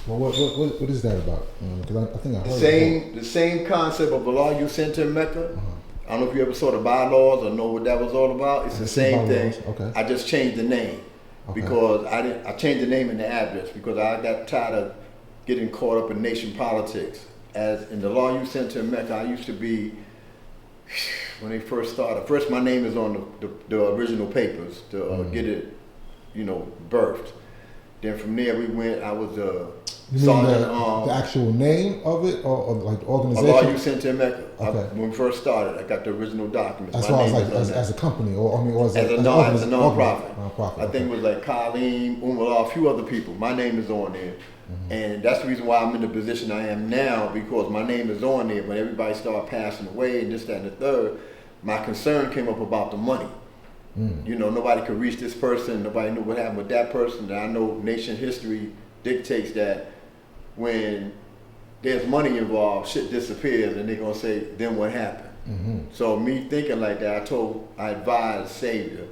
Well, what is that about? Because I think I heard the same concept of a law you center in Mecca. I don't know if you ever saw the bylaws or know what that was all about. It's the same thing. Okay. I just changed the name because I changed the name and the address because I got tired of getting caught up in nation politics. As in the law you center in Mecca, I used to be, when they first started, first my name is on the original papers to get it, birthed. Then from there we went, I was You mean the actual name of it or like the organization? Law you center in Mecca. Okay. When we first started, I got the original documents. As far as a company or as a nonprofit. I think it was like Colleen, Umar, a few other people. My name is on there. And that's the reason why I'm in the position I am now, because my name is on there. When everybody started passing away and this, that, and the third, my concern came up about the money. Nobody could reach this person. Nobody knew what happened with that person. And I know nation history dictates that when there's money involved, shit disappears, and they're gonna say, then what happened? So me thinking like that, I advised Savior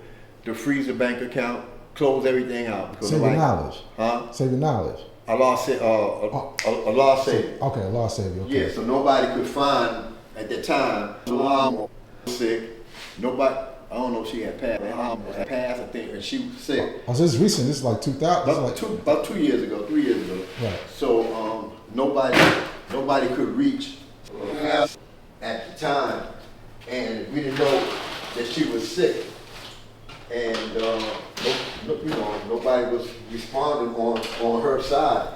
to freeze the bank account, close everything out. Save your knowledge. Save your knowledge. Allah Savior. Okay, Allah Savior. Okay. Yeah, so nobody could find at that time. Mom was sick. Nobody. I don't know if she had passed. Her mom had passed, I think, and she was sick. Oh, so this is recent. This is like 2000. About 2 years ago, 3 years ago. Right. So nobody could reach at the time, and we didn't know that she was sick, and nobody was responding on her side.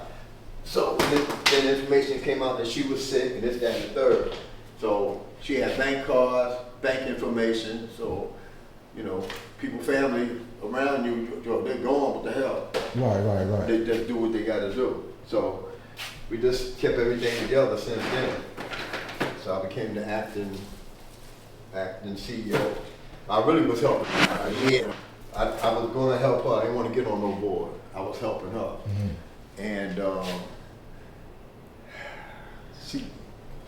So then information came out that she was sick, and this, that, and the third. So she had bank cards, bank information. So people, family around you, they're gone. What the hell? Right. They just do what they got to do. So we just kept everything together since then. So I became the acting CEO. I really was helping her. I was going to help her. I didn't want to get on no board. I was helping her. And she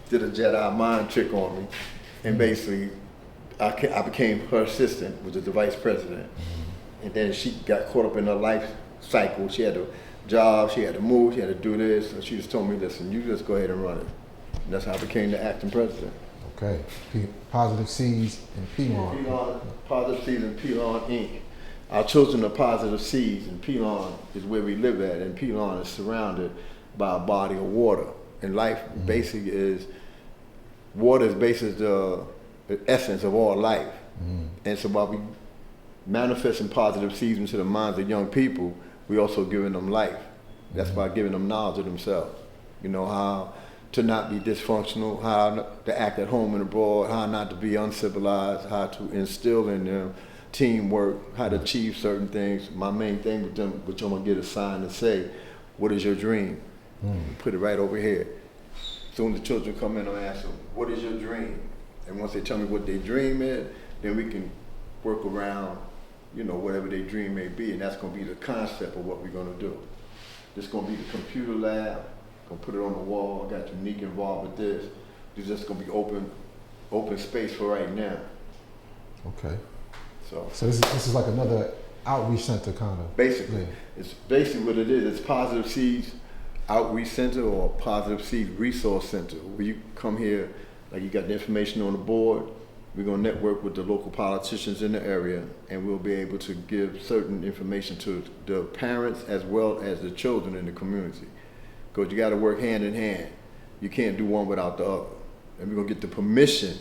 did a Jedi mind trick on me. And basically, I became her assistant, which is the vice president. And then she got caught up in her life cycle. She had a job, she had to move, she had to do this. So she just told me, listen, you just go ahead and run it. And that's how I became the acting president. Okay. Positive Seeds and Pelan. Positive Seeds and Pelan Inc. Our children are positive seeds, and Pelan is where we live at. And Pelan is surrounded by a body of water. And life basically is, water is basically the essence of all life. And so while we manifesting positive seeds into the minds of young people, we also giving them life. That's by giving them knowledge of themselves. How to not be dysfunctional, how to act at home and abroad, how not to be uncivilized, how to instill in them teamwork, how to achieve certain things. My main thing with them, which I'm gonna get a sign to say, what is your dream? Put it right over here. So when the children come in, I ask them, what is your dream? And once they tell me what their dream is, then we can work around, whatever their dream may be, and that's gonna be the concept of what we're gonna do. This is gonna be the computer lab. Gonna put it on the wall. I got Unique involved with this. It's just gonna be open space for right now. Okay. So this is like another outreach center kind of. Basically, it's basically what it is. It's Positive Seeds Outreach Center or Positive Seeds Resource Center, where you come here, like you got the information on the board. We're gonna network with the local politicians in the area, and we'll be able to give certain information to the parents as well as the children in the community. Because you got to work hand in hand. You can't do one without the other. And we're going to get the permission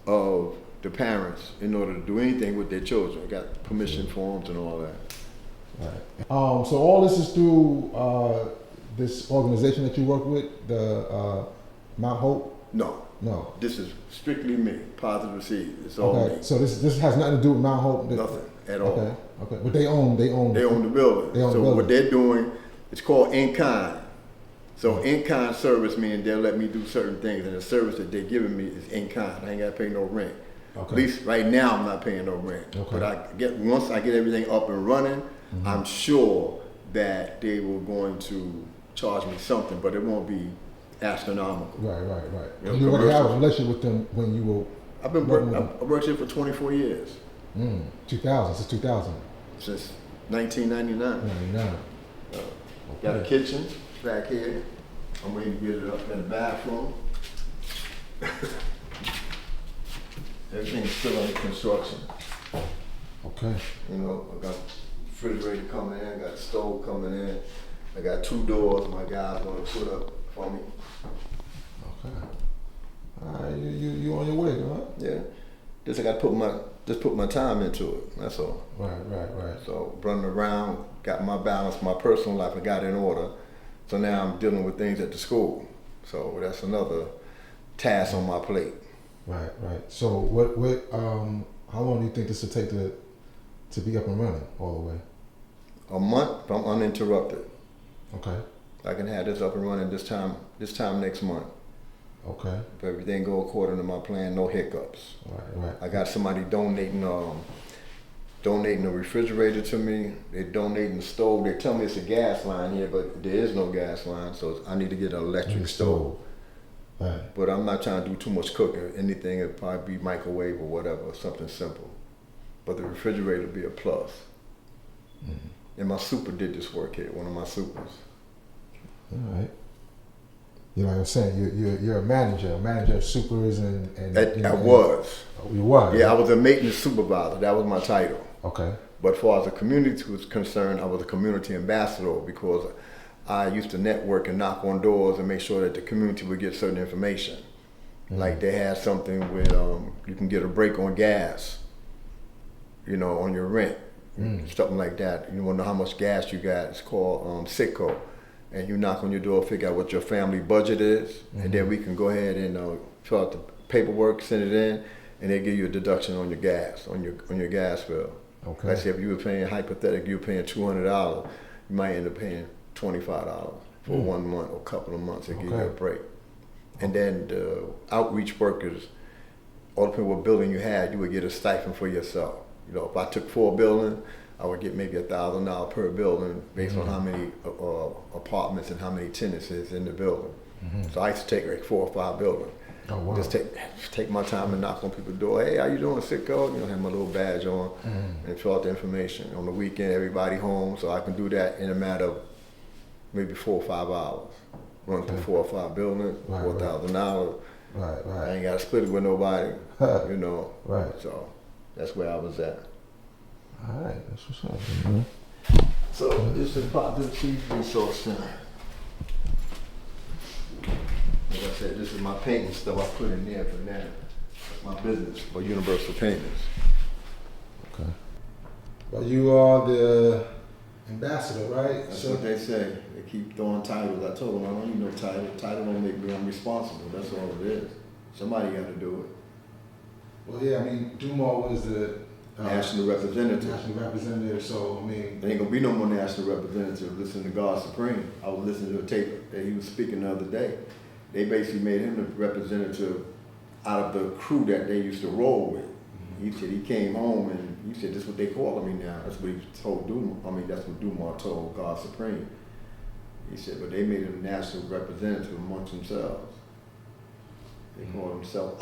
of the parents in order to do anything with their children. We got permission forms and all that. Right. So all this is through this organization that you work with, the Mount Hope? No. This is strictly me, Positive Seed. It's all me. So this has nothing to do with Mount Hope? Nothing at all. Okay. But they own the building. They own the building. What they're doing, it's called in-kind. So in-kind service means they'll let me do certain things, and the service that they're giving me is in-kind. I ain't got to pay no rent. Okay. At least right now I'm not paying no rent. Okay. But once I get everything up and running, I'm sure that they were going to charge me something, but it won't be astronomical. Right. You already have a relationship with them when you were. I worked here for 24 years. 2000, since 2000. Since 1999. Got a kitchen back here. I'm waiting to get it up in the bathroom. Everything's still under construction. Okay. You know, I got refrigerator coming in, got a stove coming in. I got 2 doors my guys want to put up for me. Okay. All right, you on your way, huh? Yeah. Just I got to put my time into it. That's all. Right. So running around, got my balance, my personal life, I got in order. So now I'm dealing with things at the school. So that's another task on my plate. Right. So how long do you think this will take to be up and running all the way? A month, if I'm uninterrupted. Okay. I can have this up and running this time next month. Okay. If everything go according to my plan, no hiccups. Right. I got somebody donating a refrigerator to me. They're donating the stove. They tell me it's a gas line here, but there is no gas line, so I need to get an electric stove. Right. But I'm not trying to do too much cooking. Anything, it'll probably be microwave or whatever, something simple. But the refrigerator will be a plus. Mm-hmm. And my super did this work here, one of my supers. All right. You know what I'm saying? You're a manager of supers and I was. You was? Yeah, I was a maintenance supervisor. That was my title. Okay. But as far as the community was concerned, I was a community ambassador because I used to network and knock on doors and make sure that the community would get certain information. Mm-hmm. Like they had something with you can get a break on gas, you know, on your rent, something like that. You want to know how much gas you got. It's called Sitco. And you knock on your door, figure out what your family budget is, and then we can go ahead and fill out the paperwork, send it in, and they give you a deduction on your gas, on your gas bill. Okay. Like say if you were paying, hypothetically, you were paying $200, you might end up paying $25 for 1 month or a couple of months. They give you a break. And then the outreach workers, all depending what building you had, you would get a stipend for yourself. You know, if I took 4 buildings, I would get maybe $1,000 per building based on how many apartments and how many tenants is in the building. Mm-hmm. So I used to take like 4 or 5 buildings. Oh, wow. Just take my time and knock on people's door. Hey, how you doing, Sitco? You know, have my little badge on and fill out the information. On the weekend, everybody home, so I can do that in a matter of maybe 4 or 5 hours. Run through 4 or 5 buildings, $4,000. Right. I ain't got to split it with nobody, you know. Right. So that's where I was at. All right, that's what's up, man. So this is Positive Resource Center. Like I said, this is my painting stuff I put in there for now. That's my business for Universal Paintings. Okay. Well, you are the ambassador, right? That's what they say. They keep throwing titles. I told them I don't need no title. Title don't make me responsible. That's all it is. Somebody got to do it. Well, yeah, I mean, Dumar was the national representative. National representative, so I mean... There ain't gonna be no more national representative listening to God Supreme. I was listening to a tape that he was speaking the other day. They basically made him the representative out of the crew that they used to roll with. Mm-hmm. He said he came home and he said, this is what they calling me now. That's what he told Dumar. I mean, that's what Dumar told God Supreme. He said, but they made him the national representative amongst themselves. They called themselves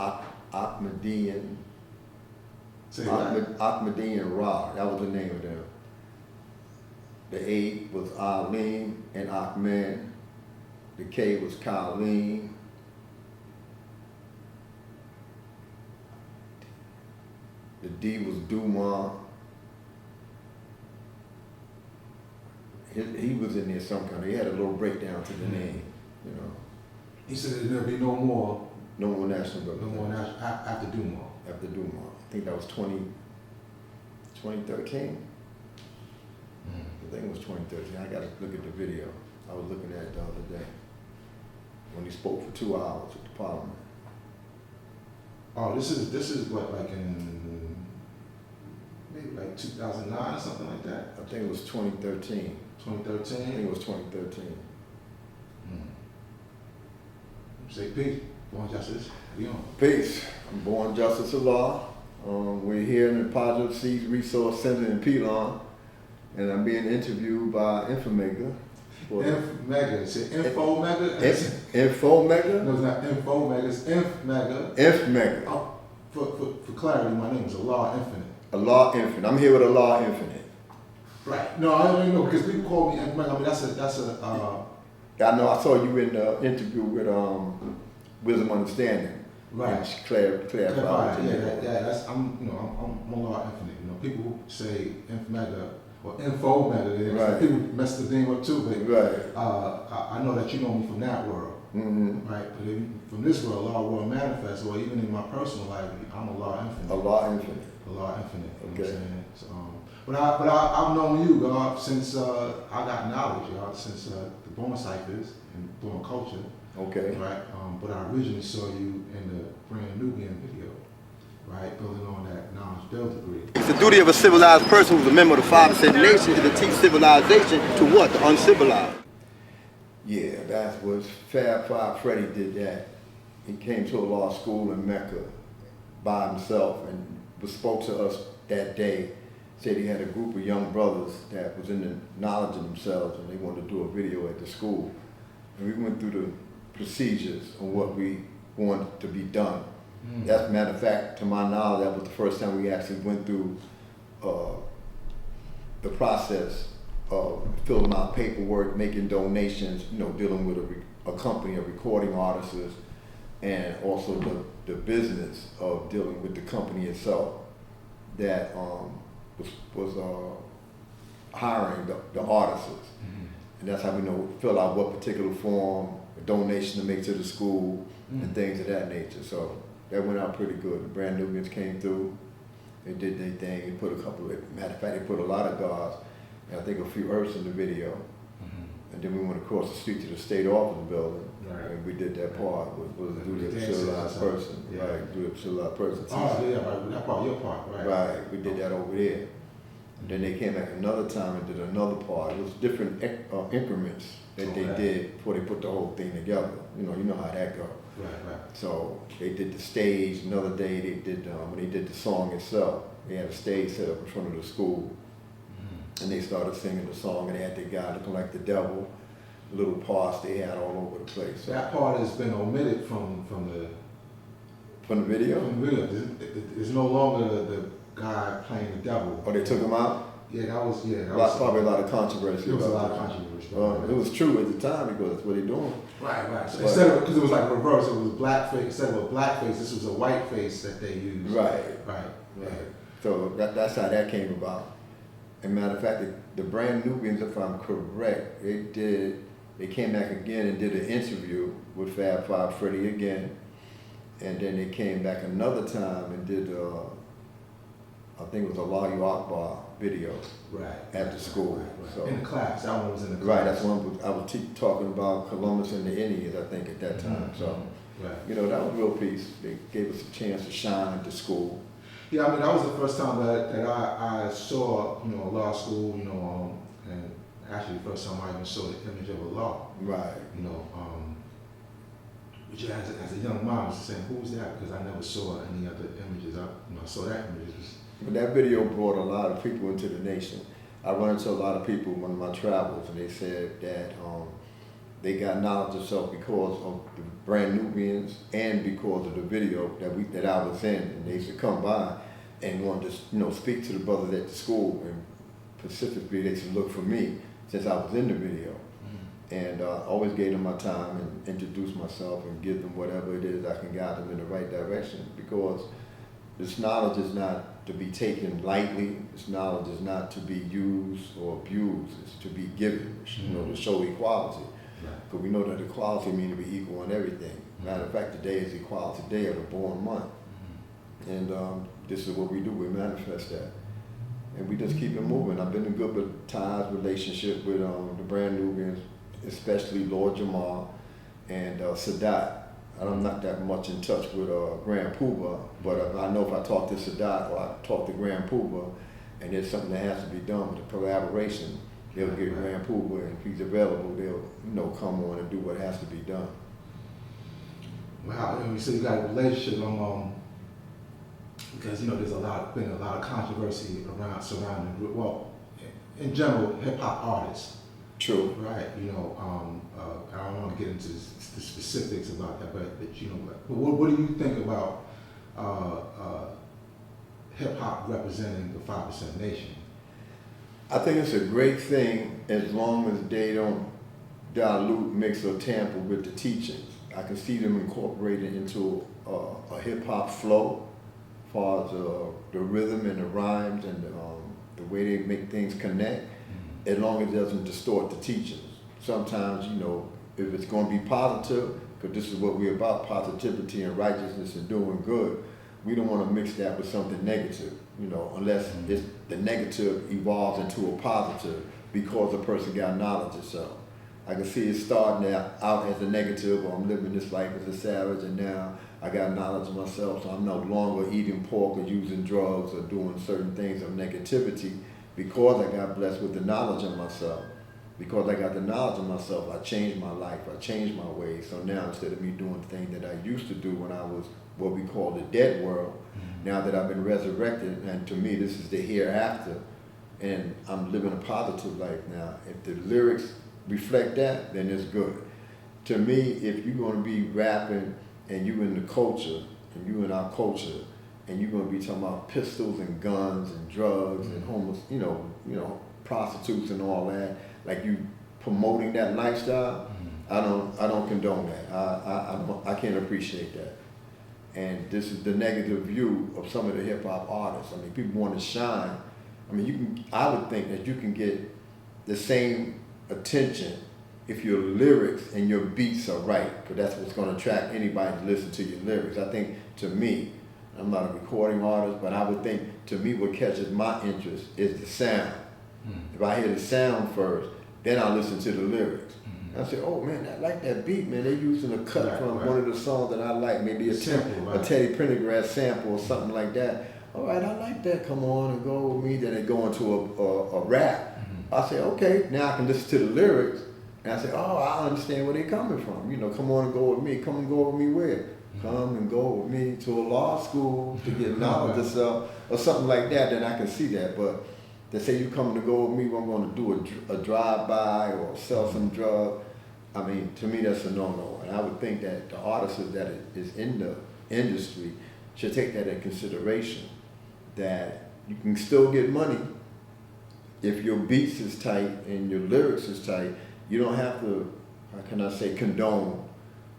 Ahmadiyyan. Ahmadiyyan Ra, that was the name of them. The A was Alim and Ahmed. The K was Khalim. The D was Dumar. He was in there some kind of, he had a little breakdown to the name, you know. He said there'll be no more national representatives. No more after Dumar. After Dumar. I think that was 2013. I think it was 2013. I got to look at the video. I was looking at it the other day when he spoke for 2 hours at the Parliament. Oh, this is what, like in maybe like 2009 or something like that. I think it was 2013. 2013. I think it was 2013. Say peace. Born Justice. We on. Peace. I'm Born Justice of Law. We're here in the Positive Seeds Resource Center in Pelan, and I'm being interviewed by Infomega. Mecca. Is it Info Mega? Info Mega? No, it's not Info Mega. It's Inf Mega. Inf Mega. For clarity, my name is Allah Infinite. Allah Infinite. I'm here with Allah Infinite. Right. No, I don't know because people call me. I mean, that's a. I know. I saw you in the interview with Wisdom Understanding. Right. Clarify. Yeah. That's I'm Allah Infinite. People who say Infomega or Infomega, right. People mess the name up too. But right. I know that you know me from that world. Mm-hmm. Right. But from this world, Allah world manifest, or even in my personal life, I'm Allah Infinite. Allah Infinite. Allah Infinite. You okay. know what I'm saying? So, but I've known you, God, since I got knowledge, God, since the Born Ciphers and Born Culture. Okay. Right. But I originally saw you in the Brand Nubian video, right, building on that knowledge build degree. It's the duty of a civilized person who's a member of the 5% nation is to teach civilization to what? The uncivilized. Yeah, that was Fab Five Freddy did that. He came to a law school in Mecca by himself and spoke to us that day. Said he had a group of young brothers that was in the knowledge of themselves and they wanted to do a video at the school. And we went through the procedures on what we wanted to be done. As a matter of fact, to my knowledge, that was the first time we actually went through the process of filling out paperwork, making donations, dealing with a company of recording artists, and also the business of dealing with the company itself that was hiring the artists. And that's how we fill out what particular form, a donation to make to the school, and things of that nature. So that went out pretty good. The Brand Nubians came through, they did their thing, they put a couple of, matter of fact, they put a lot of guards, and I think a few earths in the video. And then we went across the street to the state office building, and we did that part, was the duty of a civilized person. Right, duty of a civilized person. Oh, yeah, right, that part, your part, right. Right, we did that over there. And then they came back another time and did another part. It was different increments that they did before they put the whole thing together. You know how that goes. Right. So they did the stage. Another day they did when they did the song itself. They had a stage set up in front of the school, and they started singing the song. And they had the guy looking like the devil, little parts they had all over the place. So that part has been omitted from the video. From the video, it's no longer the guy playing the devil. Oh, they took him out. Yeah, that was probably a lot of controversy. There was a lot of controversy. It was true at the time because that's what they're doing. Right. So because it was like reverse, it was blackface. Instead of a blackface, this was a white face that they used. Right. So that's how that came about. And matter of fact, the Brand Nubians, if I'm correct, they came back again and did an interview with Fab Five Freddy again, and then they came back another time and did I think it was a Allahu Akbar video at the school. Right. So, in the class, that one was in the class. Right, that's one I was talking about Columbus and the Indians, I think, at that time. So, that was a real piece. They gave us a chance to shine at the school. Yeah, I mean, that was the first time that I saw, a law school, and actually the first time I even saw the image of a law. Right. Which as a young mom, I was saying, who's that? Because I never saw any other images. I saw that images. But that video brought a lot of people into the nation. I run into a lot of people on my travels, and they said that they got knowledge of self because of the Brand Nubians and because of the video that I was in. And they used to come by and wanted to speak to the brothers at the school, and specifically they used to look for me since I was in the video. And always gave them my time and introduced myself and give them whatever it is I can guide them in the right direction, because this knowledge is not to be taken lightly. This knowledge is not to be used or abused. It's to be given, to show equality. Because we know that equality means to be equal in everything. Matter of fact, today is Equality Day of the Born Month. And this is what we do, we manifest that. And we just keep it moving. I've been in good ties, relationship with the Brand Nubians, especially Lord Jamal and Sadat. I'm not that much in touch with Grand Poobah, but I know if I talk to Sadat or I talk to Grand Poobah and there's something that has to be done with the collaboration, they'll get Grand Poobah, and if he's available, they'll come on and do what has to be done. Wow, you said you got a relationship because there's been a lot of controversy surrounding, well, in general, hip hop artists. True. Right. I don't want to get into the specifics about that, but what do you think about hip hop representing the 5% nation? I think it's a great thing as long as they don't dilute, mix, or tamper with the teachings. I can see them incorporated into a hip hop flow, as far as the rhythm and the rhymes and the way they make things connect, as long as it doesn't distort the teachings. Sometimes, you know, if it's going to be positive, because this is what we're about, positivity and righteousness and doing good, we don't want to mix that with something negative, you know, unless it's, the negative evolves into a positive because a person got knowledge or something. I can see it starting out as a negative, or I'm living this life as a savage, and now I got knowledge of myself, so I'm no longer eating pork or using drugs or doing certain things of negativity because I got blessed with the knowledge of myself. Because I got the knowledge of myself, I changed my life, I changed my ways. So now instead of me doing the thing that I used to do when I was what we call the dead world, now that I've been resurrected, and to me this is the hereafter, and I'm living a positive life now. If the lyrics reflect that, then it's good. To me, if you're going to be rapping and you in the culture, and you in our culture, and you're going to be talking about pistols and guns and drugs and homeless, you know, prostitutes and all that, like you promoting that lifestyle, I don't condone that. I can't appreciate that. And this is the negative view of some of the hip hop artists. I mean, people want to shine. I mean, I would think that you can get the same attention if your lyrics and your beats are right, because that's what's going to attract anybody to listen to your lyrics. I think, to me, I'm not a recording artist, but I would think, to me, what catches my interest is the sound. If I hear the sound first, then I listen to the lyrics. I say, oh man, I like that beat, man. They're using a cut from one of the songs that I like, maybe a Teddy Pendergrass sample or something like that. All right, I like that, come on and go with me. Then they go into a rap. I say, okay, now I can listen to the lyrics, and I say, oh, I understand where they're coming from. You know, come on and go with me. Come and go with me where? Come and go with me to a law school to get knowledge of stuff, or something like that, then I can see that. But they say you coming to go with me, I'm going to do a drive-by or sell some drug. I mean, to me, that's a no-no. And I would think that the artists that is in the industry should take that into consideration, that you can still get money if your beats is tight and your lyrics is tight. You don't have to, how can I say, condone,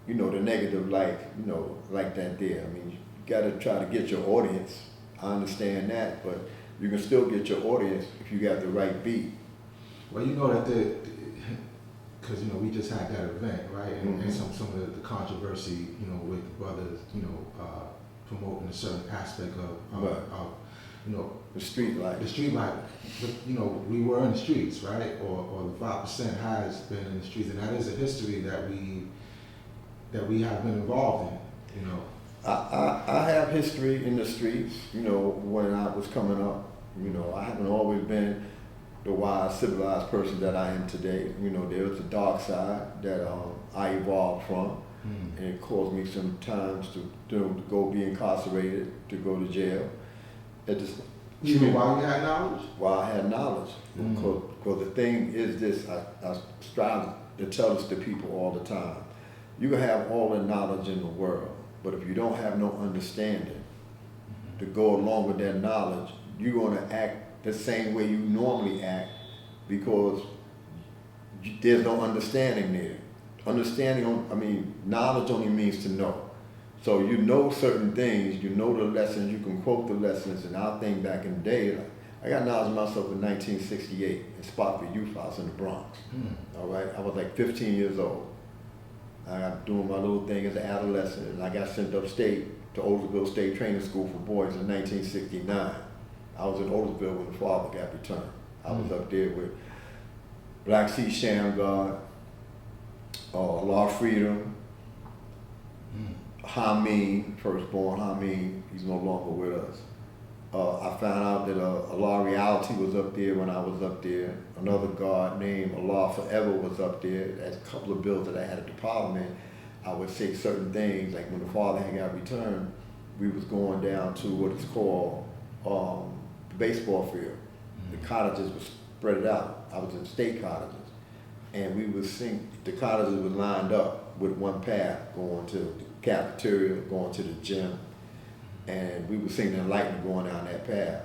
you know, the negative like, you know, like that there. I mean, you got to try to get your audience. I understand that, but you can still get your audience if you got the right beat. Well, you know that because, you know, we just had that event, right? And some of the controversy, you know, with the brothers, you know, promoting a certain aspect of you know, the street life. The street life. But, you know, we were in the streets, right? Or the 5% has been in the streets, and that is a history that we have been involved in, you know. I have history in the streets, you know, when I was coming up. You know, I haven't always been the wise, civilized person that I am today. You know, there was a dark side that I evolved from, and it caused me sometimes to go be incarcerated, to go to jail. Even while you had knowledge? While I had knowledge. Because the thing is this, I strive to tell this to people all the time. You can have all the knowledge in the world, but if you don't have no understanding to go along with that knowledge, you're going to act the same way you normally act because there's no understanding there. Knowledge only means to know. So you know certain things, you know the lessons, you can quote the lessons, and I think back in the day, I got knowledge of myself in 1968 in Spotswood Youth House in the Bronx. All right, I was like 15 years old. I got doing my little thing as an adolescent, and I got sent upstate to Oldsville State Training School for Boys in 1969. I was in Oldsville when the father got returned. I was up there with Black Sea Shamgar, Law Freedom, Hameen, firstborn Hameen, he's no longer with us. I found out that Allah Reality was up there when I was up there. Another guard named Allah Forever was up there. There's a couple of bills that I had at the Parliament. I would say certain things, like when the father had got returned, we was going down to what is called the baseball field. The cottages were spread out. I was in state cottages. And we would sing, the cottages were lined up with one path going to the cafeteria, going to the gym. And we were singing Enlightenment going down that path.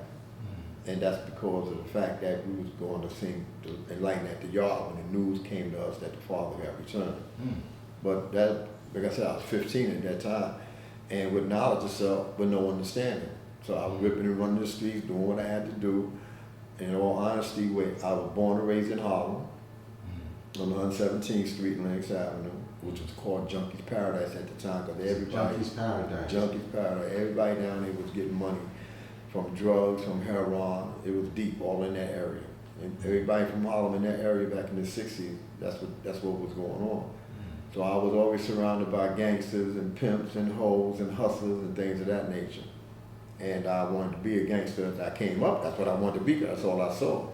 And that's because of the fact that we was going to sing the enlighten at the yard when the news came to us that the father got returned. But that, like I said, I was 15 at that time, and with knowledge of self, but no understanding. So I was ripping and running the streets, doing what I had to do. In all honesty, I was born and raised in Harlem, on 117th Street, Lenox Avenue, which was called Junkie's Paradise at the time, because everybody. Junkie's Paradise. Junkie's Paradise. Everybody down there was getting money from drugs, from heroin. It was deep, all in that area. And everybody from Harlem in that area back in the 60s, that's what was going on. So I was always surrounded by gangsters and pimps and hoes and hustlers and things of that nature. And I wanted to be a gangster. As I came up, that's what I wanted to be, that's all I saw.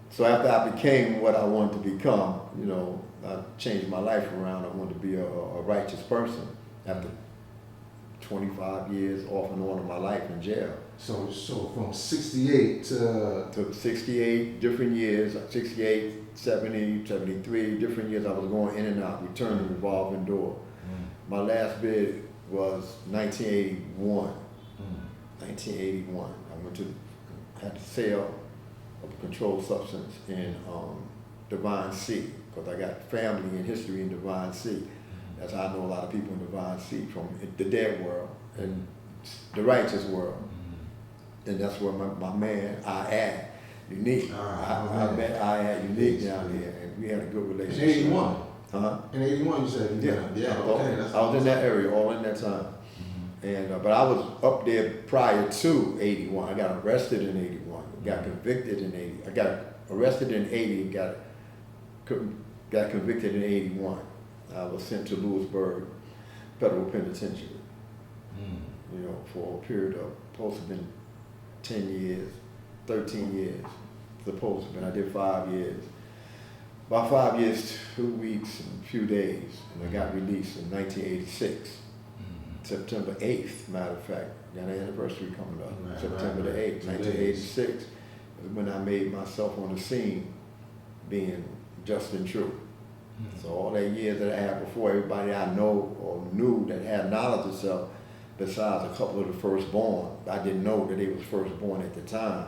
So after I became what I wanted to become, you know, I changed my life around. I wanted to be a righteous person after 25 years off and on of my life in jail. So from 68 to 68 different years, 68, 70, 73, different years I was going in and out, returning revolving door. My last bid was 1981. 1981. I had to sell of a controlled substance in Divine C, because I got family and history in Divine C. That's how I know a lot of people in Divine C, from the dead world and the righteous world. And that's where my man, Unique. I met Unique down here, and we had a good relationship. In 81? Uh-huh. In 81 you said? Yeah. Okay. I was in that area all in that time. And but I was up there prior to 81. I got arrested in 81. Got convicted in 80. I got arrested in 80 and got convicted in 81. I was sent to Lewisburg Federal Penitentiary. You know, for a period of supposed to have been 10 years, 13 years. Supposed to have been. I did 5 years. About 5 years, 2 weeks, and a few days, and I got released in 1986. September 8th, matter of fact, got an anniversary coming up. Right, September the 8th, 1986, is when I made myself on the scene being just and true. So all that years that I had before, everybody I know or knew that had knowledge of self, besides a couple of the firstborn, I didn't know that they was firstborn at the time.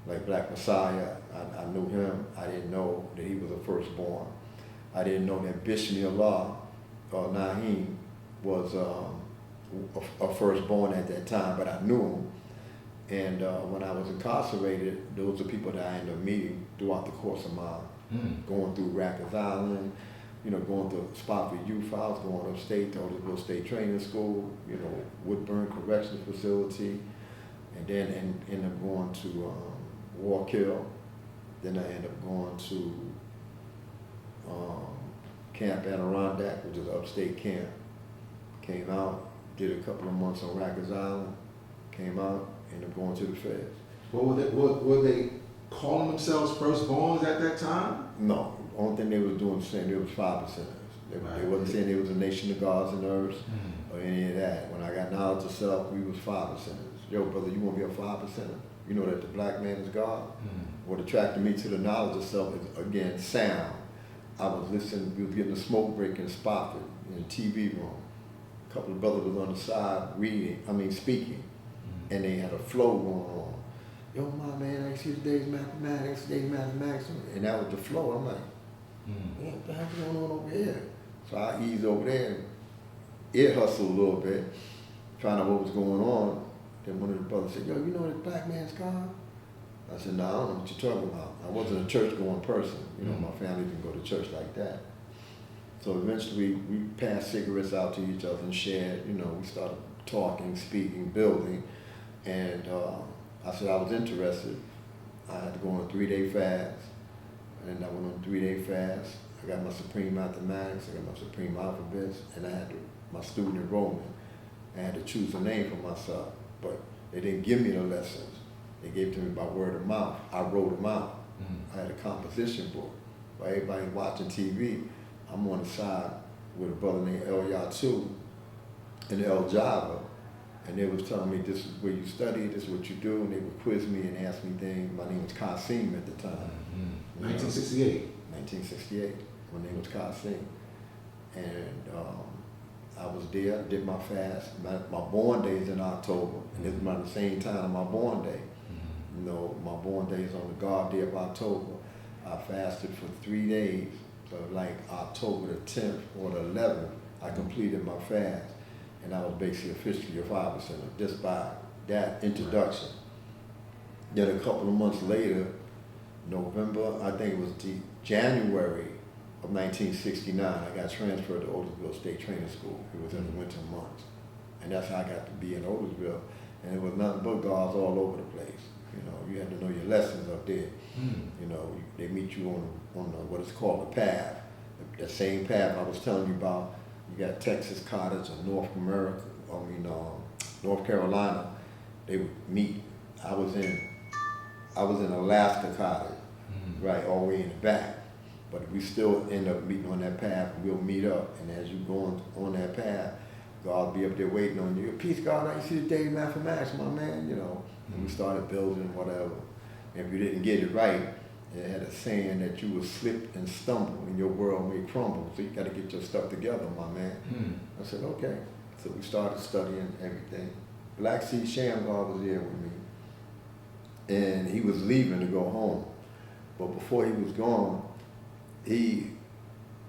Like Black Messiah, I knew him. I didn't know that he was a firstborn. I didn't know that Bismillah or Naheem was a firstborn at that time, but I knew him. And when I was incarcerated, those are people that I ended up meeting throughout the course of my going through Rikers Island, you know, going to Spofford Youth House, going upstate to Otisville State Training School, you know, Woodburn Correctional Facility, and then ended up going to Warkill. Then I ended up going to Camp Adirondack, which is an upstate camp. Came out, did a couple of months on Rikers Island, came out, ended up going to the feds. Were they calling themselves firstborns at that time? No, the only thing they was doing was saying they was 5%ers. They wasn't saying they was a nation of gods and herbs or any of that. When I got knowledge of self, we was 5%ers. Yo, brother, you want to be a 5%er? You know that the black man is God? What attracted me to the knowledge of self is, again, sound. I was listening, we was getting a smoke break in Spofford in the TV room. A couple of brothers was on the side speaking, and they had a flow going on. Yo, my man, I see today's mathematics, and that was the flow. I'm like, what the heck is going on over here? So I eased over there and ear hustled a little bit, find out what was going on. Then one of the brothers said, yo, you know that black man's God? I said, no, I don't know what you're talking about. I wasn't a church-going person. You know, my family didn't go to church like that. So eventually we passed cigarettes out to each other and shared, you know, we started talking, speaking, building. And I said I was interested. I had to go on a 3-day fast. And I went on a 3-day fast. I got my Supreme Mathematics, I got my Supreme Alphabets, and I had my student enrollment. I had to choose a name for myself, but they didn't give me the lessons. They gave it to me by word of mouth. I wrote them out. I had a composition book. By everybody watching TV, I'm on the side with a brother named El Yatu and El Java, and they was telling me this is where you study, this is what you do, and they would quiz me and ask me things. My name was Qasim at the time. 1968. 1968, my name was Qasim. And I was there, did my fast. My born day is in October, and it's around the same time of my born day. You know, my born day is on the God day of October. I fasted for 3 days. So like October the 10th or the 11th, I completed my fast. And I was basically officially a 5%, just by that introduction. Then a couple of months later, November, I think it was January of 1969, I got transferred to Otisville State Training School. It was in the winter months. And that's how I got to be in Otisville. And it was nothing but guards all over the place. You know, you had to know your lessons up there. You know, they meet you on what is called the path. The same path I was telling you about. You got Texas Cottage or North Carolina. They would meet. I was in Alaska Cottage, right, all the way in the back. But we still end up meeting on that path. We'll meet up, and as you go on that path, God will be up there waiting on you. Peace, God, I see the day mathematics, my man, you know. And we started building whatever. And if you didn't get it right, it had a saying that you would slip and stumble and your world may crumble. So you got to get your stuff together, my man. I said, okay. So we started studying everything. Black Sea Shamgar was there with me. And he was leaving to go home. But before he was gone, he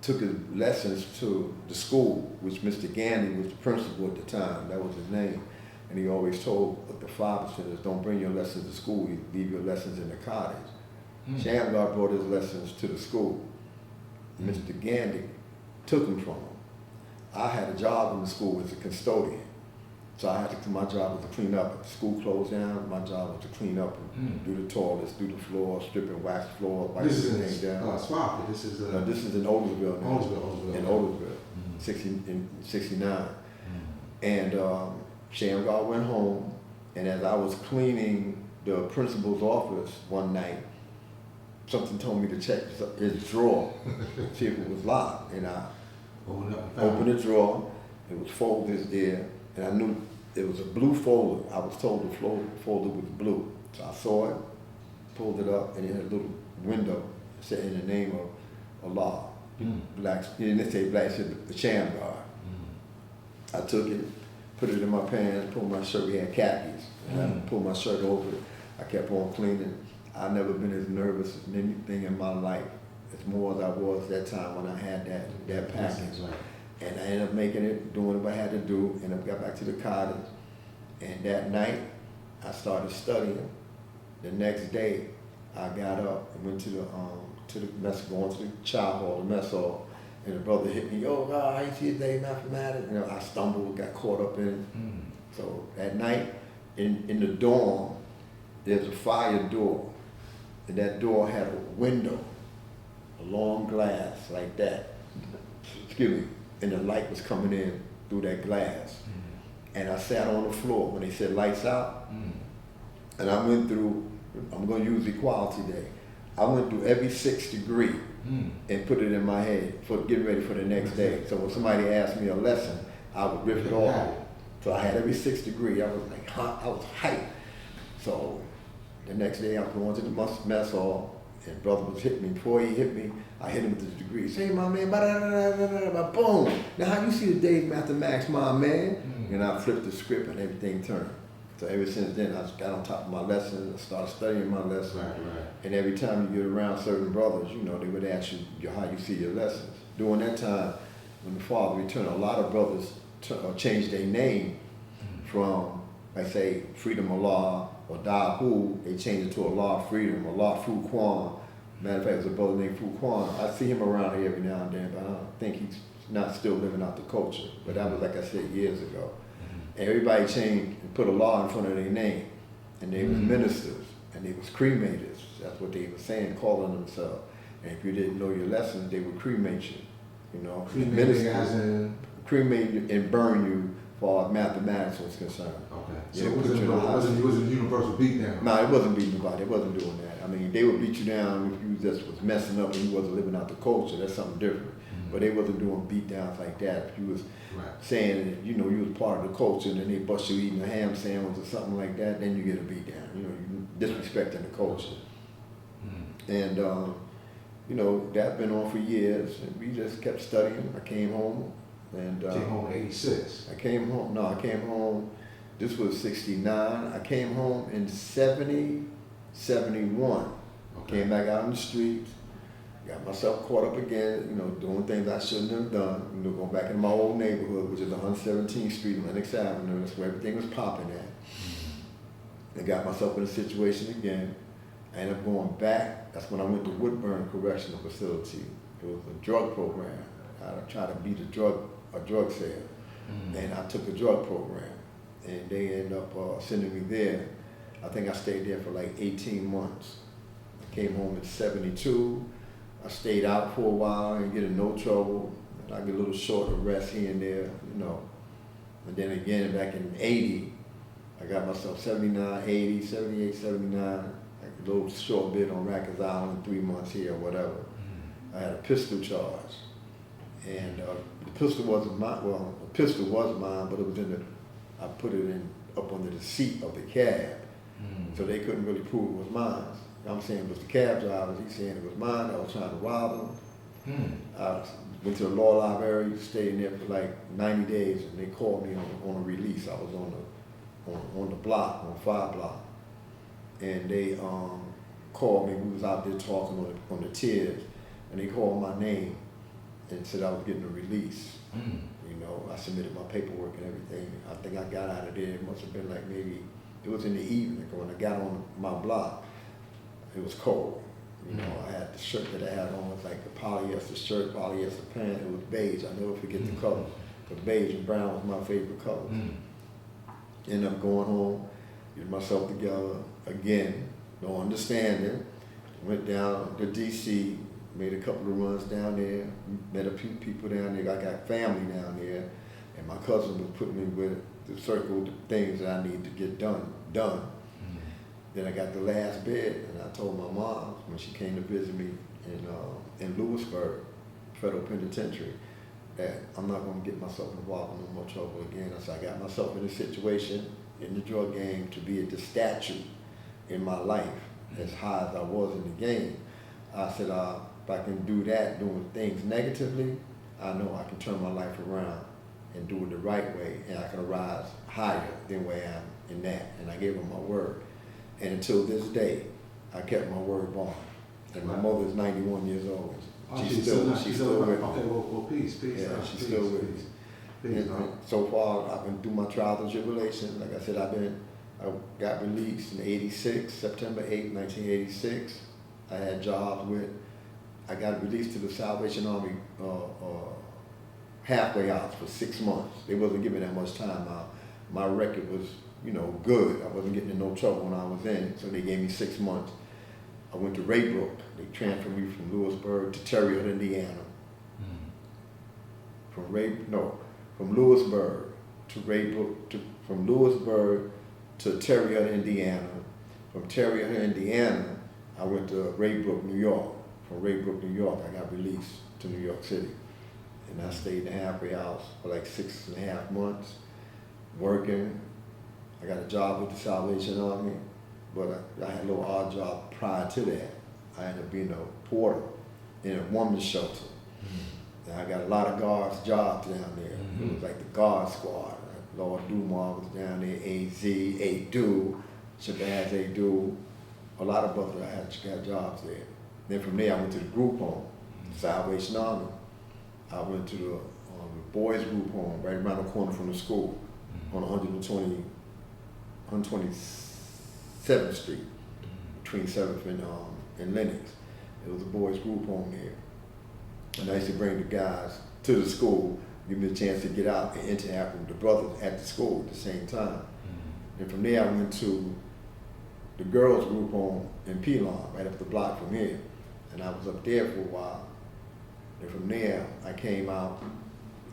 took his lessons to the school, which Mr. Gandy was the principal at the time. That was his name. And he always told the 5%ers, don't bring your lessons to school, you leave your lessons in the cottage. Shamgar brought his lessons to the school. Mr. Gandy took them from him. I had a job in the school as a custodian. So my job was to clean up. If the school closed down, my job was to clean up and do the toilets, do the floor, strip and wax the floor, wipe everything down. Spofford. This is in Otisville now. Otisville. In Otisville, 69. And Shamgar went home, and as I was cleaning the principal's office one night, something told me to check his drawer, see if it was locked. And I opened the drawer, it was folded there, and I knew it was a blue folder. I was told the folder was blue. So I saw it, pulled it up, and it had a little window saying the name of Allah. Black, he didn't say black, it said the Shamgar. I took it, put it in my pants, pulled my shirt, we had khakis, and I pulled my shirt over it. I kept on cleaning. I've never been as nervous as anything in my life, as more as I was that time when I had that package. And I ended up making it, doing what I had to do, and I got back to the cottage. And that night, I started studying. The next day, I got up and went to the mess, going to the child hall, the mess hall, and the brother hit me, yo, God, how you see today, mathematics? You know, I stumbled, got caught up in it. So that night, in the dorm, there's a fire door, and that door had a window, a long glass like that. Excuse me. And the light was coming in through that glass. And I sat on the floor when they said lights out. And I went through, I'm going to use equality day. I went through every 6th degree and put it in my head for getting ready for the next day. So when somebody asked me a lesson, I would rip it off. So I had every 6th degree. I was like, I was hyped. So the next day I was going to the mess hall. And brother was hitting me. Before he hit me, I hit him with the degree. Say, my man, boom. Now how you see the day's mathematics, my man? And I flipped the script and everything turned. So ever since then, I just got on top of my lessons. I started studying my lessons. And every time you get around certain brothers, you know, they would ask you how you see your lessons. During that time, when the father returned, a lot of brothers changed their name from, like say, Freedom Allah or Dahu. They changed it to Allah Freedom, Allah Fuquan. Matter of fact, there's a brother named Fuquan. I see him around here every now and then, but I don't think he's not still living out the culture. But that was, like I said, years ago. And everybody changed and put Allah in front of their name. And they was ministers, and they was cremators. That's what they were saying, calling themselves. And if you didn't know your lessons, they would cremate you. You know, cremate you and burn you for mathematics was concerned. Okay. Yeah, So it wasn't a universal beatdown. No, it wasn't beating nobody. It wasn't doing that. I mean, they would beat you down if you just was messing up and you wasn't living out the culture. That's something different. But they wasn't doing beat downs like that. If you was saying that, you know, you was part of the culture and then they bust you eating a ham sandwich or something like that, then you get a beat down. You know, you disrespecting the culture. And, you know, that's been on for years. And we just kept studying. I came home. And came home in 86. I came home, this was 69. I came home in 70, 71. Okay. Came back out in the streets, got myself caught up again, you know, doing things I shouldn't have done. You know, going back into my old neighborhood, which is 117th Street, Lenox Avenue. That's where everything was popping at. And got myself in a situation again. I ended up going back. That's when I went to Woodburn Correctional Facility. It was a drug program. I tried to beat a drug sale. And I took a drug program. And they ended up sending me there. I think I stayed there for like 18 months. I came home in 72. I stayed out for a while and get in no trouble. I get a little short arrest here and there, you know. And then again, back in 80, I got myself 79, 80, 78, 79. A little short bit on Rikers Island, 3 months here or whatever. I had a pistol charge. And the pistol wasn't mine, well, the pistol was mine, but it was in the, I put it in up under the seat of the cab. So they couldn't really prove it was mine. I'm saying it was the cab driver, he's saying it was mine, I was trying to rob him. I went to the law library, stayed in there for like 90 days, and they called me on a release. I was on the block, on 5 block. And they called me, we was out there talking on the tiers, and they called my name and said I was getting a release. You know, I submitted my paperwork and everything. I think I got out of there, it must have been like maybe, it was in the evening. When I got on my block, it was cold. You know, I had the shirt that I had on, was like a polyester shirt, polyester pant. It was beige. I never forget the color. Because beige and brown was my favorite colors. Ended up going home, getting myself together again, no understanding. Went down to DC, made a couple of runs down there, met a few people down there. I got family down there, and my cousin was putting me with the circle of things that I need to get done. Then I got the last bed, and I told my mom when she came to visit me in Lewisburg Federal Penitentiary that I'm not going to get myself involved in no more trouble again. I said I got myself in a situation in the drug game to be at the statute in my life as high as I was in the game. I said if I can do that, doing things negatively, I know I can turn my life around and do it the right way, and I can rise higher than where I am in that. And I gave her my word. And until this day, I kept my word bond. And my mother's 91 years old. She's still with me. Okay, well, peace. Yeah, she's still with me. And so far, I've been through my trials and tribulations. Like I said, I got released in '86, September 8, 1986. I had jobs I got released to the Salvation Army halfway out for 6 months. They wasn't giving that much time out. My record was, you know, good. I wasn't getting in no trouble when I was in, so they gave me 6 months. I went to Raybrook. They transferred me from Lewisburg to Terre Haute, Indiana. From Lewisburg to Raybrook, from Lewisburg to Terre Haute, Indiana. From Terre Haute, Indiana, I went to Raybrook, New York. From Raybrook, New York, I got released to New York City. And I stayed in the halfway house for like 6.5 months, working. I got a job with the Salvation Army, but I had a little odd job prior to that. I ended up being a porter in a woman's shelter. And I got a lot of guards jobs down there. It was like the guard squad. Lord Dumar was down there, AZ, A-Do, Shabazz A-Do. A lot of brothers I got jobs there. Then from there I went to the group home, Salvation Army. I went to the boys group home right around the corner from the school on 127th Street, between 7th and Lenox. It was a boys group home here. And I used to bring the guys to the school, give me a chance to get out and interact with the brothers at the school at the same time. And from there I went to the girls group home in Pelan, right up the block from here. And I was up there for a while. And from there I came out,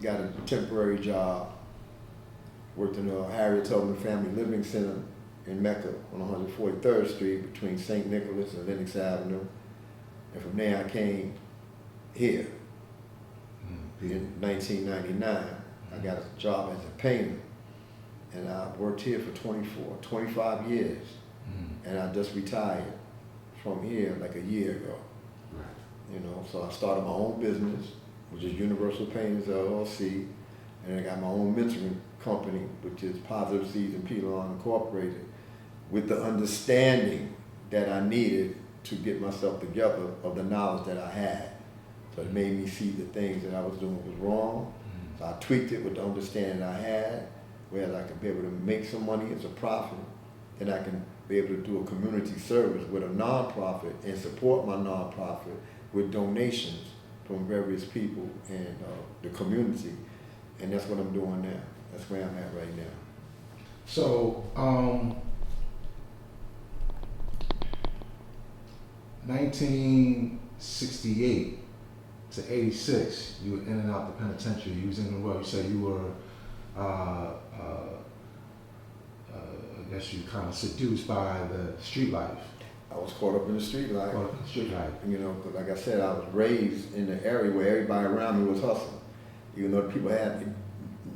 got a temporary job, worked in the Harriet Tubman Family Living Center in Mecca on 143rd Street between St. Nicholas and Lenox Avenue. And from there I came here in 1999. I got a job as a painter. And I worked here for 25 years. And I just retired from here like a year ago. You know, so I started my own business, which is Universal Painters LLC, and I got my own mentoring company, which is Positive Seeds and Pelan Incorporated, with the understanding that I needed to get myself together of the knowledge that I had. So it made me see the things that I was doing was wrong. So I tweaked it with the understanding I had, whereas I could be able to make some money as a profit, then I can be able to do a community service with a nonprofit and support my nonprofit with donations from various people and the community. And that's what I'm doing now. That's where I'm at right now. So, 1968 to 86, you were in and out the penitentiary. You was in the world. You said you were, I guess you kind of seduced by the street life. I was caught up in the street life. Caught up in the street life. You know, 'cause like I said, I was raised in the area where everybody around me was hustling. Even though people had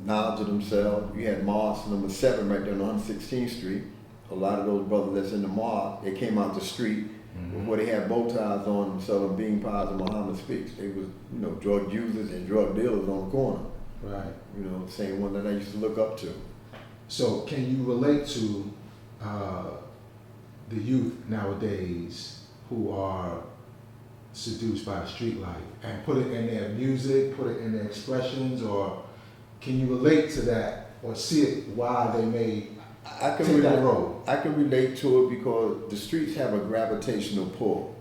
knowledge of themselves. You had mosque number 7 right there on 116th Street. A lot of those brothers that's in the mosque, they came out the street where they had bow ties on and selling bean pies and Muhammad Speaks. They was, you know, drug users and drug dealers on the corner. Right. You know, the same one that I used to look up to. So can you relate to the youth nowadays who are seduced by street life and put it in their music, put it in their expressions, or can you relate to that or see it why they may take that road? I can relate to it because the streets have a gravitational pull.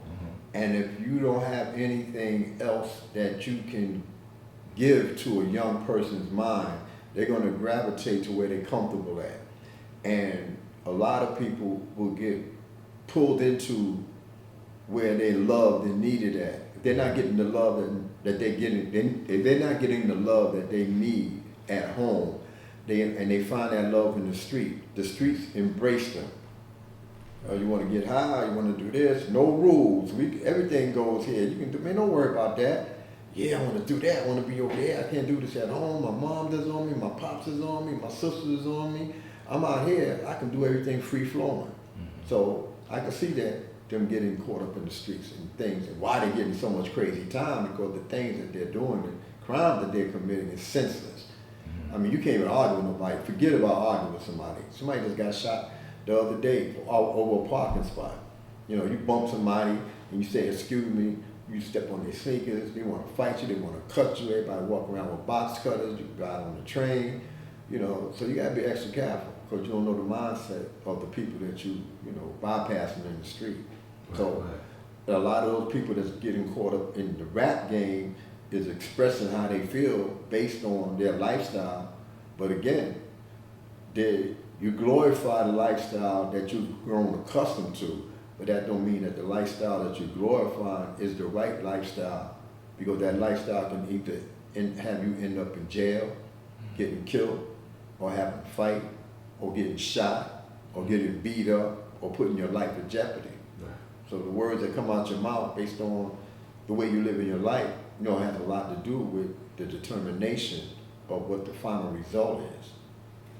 And if you don't have anything else that you can give to a young person's mind, they're going to gravitate to where they're comfortable at. And a lot of people will get pulled into where they loved and needed at. If they're not getting the love that they're getting, if they're not getting the love that they need at home, they find that love in the streets embrace them. You want to get high, you want to do this, no rules. Everything goes here. You can do, man, don't worry about that. Yeah, I want to do that. I want to be over there. I can't do this at home. My mom is on me. My pops is on me. My sister is on me. I'm out here. I can do everything free flowing. So I can see that them getting caught up in the streets and things, and why they're getting so much crazy time, because the things that they're doing, the crimes that they're committing is senseless. I mean, you can't even argue with nobody. Forget about arguing with somebody. Somebody just got shot the other day over a parking spot. You know, you bump somebody and you say, excuse me, you step on their sneakers, they want to fight you, they want to cut you, everybody walk around with box cutters, you ride on the train, you know, so you got to be extra careful because you don't know the mindset of the people that you know, bypassing in the street. So a lot of those people that's getting caught up in the rap game is expressing how they feel based on their lifestyle, but again, you glorify the lifestyle that you've grown accustomed to, but that don't mean that the lifestyle that you glorify is the right lifestyle, because that lifestyle can either have you end up in jail, getting killed, or having to fight, or getting shot, or getting beat up, or putting your life in jeopardy. Right. So the words that come out your mouth based on the way you live in your life, you know, has a lot to do with the determination of what the final result is.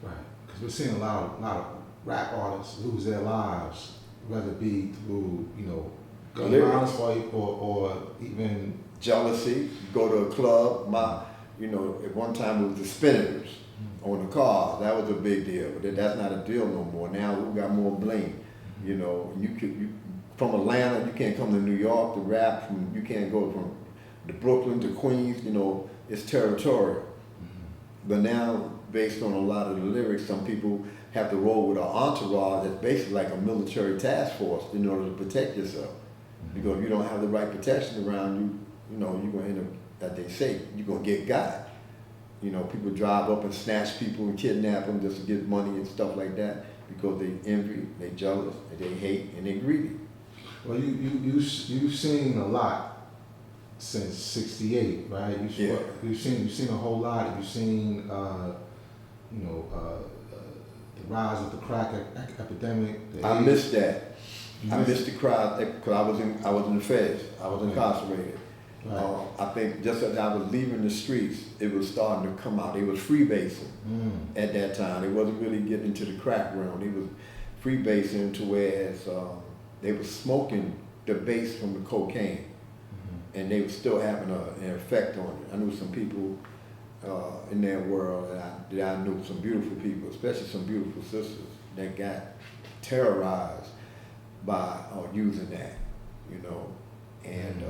Right. Because we're seeing a lot of rap artists lose their lives, whether it be through, you know, gun violence or even jealousy. Go to a club. You know, at one time it was the spinners on the cars. That was a big deal, but that's not a deal no more. Now we got more bling. You know, you from Atlanta, you can't come to New York to rap. You can't go from the Brooklyn to Queens. You know, it's territorial. But now, based on a lot of the lyrics, some people have to roll with an entourage that's basically like a military task force in order to protect yourself. Because if you don't have the right protection around you, you know, you're going to end up, as they say, you're going to get got. You know, people drive up and snatch people and kidnap them just to get money and stuff like that because they envy, they jealous, and they hate, and they greedy. Well, you've seen a lot since '68, right? You've seen a whole lot. You've seen, you know, the rise of the crack epidemic. I missed that. I missed the crowd because I was in the feds. I was incarcerated. Right. I think just as I was leaving the streets, it was starting to come out. They was freebasing at that time. They wasn't really getting into the crack realm. They was freebasing to whereas they was smoking the base from the cocaine, and they was still having an effect on it. I knew some people in that world that I knew, some beautiful people, especially some beautiful sisters that got terrorized by using that, you know, and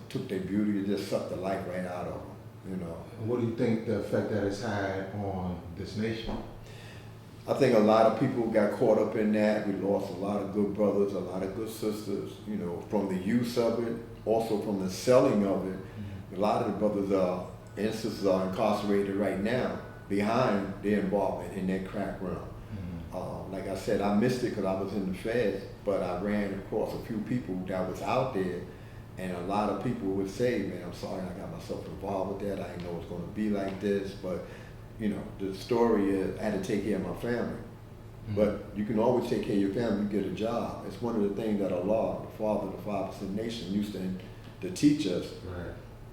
took their beauty, it just sucked the life right out of them, you know. What do you think the effect that it's had on this nation? I think a lot of people got caught up in that. We lost a lot of good brothers, a lot of good sisters, you know, from the use of it, also from the selling of it. A lot of the brothers and sisters are incarcerated right now behind their involvement in that crack realm. Like I said, I missed it because I was in the feds, but I ran across a few people that was out there, and a lot of people would say, man, I'm sorry I got myself involved with that. I didn't know it was going to be like this, but you know, the story is I had to take care of my family. But you can always take care of your family, you get a job. It's one of the things that Allah, the Father of the 5% nation, used to teach us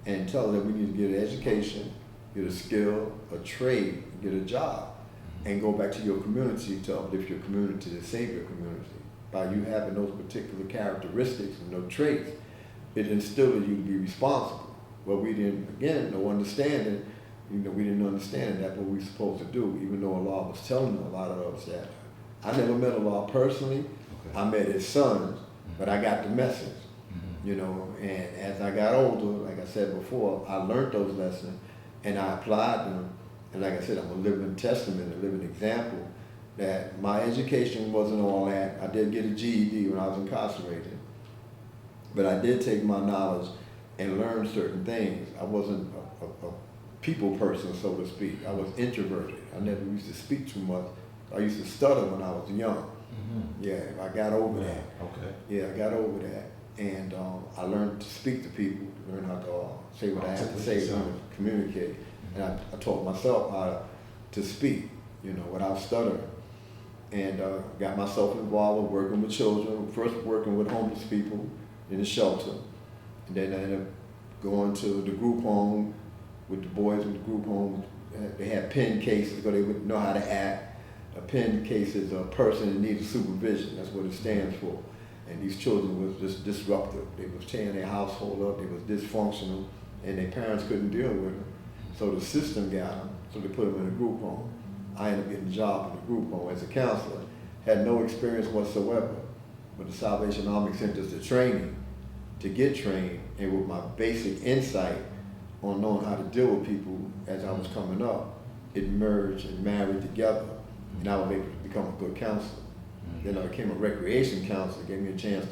and tell us that we need to get an education, get a skill, a trade, get a job, and go back to your community to uplift your community, to save your community. By you having those particular characteristics and those traits, it instilled in you to be responsible. Well, we didn't, again, no understanding. You know, we didn't understand that what we were supposed to do, even though Allah was telling a lot of us that. I never met Allah personally. I met his sons, but I got the message, you know, and as I got older, like I said before, I learned those lessons and I applied them. And like I said, I'm a living testament, a living example that my education wasn't all that. I did get a GED when I was incarcerated, but I did take my knowledge and learn certain things. I wasn't a people person, so to speak. I was introverted. I never used to speak too much. I used to stutter when I was young. Yeah, I got over that. Yeah, I got over that. And I learned to speak to people, learn how to say what I had to say, learn to communicate. And I taught myself how to speak, you know, without stuttering. And got myself involved with working with children, first working with homeless people in the shelter. And then I ended up going to the group home with the boys in the group home. They had pen cases because they wouldn't know how to act. A pen case is a person that needs supervision. That's what it stands for. And these children was just disruptive. They was tearing their household up. They was dysfunctional, and their parents couldn't deal with them. So the system got them. So they put them in a group home. I ended up getting a job in the group home as a counselor. Had no experience whatsoever, but the Salvation Army sent us to training to get trained, and with my basic insight on knowing how to deal with people as I was coming up, it merged and married together. And I was able to become a good counselor. Then I became a recreation counselor, gave me a chance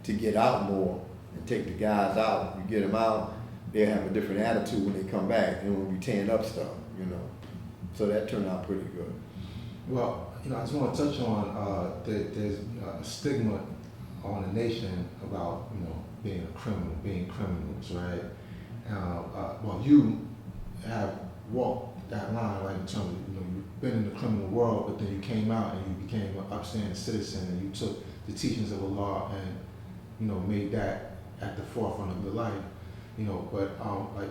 to get out more and take the guys out. You get them out, they have a different attitude when they come back. They don't want to be tearing up stuff, you know. So that turned out pretty good. Well, you know, I just want to touch on there's a stigma on the nation about, you know, being a criminal, being criminals, right? Well, you have walked that line, right, in terms of, you know, you've been in the criminal world, but then you came out and you became an upstanding citizen, and you took the teachings of Allah and, you know, made that at the forefront of your life, you know. But like,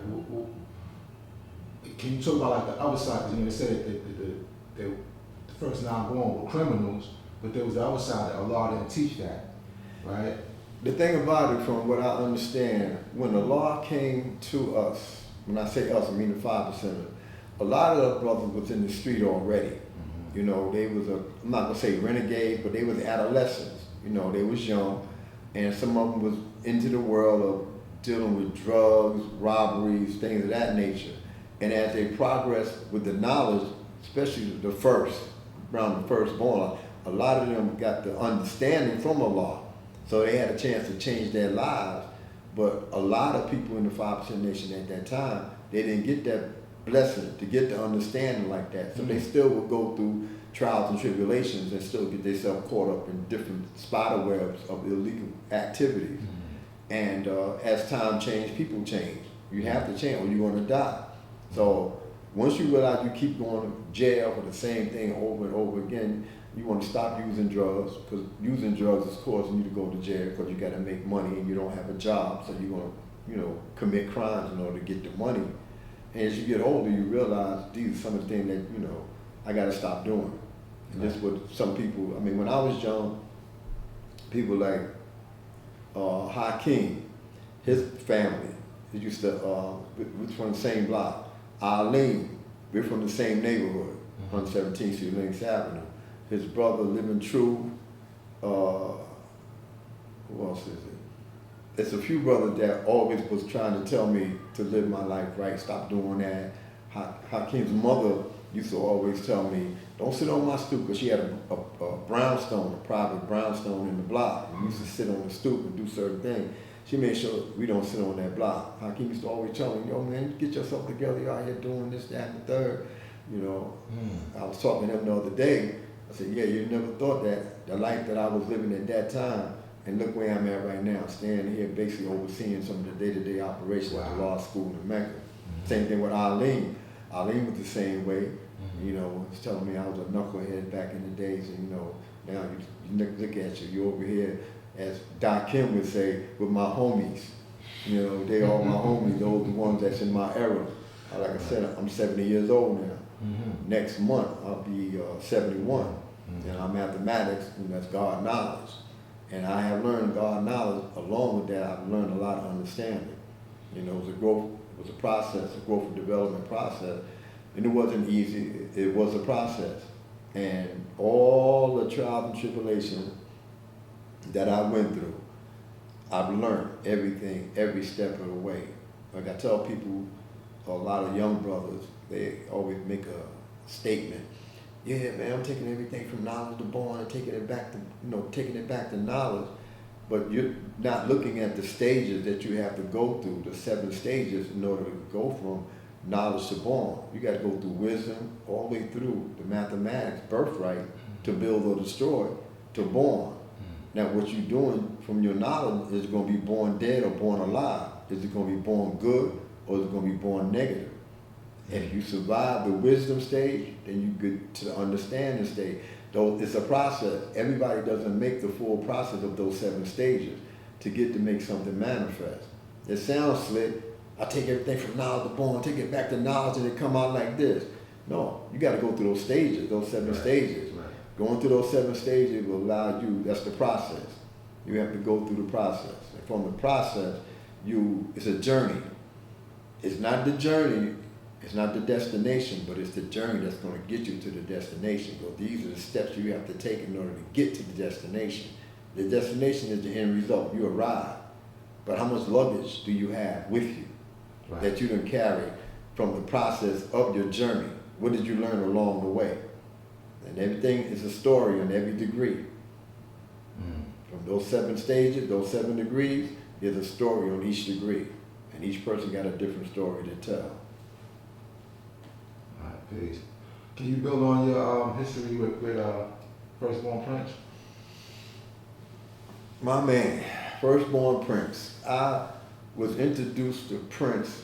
can you talk about like the other side? Because, you know, they said that the first 9 born were criminals, but there was the other side that Allah didn't teach that, right? The thing about it, from what I understand, when the law came to us, when I say us, I mean the 5%, a lot of the brothers was in the street already. You know, they was I'm not gonna say renegades, but they was adolescents. You know, they was young, and some of them was into the world of dealing with drugs, robberies, things of that nature. And as they progressed with the knowledge, especially around the firstborn, a lot of them got the understanding from Allah. So they had a chance to change their lives. But a lot of people in the 5% nation at that time, they didn't get that blessing to get the understanding like that. So they still would go through trials and tribulations and still get themselves caught up in different spider webs of illegal activities. And as time changed, people change. You have to change or you're going to die. So once you realize you keep going to jail for the same thing over and over again, you want to stop using drugs, because using drugs is causing you to go to jail because you got to make money and you don't have a job. So you're going to, you know, commit crimes in order to get the money. And as you get older, you realize these are some of the things that, you know, I got to stop doing. And that's what some people, I mean, when I was young, people like Hakeem, his family, they used to, we're from the same block. Arlene, we're from the same neighborhood, 117th Street, Links Avenue. His brother, Living True, who else is it? There's a few brothers that always was trying to tell me to live my life right, stop doing that. Hakeem's mother used to always tell me, don't sit on my stoop, because she had a brownstone, a private brownstone in the block. And we used to sit on the stoop and do certain things. She made sure we don't sit on that block. Hakeem used to always tell me, yo man, get yourself together, you're out here doing this, that, and the third. You know, I was talking to him the other day. I said, yeah, you never thought that the life that I was living at that time, and look where I'm at right now, standing here basically overseeing some of the day-to-day operations at the law school in Mecca. Same thing with Arlene. Arlene was the same way. You know, he's telling me I was a knucklehead back in the days, and you know, now you look at you, you're over here, as Doc Kim would say, with my homies. You know, they all my homies, those are the ones that's in my era. Like I said, I'm 70 years old now. Next month, I'll be 71. And I'm mathematics, and that's God knowledge. And I have learned God knowledge. Along with that, I've learned a lot of understanding. You know, it was a growth, it was a process, a growth and development process. And it wasn't easy, it was a process. And all the trials and tribulations that I went through, I've learned everything, every step of the way. Like I tell people, a lot of young brothers, they always make a statement. Yeah, man, I'm taking everything from knowledge to born and taking it back to, you know, taking it back to knowledge. But you're not looking at the stages that you have to go through, the 7 stages in order to go from knowledge to born. You got to go through wisdom all the way through the mathematics, birthright, to build or destroy, to born. Now, what you're doing from your knowledge is going to be born dead or born alive. Is it going to be born good or is it going to be born negative? And if you survive the wisdom stage, then you get to the understanding stage. Though it's a process. Everybody doesn't make the full process of those 7 stages to get to make something manifest. It sounds slick. I take everything from knowledge to born, take it back to knowledge, and it come out like this. No, you got to go through those stages, those 7 stages. Right. Going through those 7 stages will allow you, that's the process. You have to go through the process. And from the process, it's a journey. It's not the journey, it's not the destination, but it's the journey that's going to get you to the destination. So these are the steps you have to take in order to get to the destination. The destination is the end result. You arrive. But how much luggage do you have with you that you can carry from the process of your journey? What did you learn along the way? And everything is a story on every degree. From those 7 stages, those 7 degrees, there's a story on each degree. And each person got a different story to tell. All right, peace. Can you build on your history with Firstborn Prince? My man, Firstborn Prince. I was introduced to Prince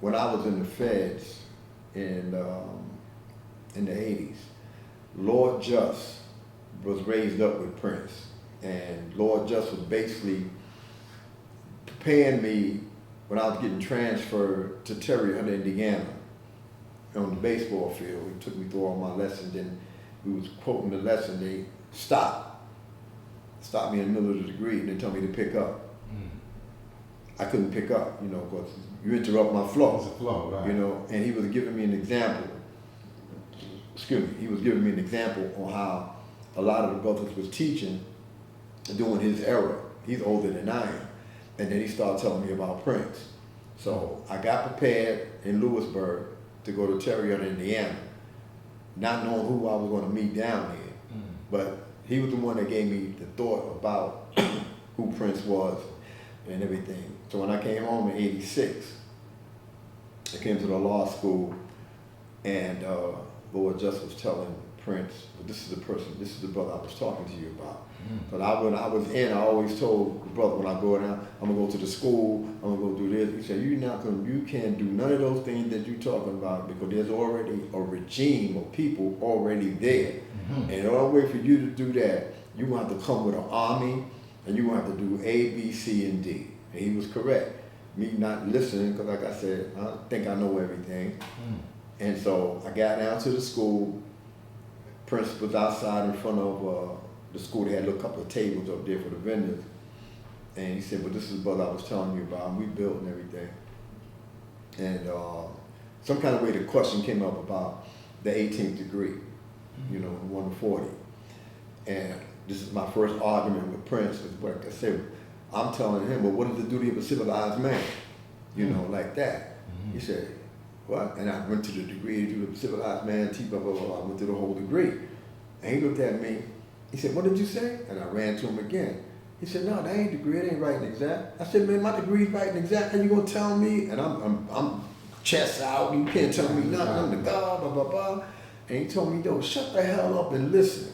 when I was in the Feds in the 80s. Lord Just was raised up with Prince. And Lord Just was basically paying me when I was getting transferred to Terry Hunter, Indiana, on the baseball field. He took me through all my lessons, and we was quoting the lesson. They stopped me in the middle of the degree, and they told me to pick up. I couldn't pick up, you know, because you interrupt my flow. It's a flow, right. You know, and he was giving me an example. He was giving me an example on how a lot of the brothers was teaching during his era. He's older than I am. And then he started telling me about Prince. So I got prepared in Lewisburg to go to Terry Hunter, Indiana, not knowing who I was going to meet down here. But he was the one that gave me the thought about who Prince was and everything. So when I came home in '86, I came to the law school, and Lord Just was telling Prince, well, this is the brother I was talking to you about. But when I was in, I always told the brother, when I go down, I'm gonna go to the school, I'm gonna go do this. He said, you can't do none of those things that you're talking about, because there's already a regime of people already there. And the only way for you to do that, you're gonna have to come with an army, and you're gonna have to do A, B, C, and D. And he was correct. Me not listening, because like I said, I think I know everything. And so I got down to the school. Prince was outside in front of the school. They had a couple of tables up there for the vendors. And he said, well, this is the brother I was telling you about, and we built and everything. And some kind of way the question came up about the 18th degree, you know, 1 to 40. And this is my first argument with Prince, because like I said, I'm telling him, well, what is the duty of a civilized man? You know, like that. He said, what? And I went to the degree, duty of a civilized man, blah, blah, blah, blah. I went to the whole degree. And he looked at me, he said, what did you say? And I ran to him again. He said, no, that ain't degree, it ain't writing exact. I said, man, my degree's writing exact, and you gonna tell me? And I'm chest out, you can't tell me nothing, I'm the God, blah, blah, blah. And he told me, yo, shut the hell up and listen.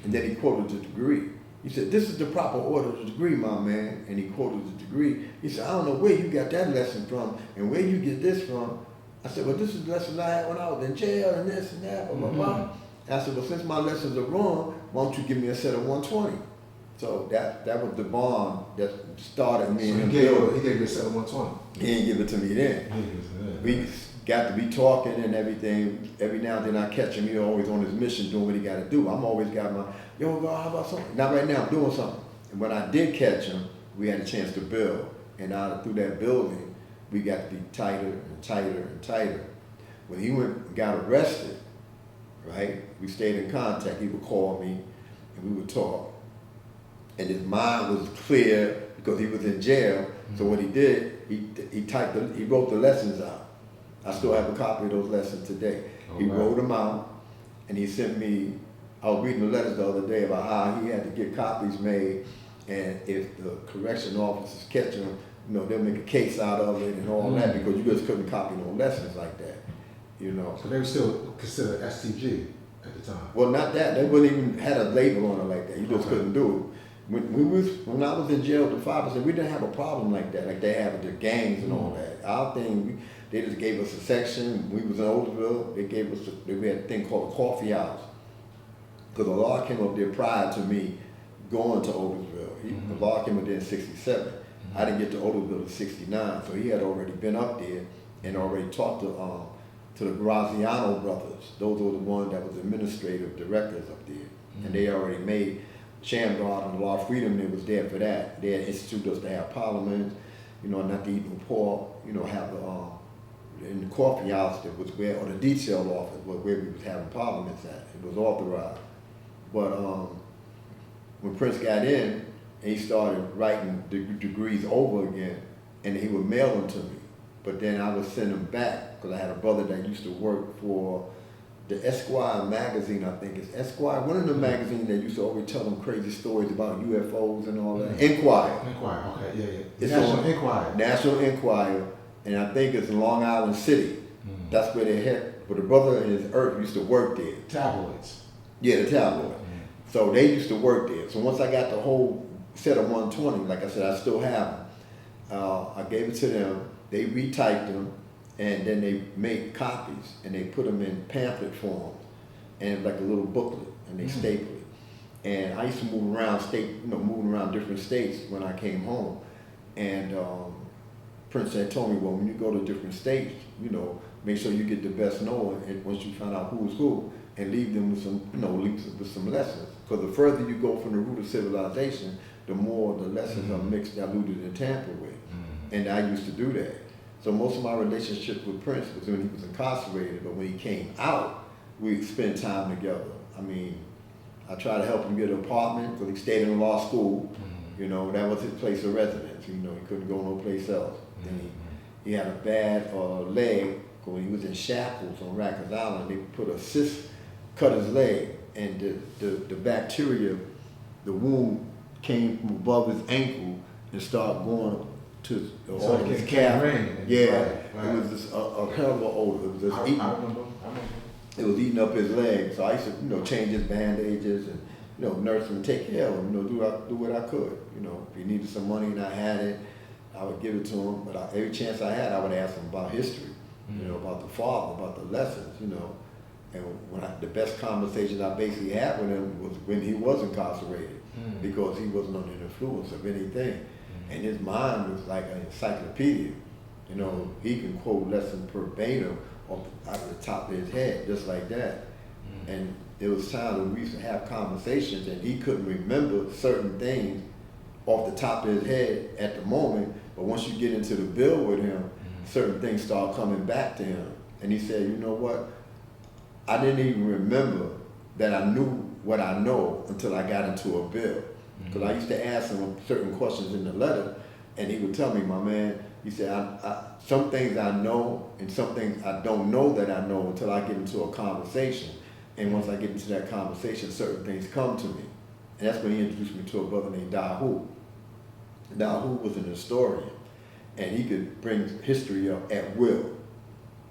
And then he quoted the degree. He said, this is the proper order of the degree, my man. And he quoted the degree. He said, I don't know where you got that lesson from and where you get this from. I said, well, this is the lesson I had when I was in jail and this and that, blah, blah, blah. I said, well, since my lessons are wrong, why don't you give me a set of 120? So that was the bond that started me and him. He gave you a set of 120. He didn't give it to me then. We got to be talking and everything. Every now and then I catch him. He's always on his mission doing what he got to do. I'm always got my, yo, God, how about something? Not right now, I'm doing something. And when I did catch him, we had a chance to build. And out through that building, we got to be tighter and tighter and tighter. When he got arrested, right, we stayed in contact. He would call me and we would talk. And his mind was clear because he was in jail. So what he did, he wrote the lessons out. I still have a copy of those lessons today. He wrote them out and he sent me, I was reading the letters the other day about how he had to get copies made, and if the correction officers catch him, you know, they'll make a case out of it and all that, because you just couldn't copy no lessons like that, you know. So they were still considered STG at the time? Well, not that. They wouldn't even had a label on it like that. You just couldn't do it. When I was in jail, the 5%, we didn't have a problem like that, like they have with the gangs and all that. Our thing, they just gave us a section. We was in Oldville. We had a thing called a coffee house. Because the law came up there prior to me going to Oldville. The law came up there in 67. I didn't get to Oldville until 69, so he had already been up there and already talked to the Graziano brothers. Those were the ones that was administrative directors up there. And they already made Shamgar and Law Freedom, it was there for that. They had instituted us to have parliament, you know, not to eat no pork, you know, have in the coffee house that was where, or the detail office was where we was having parliaments at. It was authorized. But when Prince got in, and he started writing degrees over again, and he would mail them to me. But then I would send them back, because I had a brother that used to work for the Esquire magazine, I think it's Esquire, one of the magazines that used to always tell them crazy stories about UFOs and all that. Inquirer. Inquirer, okay, yeah. It's National Inquirer. National Inquirer, and I think it's in Long Island City. That's where they had, but the brother and his earth used to work there. Tabloids. Yeah, the tabloid. So they used to work there. So once I got the whole set of 120, like I said, I still have them. I gave it to them. They retyped them, and then they made copies, and they put them in pamphlet form, and like a little booklet, and they stapled it. And I used to move around moving around different states when I came home. And Prince had told me, well, when you go to different states, you know, make sure you get the best knowing, and once you find out who's who, and leave them with some, with some lessons. Because the further you go from the root of civilization, the more the lessons are mixed, diluted, and tampered with. And I used to do that. So most of my relationship with Prince was when he was incarcerated, but when he came out, we'd spend time together. I mean, I tried to help him get an apartment because he stayed in law school. You know, that was his place of residence. You know, he couldn't go no place else. Then he had a bad leg when he was in shackles on Rikers Island. They put a cyst, cut his leg, and the bacteria, the wound came from above his ankle and started going to his calf. Yeah, right. It was just a horrible odor. It was just eating. I remember. It was eating up his leg. So I used to, change his bandages and, nurse him and take care of him. Do what I could. If he needed some money and I had it, I would give it to him. But every chance I had, I would ask him about history. About the father, about the lessons. And the best conversations I basically had with him was when he was incarcerated, because he wasn't under the influence of anything. And his mind was like an encyclopedia. He can quote lessons verbatim out of the top of his head, just like that. And there was times when we used to have conversations and he couldn't remember certain things off the top of his head at the moment, but once you get into the bill with him, certain things start coming back to him. And he said, you know what? I didn't even remember that I knew what I know until I got into a bill. Because I used to ask him certain questions in the letter, and he would tell me, my man, he said, some things I know and some things I don't know that I know until I get into a conversation. And once I get into that conversation, certain things come to me. And that's when he introduced me to a brother named Dahu. Dahu was an historian, and he could bring history up at will.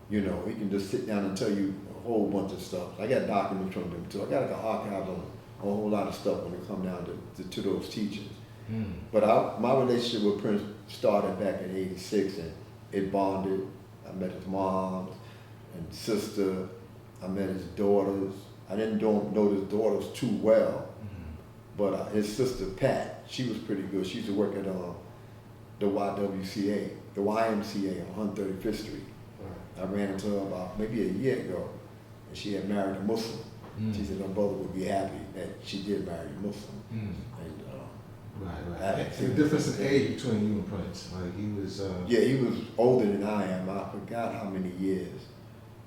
You know, he can just sit down and tell you a whole bunch of stuff. I got documents from them too. I got like an archive on a whole lot of stuff when it come down to those teachers. But my relationship with Prince started back in '86, and it bonded. I met his mom and sister. I met his daughters. I didn't know his daughters too well, but his sister Pat, she was pretty good. She used to work at the YWCA, the YMCA on 135th Street. I ran into her about maybe a year ago, and she had married a Muslim. She said her brother would be happy that she did marry a Muslim. And, Right. The difference in age between you and Prince, like he was. Yeah, he was older than I am. I forgot how many years.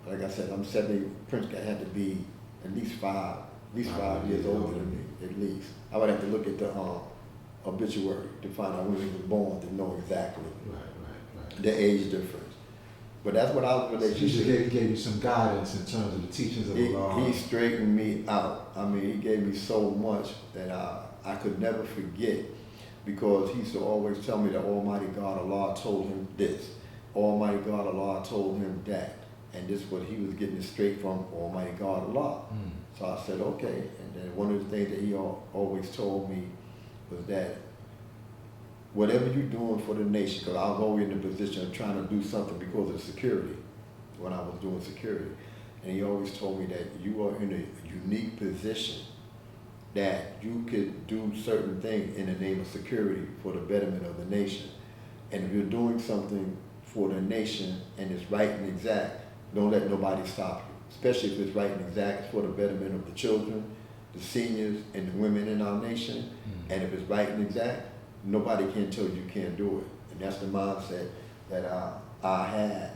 Like I said, I'm 70. Prince had to be at least 5 years older than me, at least. I would have to look at the obituary to find out when he was born to know exactly the age difference. But that's what our relationship. He gave you some guidance in terms of the teachings of the law. He straightened me out. I mean, he gave me so much that I could never forget, because he used to always tell me that Almighty God Allah told him this, Almighty God Allah told him that, and this is what he was getting straight from Almighty God Allah. So I said, okay. And then one of the things that he always told me was that whatever you're doing for the nation, because I was always in the position of trying to do something because of security, when I was doing security. And he always told me that you are in a unique position that you could do certain things in the name of security for the betterment of the nation. And if you're doing something for the nation and it's right and exact, don't let nobody stop you. Especially if it's right and exact for the betterment of the children, the seniors, and the women in our nation. And if it's right and exact, nobody can tell you can't do it. And that's the mindset that I had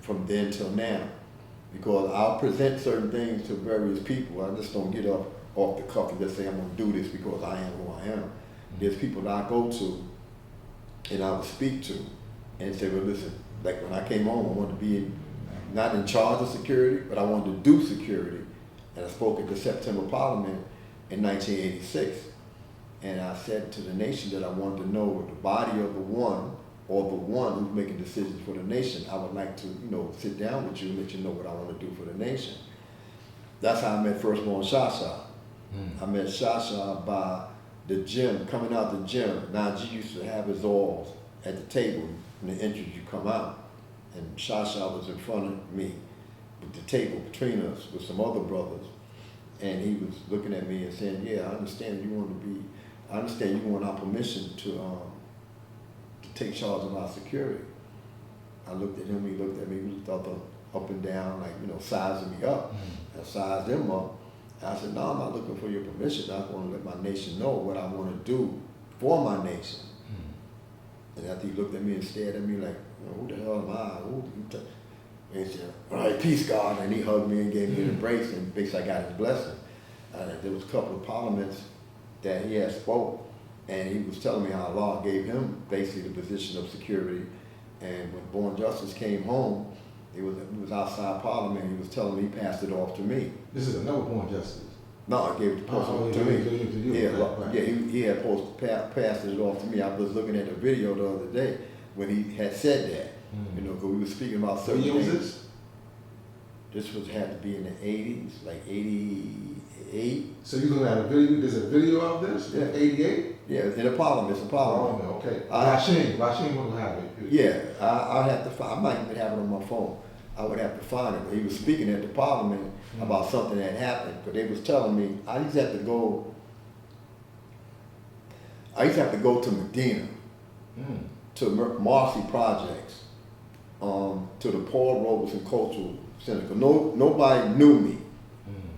from then till now. Because I'll present certain things to various people. I just don't get up off the cuff and just say I'm going to do this because I am who I am. There's people that I go to and I will speak to and say, well, listen, like when I came home, I wanted to be not in charge of security, but I wanted to do security. And I spoke at the September Parliament in 1986. And I said to the nation that I wanted to know the body of the one, or the one who's making decisions for the nation. I would like to, sit down with you and let you know what I want to do for the nation. That's how I met Firstborn Shasha. I met Shasha by the gym, coming out the gym. Najee used to have his oils at the table. In the entrance, you come out. And Shasha was in front of me with the table between us with some other brothers. And he was looking at me and saying, yeah, I understand you want our permission to take charge of our security. I looked at him, he looked at me, we looked up and down, like, sizing me up. I sized him up. I said, no, I'm not looking for your permission. I want to let my nation know what I want to do for my nation. And after he looked at me and stared at me like, who the hell am I? And he said, all right, peace, God. And he hugged me and gave me an embrace, and basically I got his blessing. There was a couple of parliaments that he had spoke, and he was telling me how Allah gave him basically the position of security. And when Born Justice came home, it was outside Parliament. He was telling me he passed it off to me. This is another Born Justice. No, I gave it to me. Yeah, he had passed it off to me. I was looking at the video the other day when he had said that. Because we were speaking about certain things. What year was this? This had to be in the 80s, like 88. So you're looking at a video? There's a video of this? Yeah. 88? Yeah, in a Parliament. It's a Parliament. Oh, okay. Rasheen will have it. Yeah, I have to find. I might even have it on my phone. I would have to find it. But he was speaking at the Parliament about something that happened. But they was telling me I used to have to go to Medina, to Marcy Projects, to the Paul Robeson Cultural Center. Nobody knew me.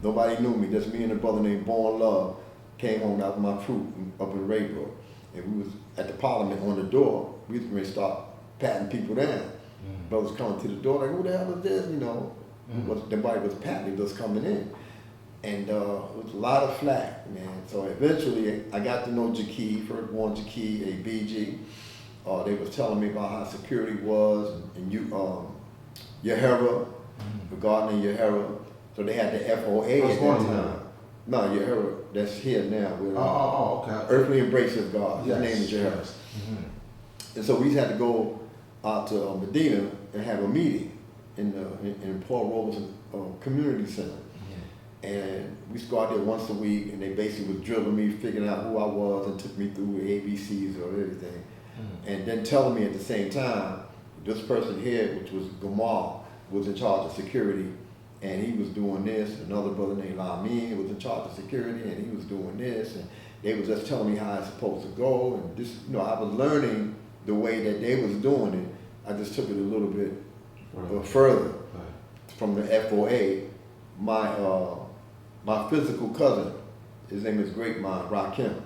Nobody knew me. Just me and a brother named Born Love came home out of my fruit up in Raybrook. And we was at the Parliament on the door. We was going to start patting people down. Brothers coming to the door like, who the hell is this? Nobody was patting, just coming in. And it was a lot of flack, man. So eventually I got to know G.O.D, first born G.O.D, a BG. They was telling me about how security was, and Yahara, regarding Yahara. So they had the FOA at that time. No, Yahara, that's here now. With, okay. Earthly Embraces God. His Yes, name is Yahara. yes. And so we had to go out to Medina and have a meeting in Paul Robeson Community Center. And we started there once a week, and they basically was drilling me, figuring out who I was, and took me through the ABCs or everything. And then telling me at the same time, this person here, which was Gamal, was in charge of security, and he was doing this. Another brother named Lamin was in charge of security, and he was doing this. And they was just telling me how it's supposed to go. And this, I was learning the way that they was doing it. I just took it a little bit further from the FOA. My physical cousin, his name is Great Mind, Rakim.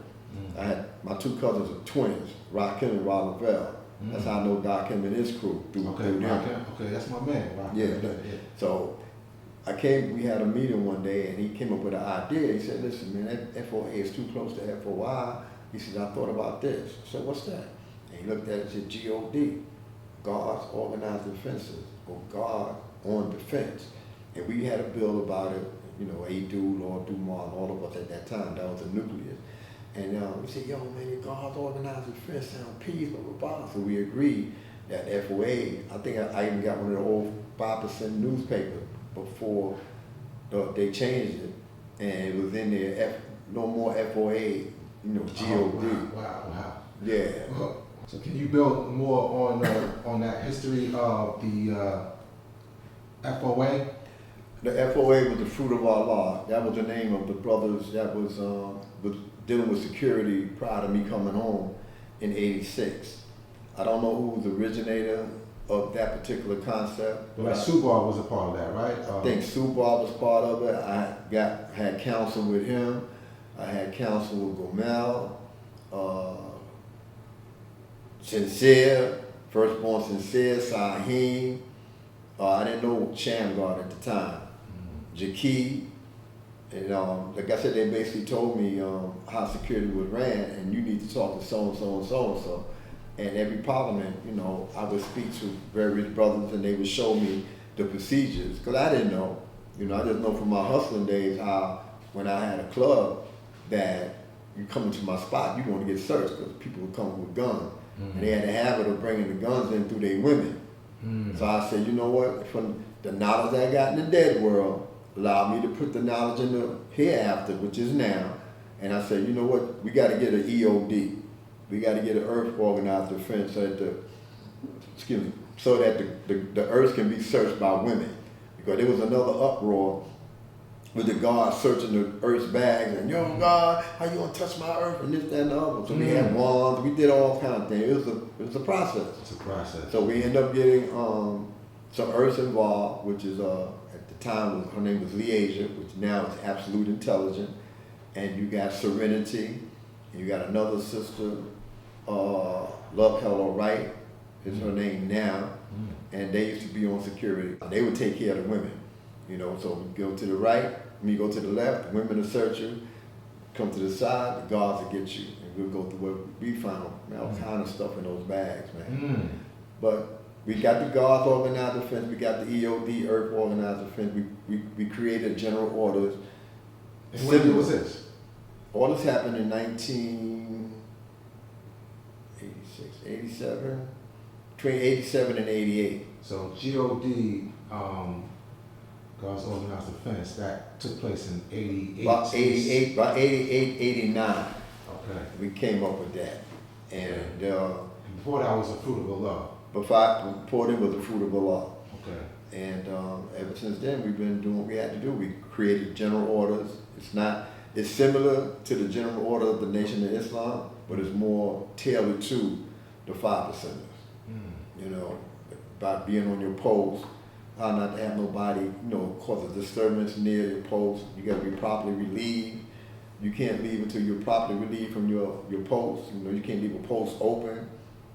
I had my two cousins are twins, Rakim and Rob Lavelle. That's how I know Rakim and his crew through them. Okay, that's my man. Rakim. Yeah. So we had a meeting one day, and he came up with an idea. He said, listen, man, that FOA is too close to FOI. He said, I thought about this. I said, what's that? And he looked at it and said, G.O.D, God's Organized Defenses, or God on Defense. And we had a bill about it, A.Du, Lord Dumar, and all of us at that time. That was the nucleus. And we said, yo, man, God's Organized Defense sound peace, blah, blah, blah. So we agreed that FOA, I think I even got one of the old 5% newspapers before they changed it. And it was in there, no more FOA, G.O.D. Wow. Yeah. So can you build more on that history of the FOA? The FOA was the fruit of Allah. That was the name of the brothers that was dealing with security prior to me coming home in '86. I don't know who was the originator of that particular concept. But Subar was a part of that, right? I think Subar was part of it. I had counsel with him. I had counsel with Gomel, Sincere, firstborn Sincere, Saheem. I didn't know Shamgar at the time. G.O.D. And like I said, they basically told me how security was ran, and you need to talk to so-and-so and so-and-so. And every parliament, I would speak to various brothers, and they would show me the procedures, because I didn't know. I just know from my hustling days how when I had a club that you come into my spot, you want to get searched because people would come with guns. And they had a habit of bringing the guns in through their women. So I said, you know what, from the knowledge I got in the dead world, allowed me to put the knowledge in the hereafter, which is now. And I said, you know what, we got to get an EOD. We got to get an Earth Organized Defense so that the Earth can be searched by women. Because there was another uproar with the guards searching the Earth's bags and, yo, God, how you gonna touch my Earth and this, that, and the other. So we had wands, we did all kinds of things. It was a process. It's a process. So we ended up getting some Earths involved, which is at the time her name was Leasia, which now is Absolute Intelligence. And you got Serenity, and you got another sister, Love Hell or Right is her name now. And they used to be on security. They would take care of the women. So we go to the right, go to the left, the women will search you, come to the side, the guards will get you. And we'll go through what we found, all kind of stuff in those bags, man. But we got the Guards Organized Defense, we got the EOD, Earth Organized Defense, we created general orders. And when year was this? Orders happened in 1986, 87, between 87 and 88. So G.O.D, God's Organized Defense, that took place in 88. About 88, 89. Okay. We came up with that. And before that was a fruit of Allah. Before then was the fruit of Allah. Okay. And ever since then, we've been doing what we had to do. We created general orders. It's similar to the general order of the Nation of Islam, but it's more tailored to the 5%ers. About being on your post, how not to have nobody, cause a disturbance near your post. You got to be properly relieved. You can't leave until you're properly relieved from your post. You can't leave a post open.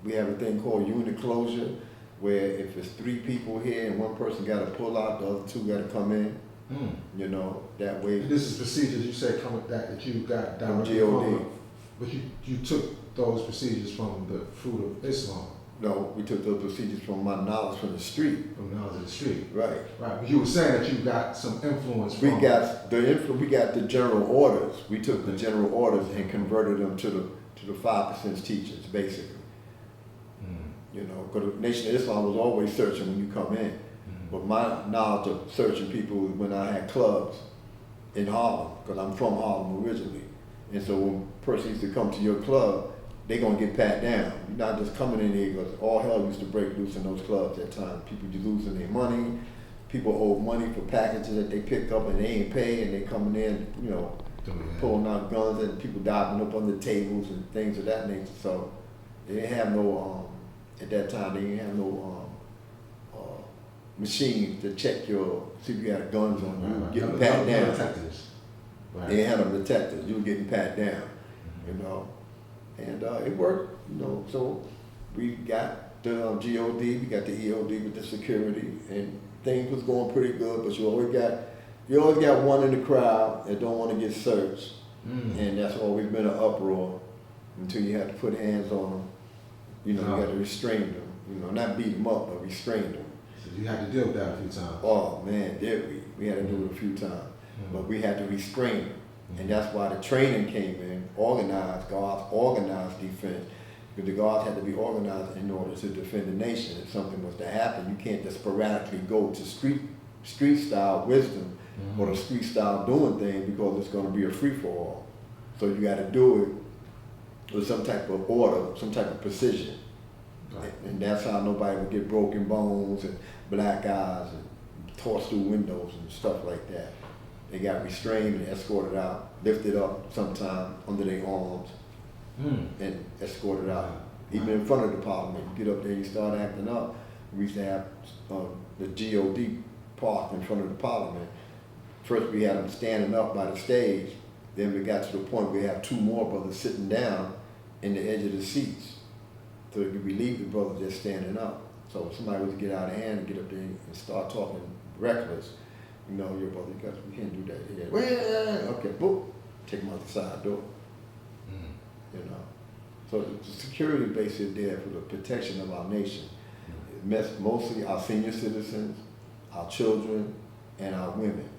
We have a thing called unit closure, where if it's 3 people here and one person got to pull out, the other 2 got to come in. You know, that way. And this is procedures you said coming that you got From directly G.O.D. but you took those procedures from the fruit of Islam, No, we took those procedures from my knowledge from the street. from knowledge of the street. Right. Right, but you were saying that you got some influence We from. got the general orders. We took the general orders and converted them to the 5% teachers, basically. You know, because the Nation of Islam was always searching when you come in. But my knowledge of searching people was when I had clubs in Harlem, because I'm from Harlem originally. And so when a person used to come to your club, they're going to get pat down. You're not just coming in there because all hell used to break loose in those clubs at that time. People just losing their money. People owe money for packages that they picked up and they ain't pay, and they coming in, you know, pulling out guns and people diving up under tables and things of that nature. So they didn't have no, at that time, they didn't have no machines to check see if you had guns on you, getting pat down. Detectives. Right. They didn't have them detectives, you were getting pat down, you know. And it worked, you know, so we got the G.O.D, we got the E.O.D with the security, and things was going pretty good, but you always got one in the crowd that don't want to get searched, and that's always been an uproar until you have to put hands on them, you know, you got to restrain them, you know, not beat them up, but restrain them. So you had to deal with that a few times. Oh man, did we? We had to do it a few times, but we had to restrain them. And that's why the training came in, organized, guards organized defense, because the guards had to be organized in order to defend the nation. If something was to happen, you can't just sporadically go to street style wisdom or the street style doing things, because it's going to be a free-for-all. So you got to do it with some type of order, some type of precision. Right. And that's how nobody would get broken bones and black eyes and tossed through windows and stuff like that. They got restrained and escorted out, lifted up sometime under their arms, and escorted out. Even in front of the parliament, you get up there, you start acting up. We used to have the G.O.D parked in front of the parliament. First we had them standing up by the stage, then we got to the point where we have two more brothers sitting down in the edge of the seats. So you relieve the brother just standing up. So if somebody was to get out of hand and get up there and start talking reckless, you know, your brother, you can't do that here. Well, okay, boop, take him out the side door. You know, so the security base is there for the protection of our nation. Mostly our senior citizens, our children, and our women.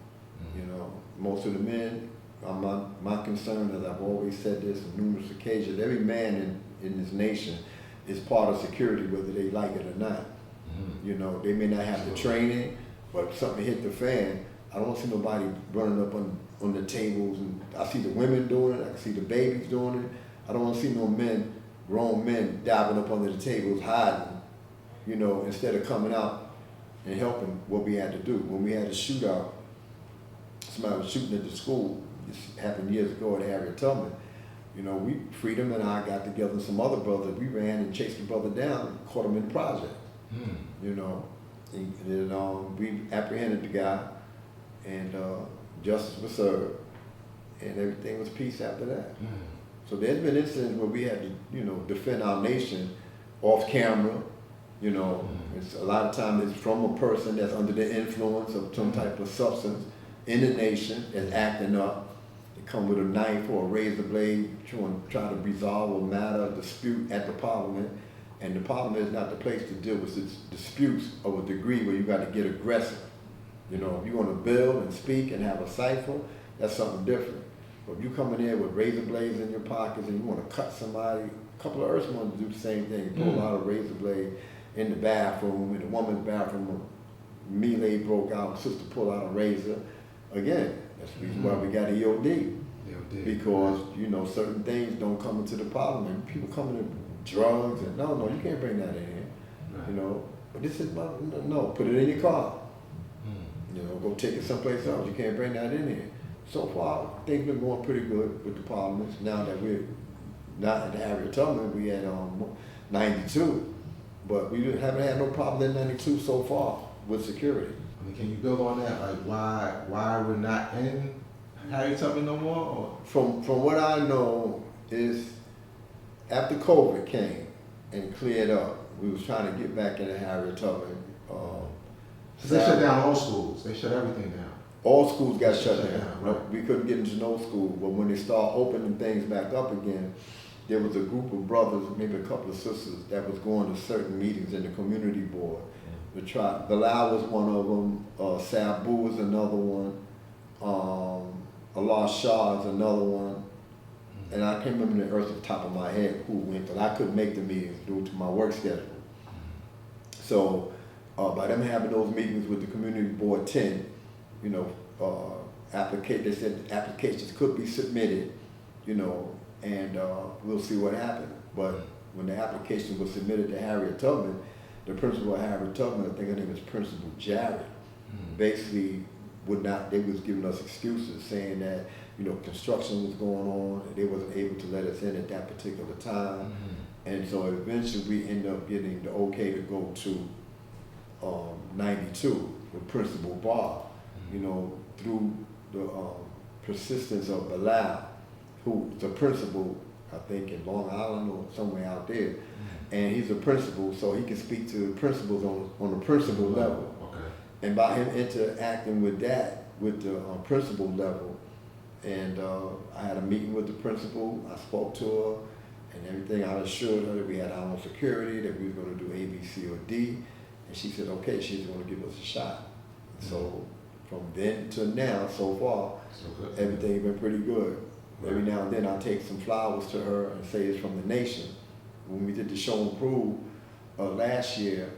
You know, most of the men, my concern, as I've always said this on numerous occasions, every man in this nation is part of security, whether they like it or not. You know, they may not have the training, but if something hit the fan, I don't see nobody running up on the tables, and I see the women doing it, I can see the babies doing it. I don't want to see no men, grown men, diving up under the tables, hiding, you know, instead of coming out and helping what we had to do. When we had a shootout, somebody was shooting at the school, this happened years ago at Harriet Tubman. You know, Freedom and I got together and some other brothers, we ran and chased the brother down and caught him in the project. You know, and we apprehended the guy, and justice was served, and everything was peace after that. So there's been incidents where we had to, you know, defend our nation off camera. You know, it's a lot of times it's from a person that's under the influence of some type of substance in the nation that's acting up. They come with a knife or a razor blade, try to resolve a matter, a dispute at the parliament. And the parliament is not the place to deal with disputes of a degree where you got to get aggressive. You know, if you want to build and speak and have a cipher, that's something different. But if you come in there with razor blades in your pockets and you want to cut somebody, a couple of Earths wanted to do the same thing, pull out a razor blade in the bathroom, in the woman's bathroom, a melee broke out, sister pulled out a razor. Again, that's the reason why we got EOD. Because, you know, certain things don't come into the parliament. People come in drugs and no, you can't bring that in here. You know, but this is no, put it in your car. You know, go take it someplace else. You can't bring that in here. So far, things been going pretty good with the parliaments. Now that we're not at the Harriet Tubman, we had 92, but we haven't had no problem in 92 so far with security. I mean, can you build on that? Like, why we're not in Harriet Tubman no more? Or? From what I know is after COVID came and cleared up, we was trying to get back into Harriet Tubman. They shut down all schools. They shut everything down. All schools got shut down. Yeah, right. We couldn't get into no school. But when they start opening things back up again, there was a group of brothers, maybe a couple of sisters, that was going to certain meetings in the community board. The tribe, Bilal was one of them. Sabu was another one. Allah Shah is another one. And I can't remember the earth off the top of my head who went, but I couldn't make the meetings due to my work schedule. So by them having those meetings with the community board 10, you know, they said applications could be submitted, you know, and we'll see what happens. But when the application was submitted to Harriet Tubman, the principal of Harriet Tubman, I think her name is Principal Jarrett, basically they was giving us excuses saying that, you know, construction was going on and they wasn't able to let us in at that particular time. And so eventually we ended up getting the okay to go to 92 with Principal Barr, you know, through the persistence of Pelan, who's the principal, I think in Long Island or somewhere out there. And he's a principal, so he can speak to principals on the principal level. Okay. And by him interacting with that, with the principal level, and I had a meeting with the principal, I spoke to her, and everything. I assured her that we had our own security, that we were going to do A, B, C, or D, and she said, okay, she's going to give us a shot. So from then to now, so far, everything's been pretty good. Every now and then I take some flowers to her and say it's from the nation. When we did the show and prove last year,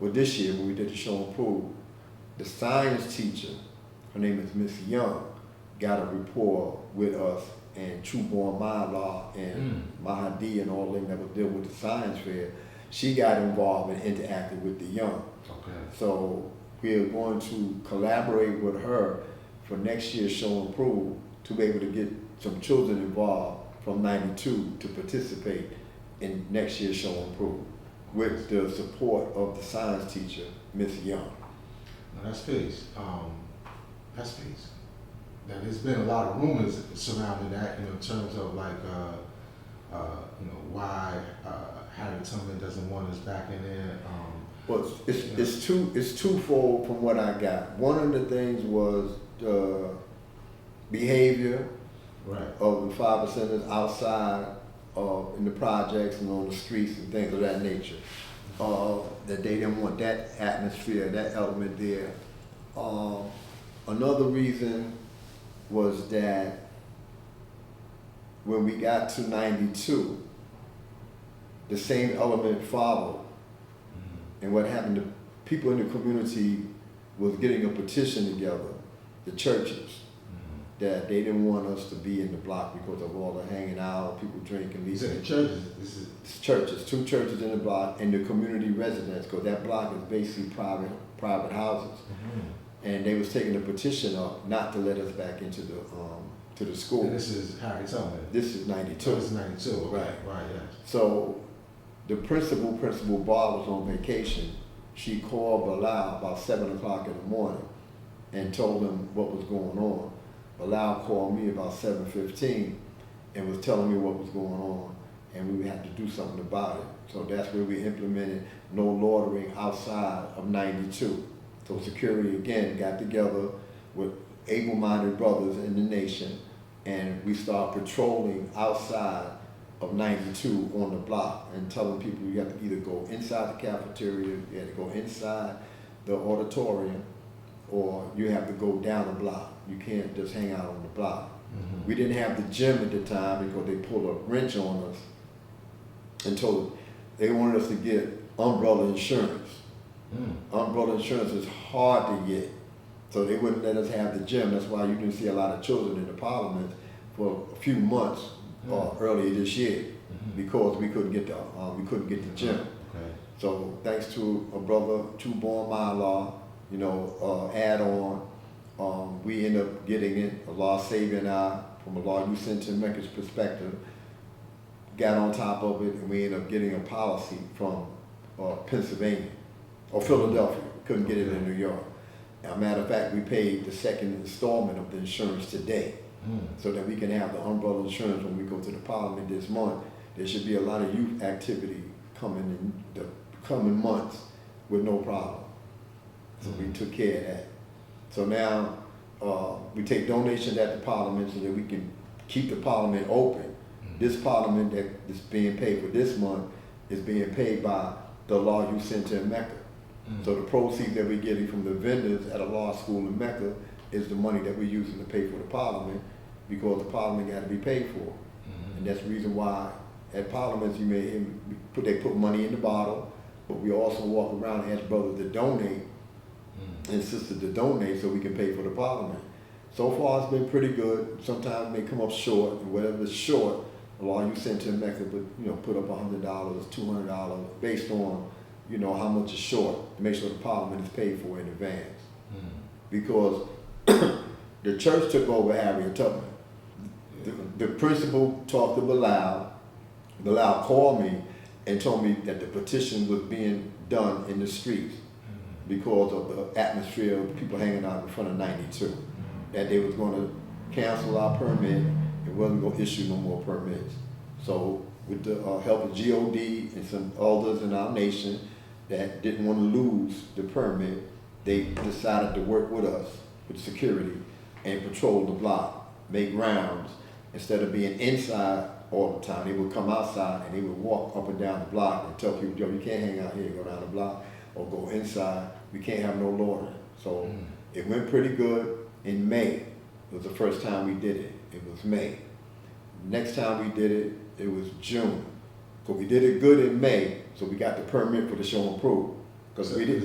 this year when we did the show and prove, the science teacher, her name is Miss Young, got a rapport with us, and Trueborn Mylaw and Mahadi and all them that was dealing with the science fair, she got involved and interacted with the young. Okay. So we are going to collaborate with her for next year's show and prove to be able to get some children involved from 92 to participate in next year's show and prove with the support of the science teacher, Miss Young. Now that's peace. That's peace. Now there's been a lot of rumors surrounding that, you know, in terms of like, you know, why Harriet Tubman doesn't want us back in there. Well, it's twofold from what I got. One of the things was the behavior of the 5%ers outside in the projects and on the streets and things of that nature. That they didn't want that atmosphere, that element there. Another reason was that when we got to 92, the same element followed. And what happened, the people in the community was getting a petition together, the churches, that they didn't want us to be in the block because of all the hanging out, people drinking. Is it the churches? It's churches, 2 churches in the block, and the community residents, because that block is basically private houses. And they was taking a petition up not to let us back into the school. And this is Harriet Tubman. This is 92. Oh, this is 92. Okay. Right. Yes. So the Principal Barr was on vacation. She called Bilal about 7 o'clock in the morning and told him what was going on. Bilal called me about 7:15 and was telling me what was going on, and we had to do something about it. So that's where we implemented no loitering outside of 92. So security again got together with able-minded brothers in the nation, and we started patrolling outside of 92 on the block and telling people you have to either go inside the cafeteria, you have to go inside the auditorium, or you have to go down the block. You can't just hang out on the block. We didn't have the gym at the time because they pulled a wrench on us and told us they wanted us to get umbrella insurance. Umbrella insurance is hard to get, so they wouldn't let us have the gym. That's why you didn't see a lot of children in the parliament for a few months earlier this year, because we couldn't get the gym. Okay. So thanks to a brother, Trueborn Mylaw, you know, add on, we end up getting it. Allah saving from a law youth center in Mecca's perspective, got on top of it, and we end up getting a policy from Pennsylvania or Philadelphia. Couldn't get it in New York. As a matter of fact, we paid the second installment of the insurance today, so that we can have the umbrella insurance when we go to the parliament this month. There should be a lot of youth activity coming in the coming months with no problem. So we took care of that. So now we take donations at the parliament so that we can keep the parliament open. This parliament that is being paid for this month is being paid by the Law Youth Center in Mecca. So the proceeds that we're getting from the vendors at a law school in Mecca is the money that we're using to pay for the parliament, because the parliament got to be paid for. And that's the reason why at parliaments you may hear they put money in the bottle, but we also walk around and ask brothers to donate and sisters to donate so we can pay for the parliament. So far it's been pretty good. Sometimes it may come up short, and whatever is short, the Law Youth Center in Mecca put up $100, $200 based on how much is short to make sure the parliament is paid for in advance. Because the church took over Harriet Tubman. The principal talked to Pelan. Pelan called me and told me that the petition was being done in the streets because of the atmosphere of people hanging out in front of 92. That they was going to cancel our permit and wasn't going to issue no more permits. So with the help of G.O.D and some elders in our nation that didn't want to lose the permit, they decided to work with us, with security, and patrol the block, make rounds. Instead of being inside all the time, they would come outside and they would walk up and down the block and tell people, "Yo, you can't hang out here, go down the block, or go inside. We can't have no loitering." So it went pretty good. In May, it was the first time we did it. It was May. Next time we did it, it was June. Because we did it good in May, so we got the permit for the show and prove. Because we did.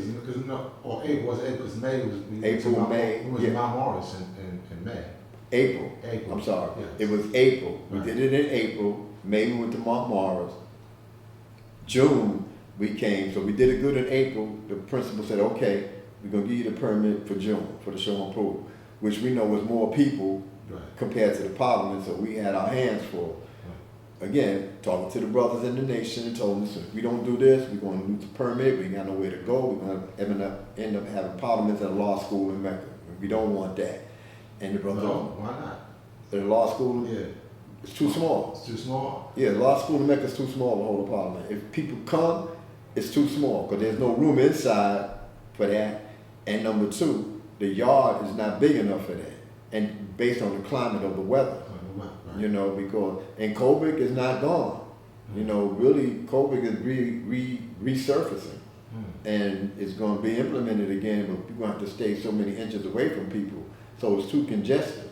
Or April, was it April? Because May was April, May. It was Mount Morris in May. April. April. I'm sorry. Yes. It was April. Right. We did it in April. May we went to Mount Morris. June we came, so we did it good in April. The principal said, "Okay, we're gonna give you the permit for June for the show and prove," which we know was more people compared to the parliament, so we had our hands full. Again, talking to the brothers in the nation and told them, "Listen, if we don't do this, we're going to lose the permit, we ain't got nowhere to go, we're going to end up having parliaments at a law school in Mecca. We don't want that." And the brothers, No, why not? the law school, Yeah. it's too small. It's too small? Yeah, the law school in Mecca is too small to hold a parliament. If people come, it's too small because there's no room inside for that. And number two, the yard is not big enough for that. And based on the climate of the weather. Right. Because, and Kobik is not gone. Really, Kobik is resurfacing. And it's going to be implemented again, but we're going to have to stay so many inches away from people. So it's too congested,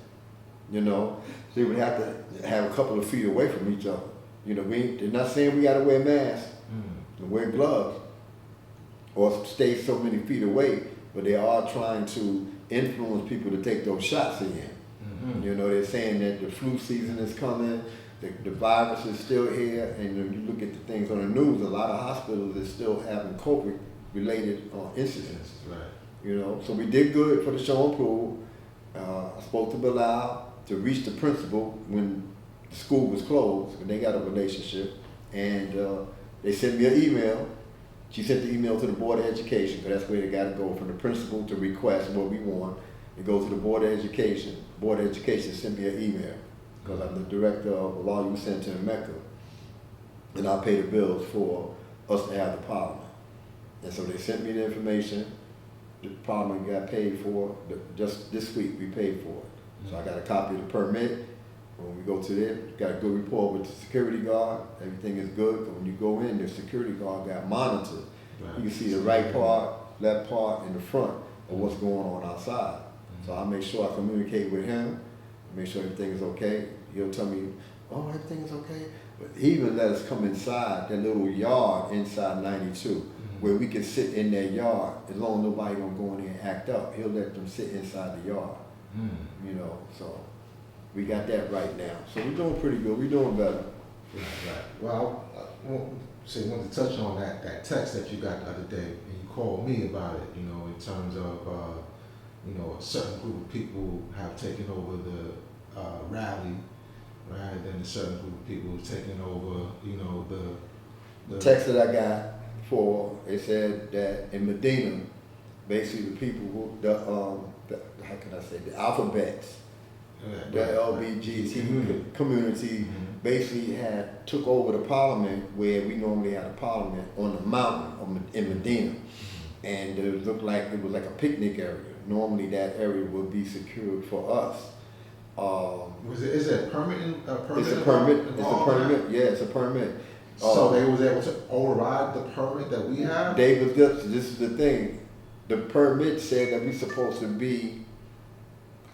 So they would have to have a couple of feet away from each other. They're not saying we got to wear masks, and wear gloves, or stay so many feet away, but they are trying to influence people to take those shots again. They're saying that the flu season is coming, the virus is still here, and when you look at the things on the news, a lot of hospitals are still having COVID-related incidents. Right. So we did good for the show and prove. I spoke to Pelan to reach the principal when the school was closed, and they got a relationship, and they sent me an email. She sent the email to the Board of Education, because that's where they got to go, from the principal to request what we want. It goes to the Board of Education. Board of Education sent me an email, because I'm the director of the Law Youth Center in Mecca, and I pay the bills for us to have the parliament. And so they sent me the information. The parliament got paid for. Just this week we paid for it. So I got a copy of the permit. When we go to there, got a good report with the security guard. Everything is good. But when you go in, the security guard got monitors. Right. You can see the right part, left part, and the front of what's going on outside. So I make sure I communicate with him, make sure everything is okay. He'll tell me, "Oh, everything is okay." But he even let us come inside that little yard inside 92, where we can sit in that yard as long as nobody gonna go in there and act up. He'll let them sit inside the yard. So we got that right now. So we're doing pretty good. We're doing better. Right. Well, I wanted to touch on that text that you got the other day, and you called me about it. In terms of a certain group of people have taken over the rally, right? Then a certain group of people have taken over, the text that I got they said that in Medina, basically the people who how can I say, the alphabets, the LGBT community basically took over the parliament, where we normally had a parliament on the mountain in Medina, and it looked like it was like a picnic area. normally that area would be secured for us. Is it a permit? It's a permit. It's a permit. Yeah, it's a permit. So they was able to override the permit that we have? They was just, this is the thing. The permit said that we're supposed to be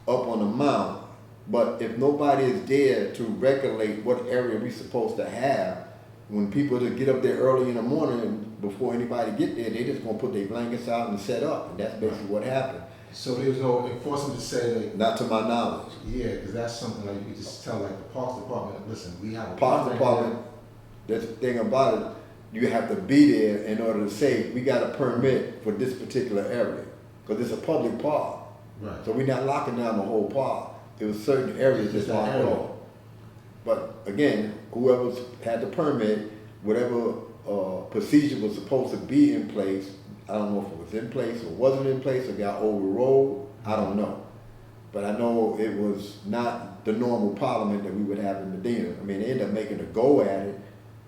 up on the mountain, but if nobody is there to regulate what area we're supposed to have, when people just get up there early in the morning and before anybody get there, they just gonna put their blankets out and set up, and that's basically what happened. So there was no enforcement to say that. Not to my knowledge. Yeah, because that's something like you could just tell, like the Parks Department. Listen, we have a Parks Department. That's the thing about it. You have to be there in order to say we got a permit for this particular area, because it's a public park. Right. So we're not locking down the whole park. There was certain areas that's locked off. But again, whoever had the permit, whatever procedure was supposed to be in place, I don't know if it was in place or wasn't in place or got overruled, I don't know. But I know it was not the normal parliament that we would have in Medina. I mean, they ended up making a go at it,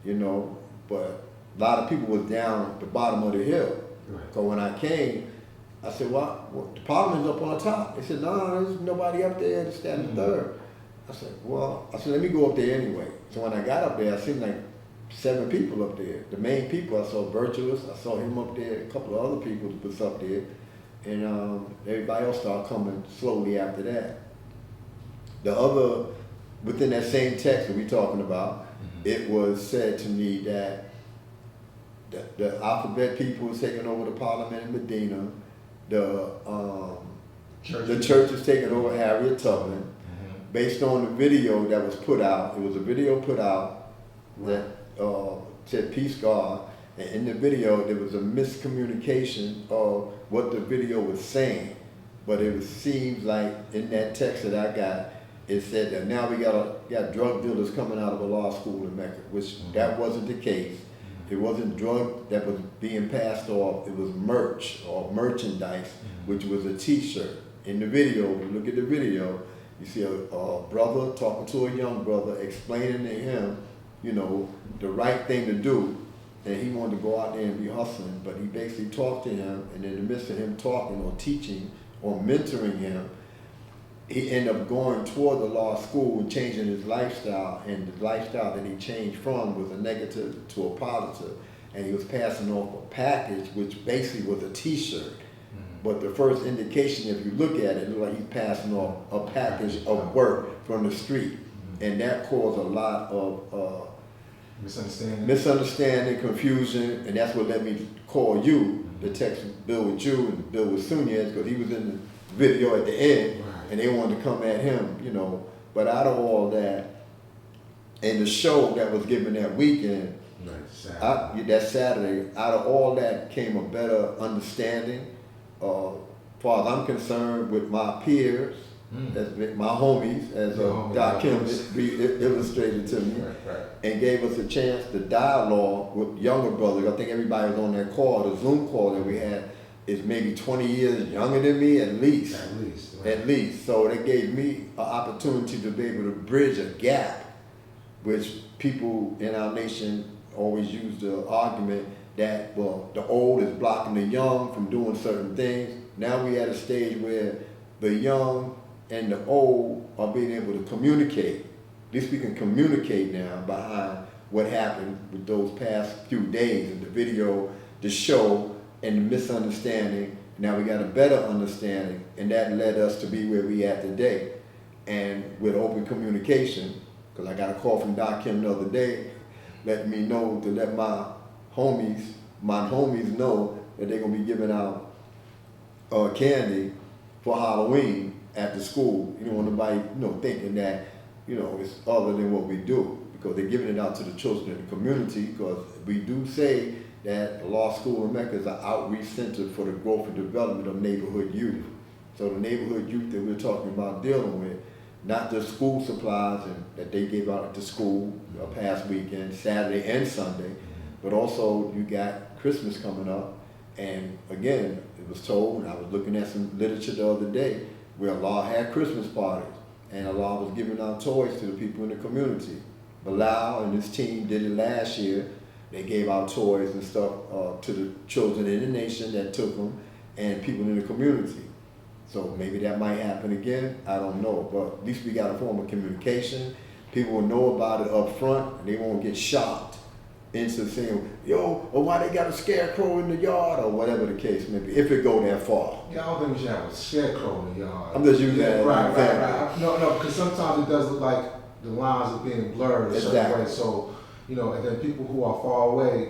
you know, but a lot of people was down at the bottom of the hill. Right. So when I came, I said, well, the parliament's up on the top. They said, no, there's nobody up there, it's standing third. I said, let me go up there anyway. So when I got up there, I seen like 7 people up there. The main people, I saw Virtuous, I saw him up there, a couple of other people was up there, and everybody else started coming slowly after that. The other, within that same text that we're talking about, it was said to me that the alphabet people was taking over the parliament in Medina, the church is taking over Harriet Tubman, based on the video that was put out. It was a video put out that said Peace God, and in the video there was a miscommunication of what the video was saying, but it seems like in that text that I got, it said that now we got drug dealers coming out of a law school in Mecca, which that wasn't the case. It wasn't drug that was being passed off, it was merch or merchandise, which was a t-shirt. In the video, when you look at the video, you see a brother talking to a young brother, explaining to him, you know, the right thing to do. And he wanted to go out there and be hustling, but he basically talked to him, and in the midst of him talking or teaching or mentoring him, he ended up going toward the law school and changing his lifestyle, and the lifestyle that he changed from was a negative to a positive. And he was passing off a package, which basically was a t-shirt. But the first indication, if you look at it, it looked like he's passing off a package of work from the street. And that caused a lot of misunderstanding, confusion, and that's what let me call you, the text Bill with you and Bill with Sunez, because he was in the video at the end, and they wanted to come at him, you know. But out of all that, and the show that was given that weekend, that Saturday, out of all that came a better understanding. As far as I'm concerned, with my peers, my homies, as Doc Kim illustrated to me, and gave us a chance to dialogue with younger brothers. I think everybody was on that call, the Zoom call that we had, is maybe 20 years younger than me, at least. At least. So that gave me an opportunity to be able to bridge a gap, which people in our nation always use the argument that, well, the old is blocking the young from doing certain things. Now we at a stage where the young and the old are being able to communicate. At least we can communicate now behind what happened with those past few days and the video, the show, and the misunderstanding. Now we got a better understanding, and that led us to be where we at today. And with open communication, because I got a call from Doc Kim the other day, letting me know to let my homies know that they're gonna be giving out candy for Halloween at the school. You don't want nobody, thinking that, it's other than what we do, because they're giving it out to the children in the community, because we do say that the law school in Mecca is an outreach center for the growth and development of neighborhood youth. So the neighborhood youth that we're talking about dealing with, not just school supplies that they gave out at the school past weekend, Saturday and Sunday, but also you got Christmas coming up. And again, it was told, and I was looking at some literature the other day, where Allah had Christmas parties, and Allah was giving out toys to the people in the community. Bilal and his team did it last year. They gave out toys and stuff to the children in the nation that took them, and people in the community. So maybe that might happen again. I don't know, but at least we got a form of communication. People will know about it up front, and they won't get shocked into saying, "Yo, or why they got a scarecrow in the yard," or whatever the case may be. If it go that far. Yeah, I don't think we should have a scarecrow in the yard. I'm just using that as an Right. example. No, because sometimes it does look like the lines are being blurred a certain Exactly. way. So, and then people who are far away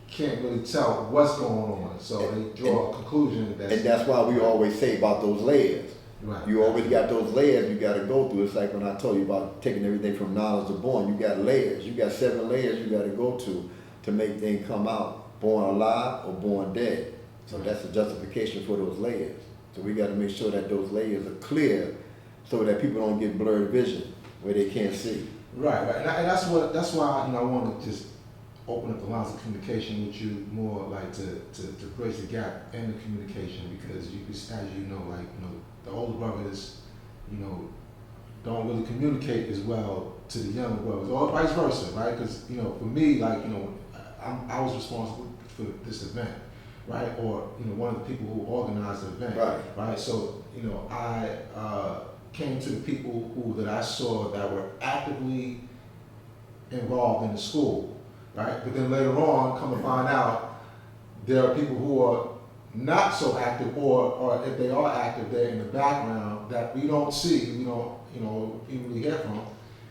can't really tell what's going on. So they draw a conclusion And that's why we always say about those layers. Right. You always got those layers you got to go through. It's like when I told you about taking everything from knowledge to born. You got layers. You got 7 layers you got to go to make things come out. Born alive or born dead. So that's a justification for those layers. So we got to make sure that those layers are clear so that people don't get blurred vision where they can't see. Right. And that's why I want to just open up the lines of communication with you more, like to bridge the gap in the communication, because as you know, the older brothers, don't really communicate as well to the younger brothers, or vice versa, right? Because for me, I was responsible for this event, right? Or one of the people who organized the event, right? So I came to the people that I saw that were actively involved in the school. Right, but then later on, come to find out, there are people who are not so active, or if they are active, they're in the background that we don't see, we don't really hear from.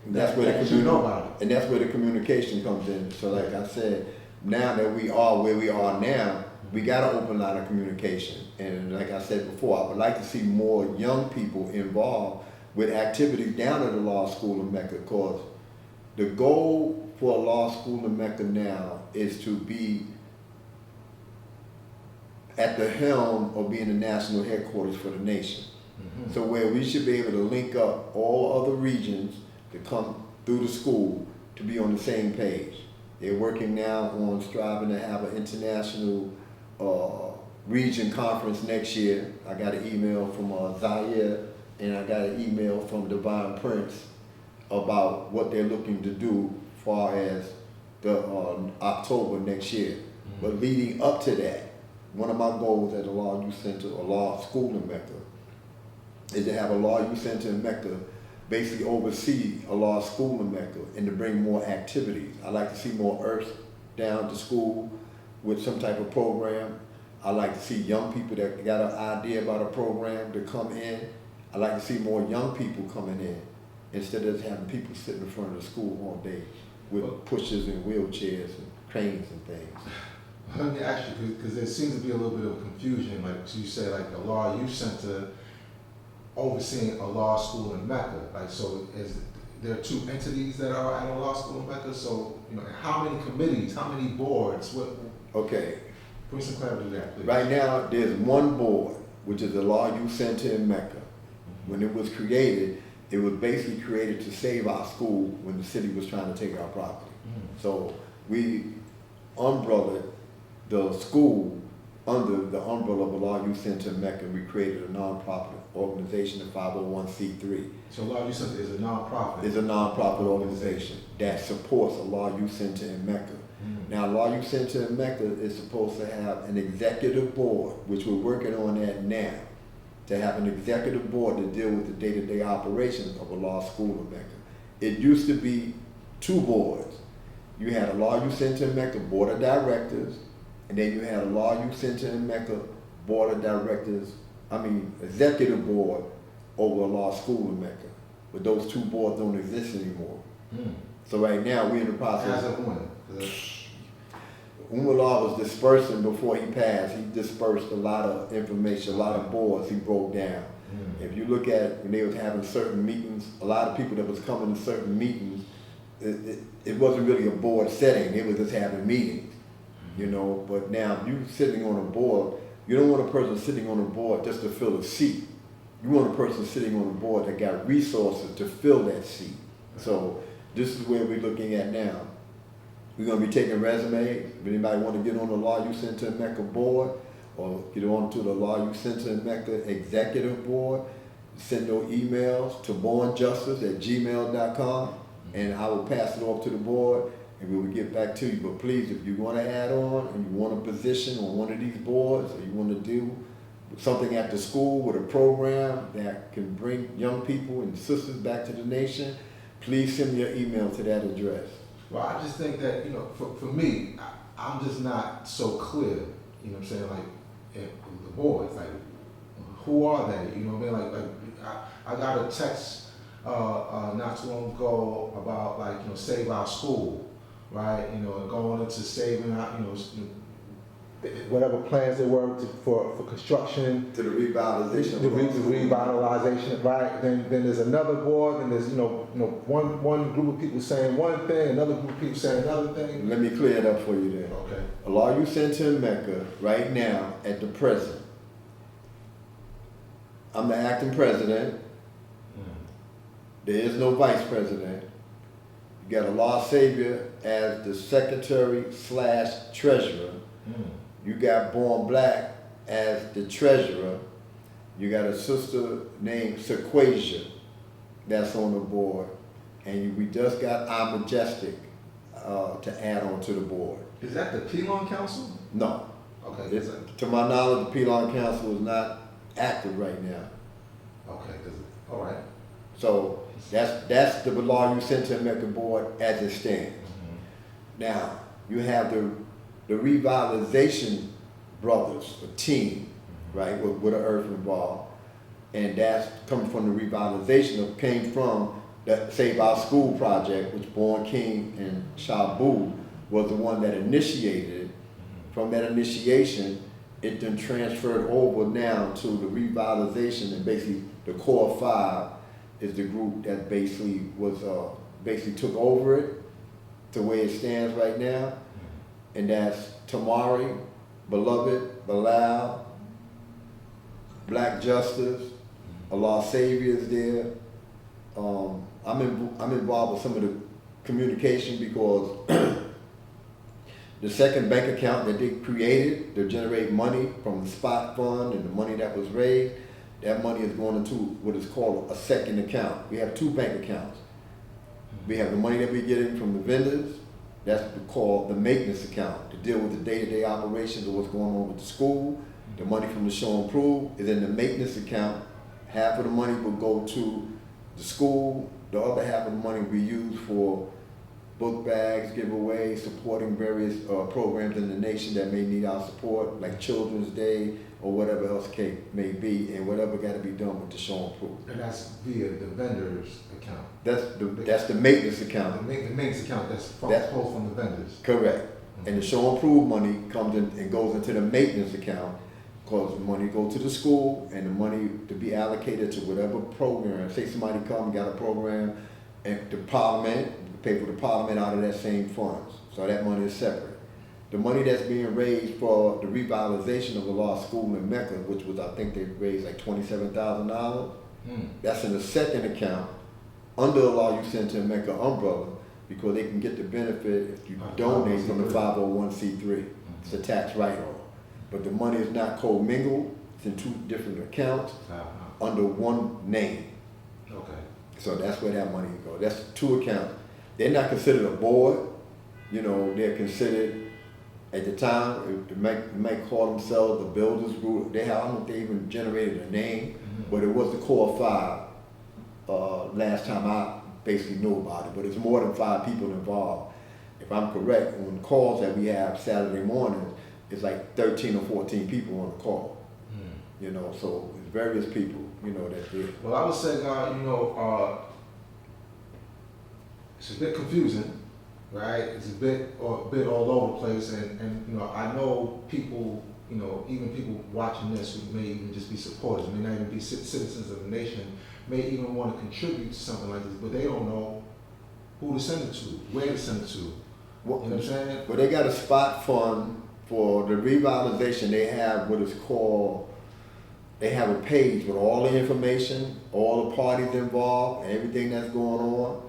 And that's where that's where the communication comes in. So, like I said, now that we are where we are now, we got to open a lot of communication. And like I said before, I would like to see more young people involved with activities down at the law school in Mecca, because the goal for a law school in Mecca now is to be at the helm of being the national headquarters for the nation. Mm-hmm. So where we should be able to link up all other regions to come through the school to be on the same page. They're working now on striving to have an international region conference next year. I got an email from Zaire, and I got an email from Divine Prince about what they're looking to do far as the October next year. Mm-hmm. But leading up to that, one of my goals at the Law Youth Center, or Law School in Mecca, is to have a Law Youth Center in Mecca basically oversee a law school in Mecca and to bring more activities. I like to see more Earth down to school with some type of program. I like to see young people that got an idea about a program to come in. I like to see more young people coming in instead of having people sitting in front of the school all day with pushers and wheelchairs and cranes and things. Let me ask you, because there seems to be a little bit of confusion. Like you say, like the Law Youth Center overseeing a law school in Mecca. Like, so is there are 2 entities that are at a law school in Mecca? So, how many committees, how many boards? Okay. Bring some clarity to that, please. Right now, there's one board, which is the Law Youth Center in Mecca. Mm-hmm. When it was created, it was basically created to save our school when the city was trying to take our property. Mm-hmm. So we umbrellaed the school under the umbrella of the Law Youth Center in Mecca. We created a non-profit organization, a 501c3. So Law Youth Center is a non-profit? It's a non-profit organization that supports a Law Youth Center in Mecca. Mm-hmm. Now, Law Youth Center in Mecca is supposed to have an executive board, which we're working on that now, to have an executive board to deal with the day-to-day operations of a law school in Mecca. It used to be 2 boards. You had a Law Youth Center in Mecca board of directors, and then you had a Law Youth Center in Mecca board of directors, executive board over a law school in Mecca. But those 2 boards don't exist anymore. Mm. So right now we're in the process. How's it going? Umar was dispersing before he passed. He dispersed a lot of information, a lot of boards he broke down. Mm. If you look at when they was having certain meetings, a lot of people that was coming to certain meetings, it wasn't really a board setting. It was just having meetings. But now if you sitting on a board, you don't want a person sitting on a board just to fill a seat. You want a person sitting on a board that got resources to fill that seat. So this is where we're looking at now. We're going to be taking resumes. If anybody want to get on the Law Youth Center in Mecca board or get on to the Law Youth Center in Mecca executive board, send those emails to bornjustice@gmail.com, and I will pass it off to the board and we will get back to you. But please, if you want to add on and you want a position on one of these boards or you want to do something at the school with a program that can bring young people and sisters back to the nation, please send me your email to that address. Well, I just think that, for me, I'm just not so clear, you know what I'm saying, like, the boys, like, who are they, you know what I mean, like I got a text, not too long ago about, like, save our school, right, and going into saving our, whatever plans there were for construction, To the revitalization. the revitalization, right? Then there's another board, and there's one group of people saying one thing, another group of people saying another thing. Let me clear it up for you then. Okay. Allah You Center in Mecca, right now, at the present, I'm the acting president. There is no vice president. You got Allah Savior as the secretary/treasurer. You got Born Black as the treasurer. You got a sister named Sequasia that's on the board. And we just got our Majestic to add on to the board. Is that the Pelan Council? No. Okay. To my knowledge, the Pelan Council is not active right now. Okay. All right. So that's the Allah You Center in Mecca board as it stands. Now, you have the Revitalization Brothers, a team, right, with the earth involved. And that's coming from the revitalization came from the Save Our School project, which Born King and Shabu was the one that initiated it. From that initiation, it then transferred over now to the revitalization, and basically the Core 5 is the group that basically took over it to where it stands right now. And that's Tamari, Beloved, Bilal, Black Justice, Allah Savior is there. I'm involved with some of the communication because the second bank account that they created to generate money from the spot fund and the money that was raised, that money is going into what is called a second account. We have two bank accounts. We have the money that we're getting from the vendors. That's called the maintenance account to deal with the day-to-day operations of what's going on with the school. The money from the show and prove is in the maintenance account. Half of the money will go to the school. The other half of the money will be used for book bags, giveaways, supporting various programs in the nation that may need our support, like Children's Day or whatever else case may be, and whatever got to be done with the show and prove. And that's via the vendor's account. That's the maintenance account. The maintenance account that's pulled from the vendors. Correct. And the show and prove money comes in and goes into the maintenance account, because the money goes to the school and the money to be allocated to whatever program. Say somebody come and got a program and the parliament, pay for the parliament out of that same funds. So that money is separate. The money that's being raised for the revitalization of the law school in Mecca, which was, I think they raised like $27,000. That's in the second account under the Law You Center in Mecca umbrella, because they can get the benefit if you donate from the 501c3. It's a tax write-off. But the money is not commingled. It's in two different accounts under one name. Okay. So that's where that money goes. That's two accounts. They're not considered a board. They're considered, at the time, they might call themselves the Builders Group. I don't know if they even generated a name, but it was the Core 5 last time I basically knew about it. But it's more than 5 people involved. If I'm correct, on the calls that we have Saturday mornings, it's like 13 or 14 people on the call. So it's various people, that did. Well, I would say, it's a bit confusing, right? It's a bit all over the place, and I know people, even people watching this who may even just be supporters, may not even be citizens of the nation, may even want to contribute to something like this, but they don't know who to send it to, where to send it to. You know what I'm saying? Well, they got a spot fund for the revitalization. They have what is called, they have a page with all the information, all the parties involved, and everything that's going on.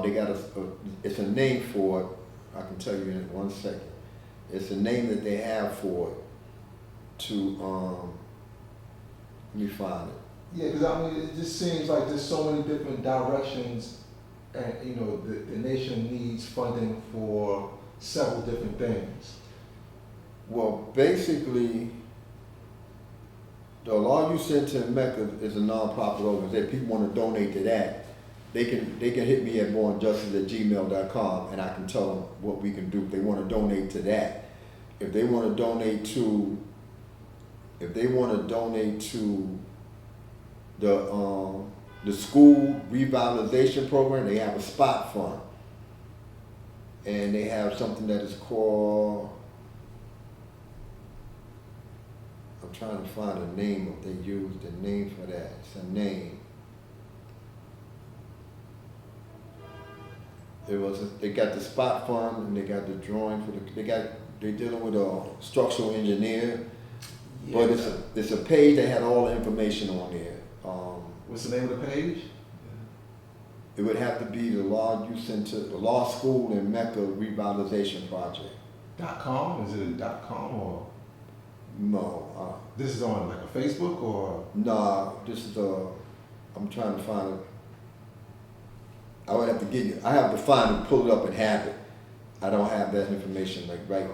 They got it's a name for it. I can tell you in 1 second. It's a name that they have for it. Let me find it. Yeah, because it just seems like there's so many different directions, and the nation needs funding for several different things. Well, basically, The Law Youth Center in Mecca is a non-profit organization. People want to donate to that. They can hit me at bornjustice@gmail.com and I can tell them what we can do if they want to donate to that. If they want to donate to the school revitalization program, they have a spot fund. And they have something that is called, I'm trying to find a name, if they use the name for that. It's a name. They got the spot fund and they got the drawing for they're dealing with a structural engineer. Yeah. But it's a page that had all the information on there. What's the name of the page? It would have to be the Law Youth Center, the Law School in Mecca Revitalization Project. .com? Is it a .com or? No. This is on like a Facebook or? Nah, this is I'm trying to find it. I would have to give you, I have to find it, pull it up and have it. I don't have that information like right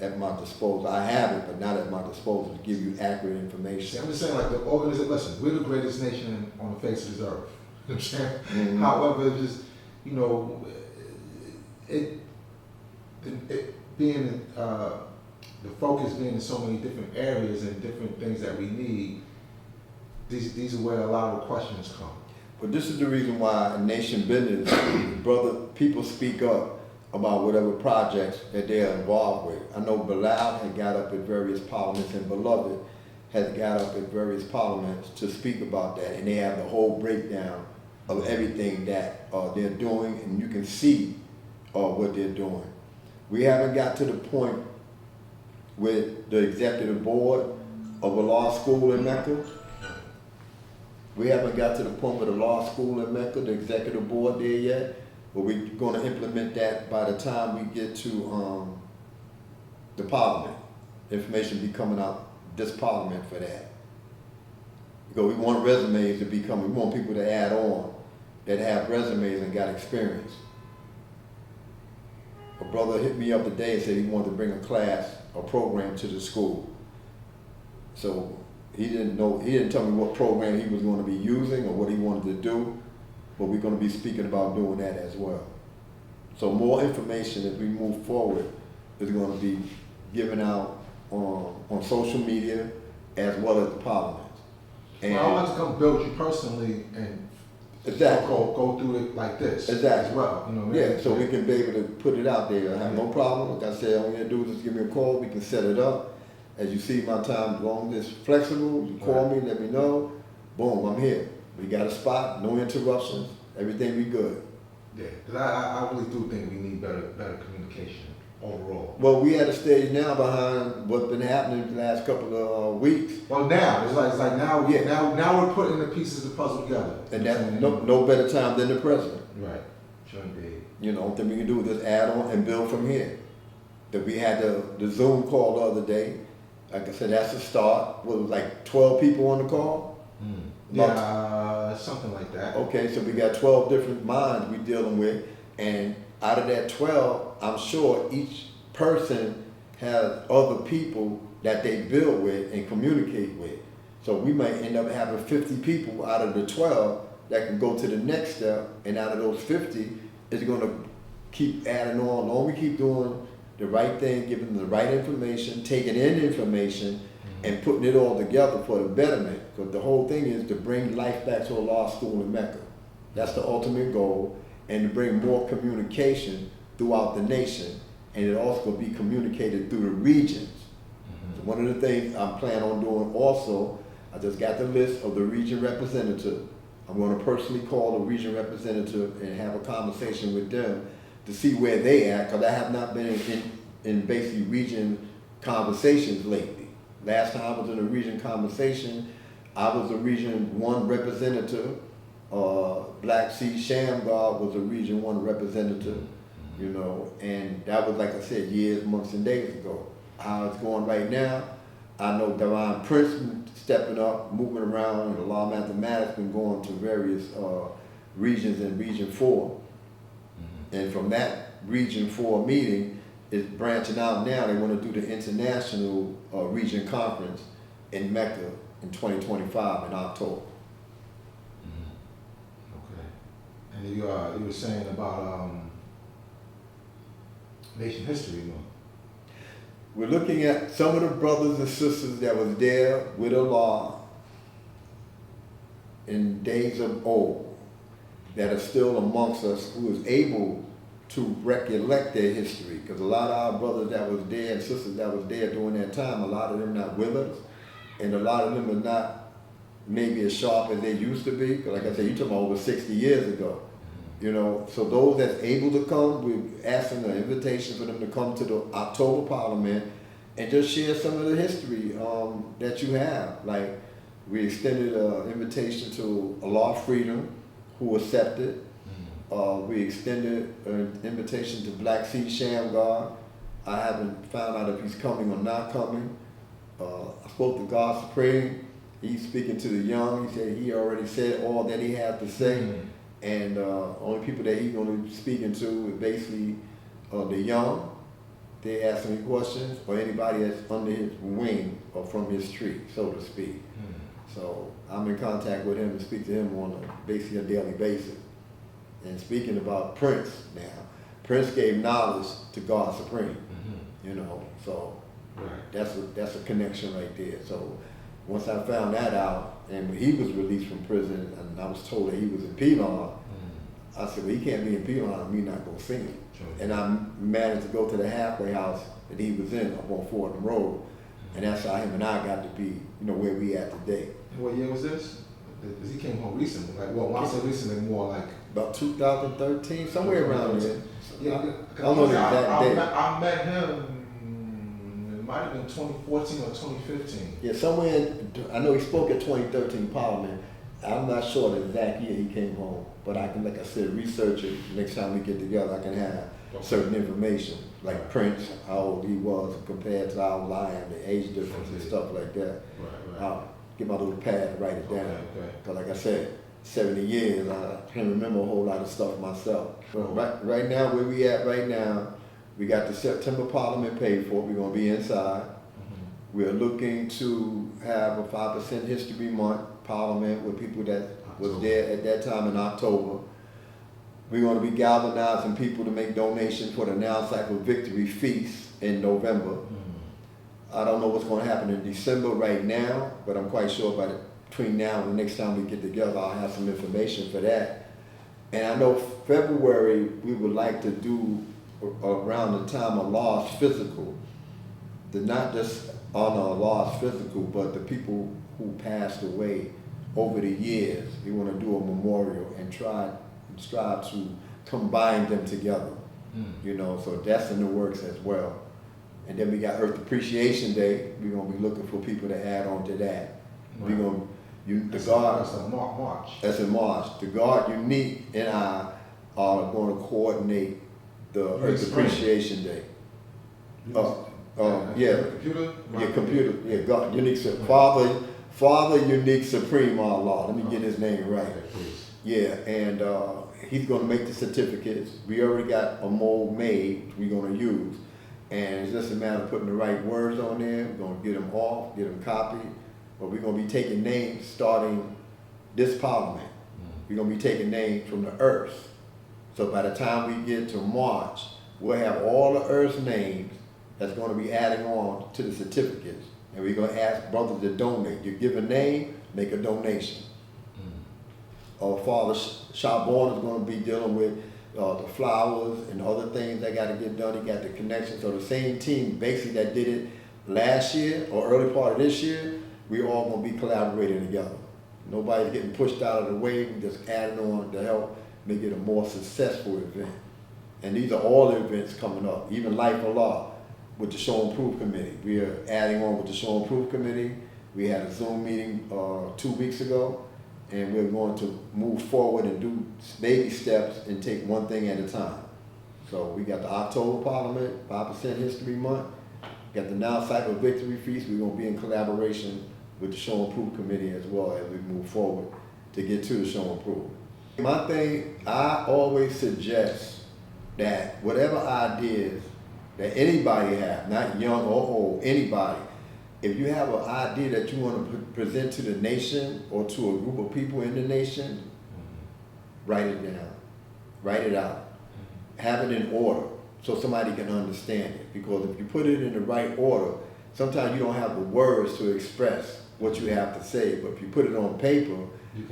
at my disposal. I have it, but not at my disposal to give you accurate information. See, I'm just saying like the organization, listen, we're the greatest nation on the face of this earth. You know what I'm saying? Mm-hmm. However, just, you know, it being, the focus being in so many different areas and different things that we need, these are where a lot of the questions come. But this is the reason why in Nation Business, people speak up about whatever projects that they're involved with. I know Pelan had got up at various parliaments and Beloved has got up at various parliaments to speak about that, and they have the whole breakdown of everything that they're doing, and you can see what they're doing. We haven't got to the point with the executive board of a law school in Mecca. We haven't got to the point with the law school in Mecca, the executive board there yet, but we're going to implement that by the time we get to the parliament. Information be coming out this parliament for that. Because we want resumes to be coming, we want people to add on that have resumes and got experience. A brother hit me up today and said he wanted to bring a class or program to the school. So he didn't tell me what program he was going to be using or what he wanted to do, but we're going to be speaking about doing that as well. So more information as we move forward is going to be given out on social media as well as the parliament. And well, I'd like to come build you personally and exactly go through it like this exactly as well. You know what I mean? Yeah, so we can be able to put it out there. I have no problem. Like I said, all you have to do is just give me a call. We can set it up. As you see, my time, as long as it's flexible, you call me, let me know. Boom, I'm here. We got a spot, no interruptions, everything we good. Yeah, because I really do think we need better communication overall. Well, we at a stage now behind what's been happening the last couple of weeks. Well, now it's like now, Yeah. now we're putting the pieces of the puzzle together. And that's no better time than the present. Right. Sure indeed. You know, what we can do is just add on and build from here. That we had the Zoom call the other day. Like I said, that's the start. What was like 12 people on the call? Yeah, something like that. Okay, so we got 12 different minds we dealing with, and out of that 12, I'm sure each person has other people that they build with and communicate with. So we might end up having 50 people out of the 12 that can go to the next step, and out of those 50, it's going to keep adding on. As long as we keep doing the right thing, giving them the right information, taking in information, and putting it all together for the betterment. Because the whole thing is to bring life back to a law school in Mecca. That's the ultimate goal, and to bring more communication throughout the nation, and it also will be communicated through the regions. So one of the things I'm planning on doing also, I just got the list of the region representative. I'm going to personally call the region representative and have a conversation with them to see where they at, because I have not been in basically region conversations lately. Last time I was in a region conversation, I was a region 1 representative. Black Sea Shamgar was a region 1 representative, you know, and that was, like I said, years, months, and days ago. How it's going right now, I know Divine Prince stepping up, moving around, and the law of mathematics been going to various regions in Region 4. And from that Region 4 meeting, it's branching out now. They want to do the international region conference in Mecca in 2025 in October. Okay. And you were saying about Nation History Month. We're looking at some of the brothers and sisters that was there with Allah in days of old that are still amongst us, who is able to recollect their history. Because a lot of our brothers that was there and sisters that was there during that time, a lot of them not with us, and a lot of them are not maybe as sharp as they used to be. Because like I said, you're talking about over 60 years ago. You know, so those that's able to come, we're asking an invitation for them to come to the October Parliament and just share some of the history that you have. Like, we extended an invitation to Allah Freedom, who accepted. We extended an invitation to Black Sea Shamgar. I haven't found out if he's coming or not coming. I spoke to God Supreme. He's speaking to the young. He said he already said all that he had to say. And only people that he's going to be speaking to is basically the young. They ask any questions, or anybody that's under his wing or from his tree, so to speak. So I'm in contact with him and speak to him on basically a daily basis. And speaking about Prince now, Prince gave knowledge to God Supreme. You know, so that's a connection right there. So once I found that out, and when he was released from prison, and I was told that he was in Pelan, I said, well, he can't be in Pelan and me not go see him. And I managed to go to the halfway house that he was in up on Fordham Road, and that's how him and I got to be, you know, where we at today. And what year was this? Because he came home recently. Like, well, when I say recently, more like about 2013, somewhere around there. Yeah, I don't know the exact date. I met him. It might have been 2014 or 2015. Yeah, somewhere. I know he spoke at 2013 Parliament. I'm not sure the exact year he came home, but I can, like I said, research it. Next time we get together, I can have certain information, like Prince, how old he was compared to our Lion, the age difference and stuff like that. I'll get my little pad and write it down. Because like I said, 70 years, I can't remember a whole lot of stuff myself. But right now, where we at right now, we got the September Parliament paid for. We're going to be inside. We're looking to have a 5% History Month Parliament with people that was there at that time in October. We're going to be galvanizing people to make donations for the Now Cycle Victory Feast in November. I don't know what's going to happen in December right now, but I'm quite sure between now and the next time we get together, I'll have some information for that. And I know February, we would like to do around the time of Lost Physical, not just honor Lost Physical, but the people who passed away over the years. We want to do a memorial and strive to combine them together. You know, so that's in the works as well. And then we got Earth Appreciation Day. We're gonna be looking for people to add on to that. We're gonna that's in March. That's in March. The Guard Unique and I are going to coordinate the Earth Appreciation Day. Computer? Yeah, computer. Yeah, God Unique Father Unique Supreme Allah. Let me get his name right. Yeah, and he's going to make the certificates. We already got a mold made we're going to use. And it's just a matter of putting the right words on there. We're going to get them off, get them copied. But we're going to be taking names starting this Parliament. We're going to be taking names from the Earth. So by the time we get to March, we'll have all the Earth's names that's going to be adding on to the certificates. And we're going to ask brothers to donate. You give a name, make a donation. Father Shabon is going to be dealing with the flowers and other things that got to get done. He got the connection. So the same team basically that did it last year or early part of this year, we all going to be collaborating together. Nobody's getting pushed out of the way. We just adding on to help make it a more successful event. And these are all the events coming up, even Life of Law with the Show and Proof Committee. We are adding on with the Show and Proof Committee. We had a Zoom meeting 2 weeks ago, and we're going to move forward and do baby steps and take one thing at a time. So we got the October Parliament, 5% History Month. Got the Now Cycle Victory Feast. We're going to be in collaboration with the Show and Proof Committee as well as we move forward to get to the Show and Proof. My thing, I always suggest that whatever ideas that anybody have, not young or old, anybody, if you have an idea that you want to present to the nation or to a group of people in the nation, write it down, write it out, have it in order so somebody can understand it. Because if you put it in the right order, sometimes you don't have the words to express what you have to say, but if you put it on paper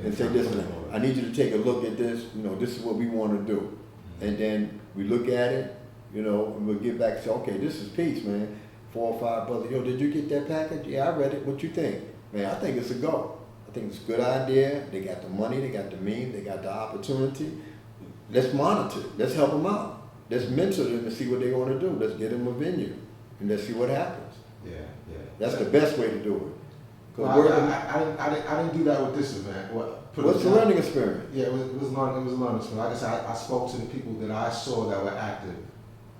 and say, listen, I need you to take a look at this, this is what we want to do. And then we look at it, and we'll get back and say, okay, this is peace, man. 4 or 5 brothers, did you get that package? Yeah, I read it. What you think? Man, I think it's a go. I think it's a good idea. They got the money, they got the means, they got the opportunity. Let's monitor it. Let's help them out. Let's mentor them to see what they want to do. Let's get them a venue and let's see what happens. Yeah. That's the best way to do it. Well, I didn't do that with this event. What's the learning experience? Yeah, it was a learning experience. Like I said, I spoke to the people that I saw that were active.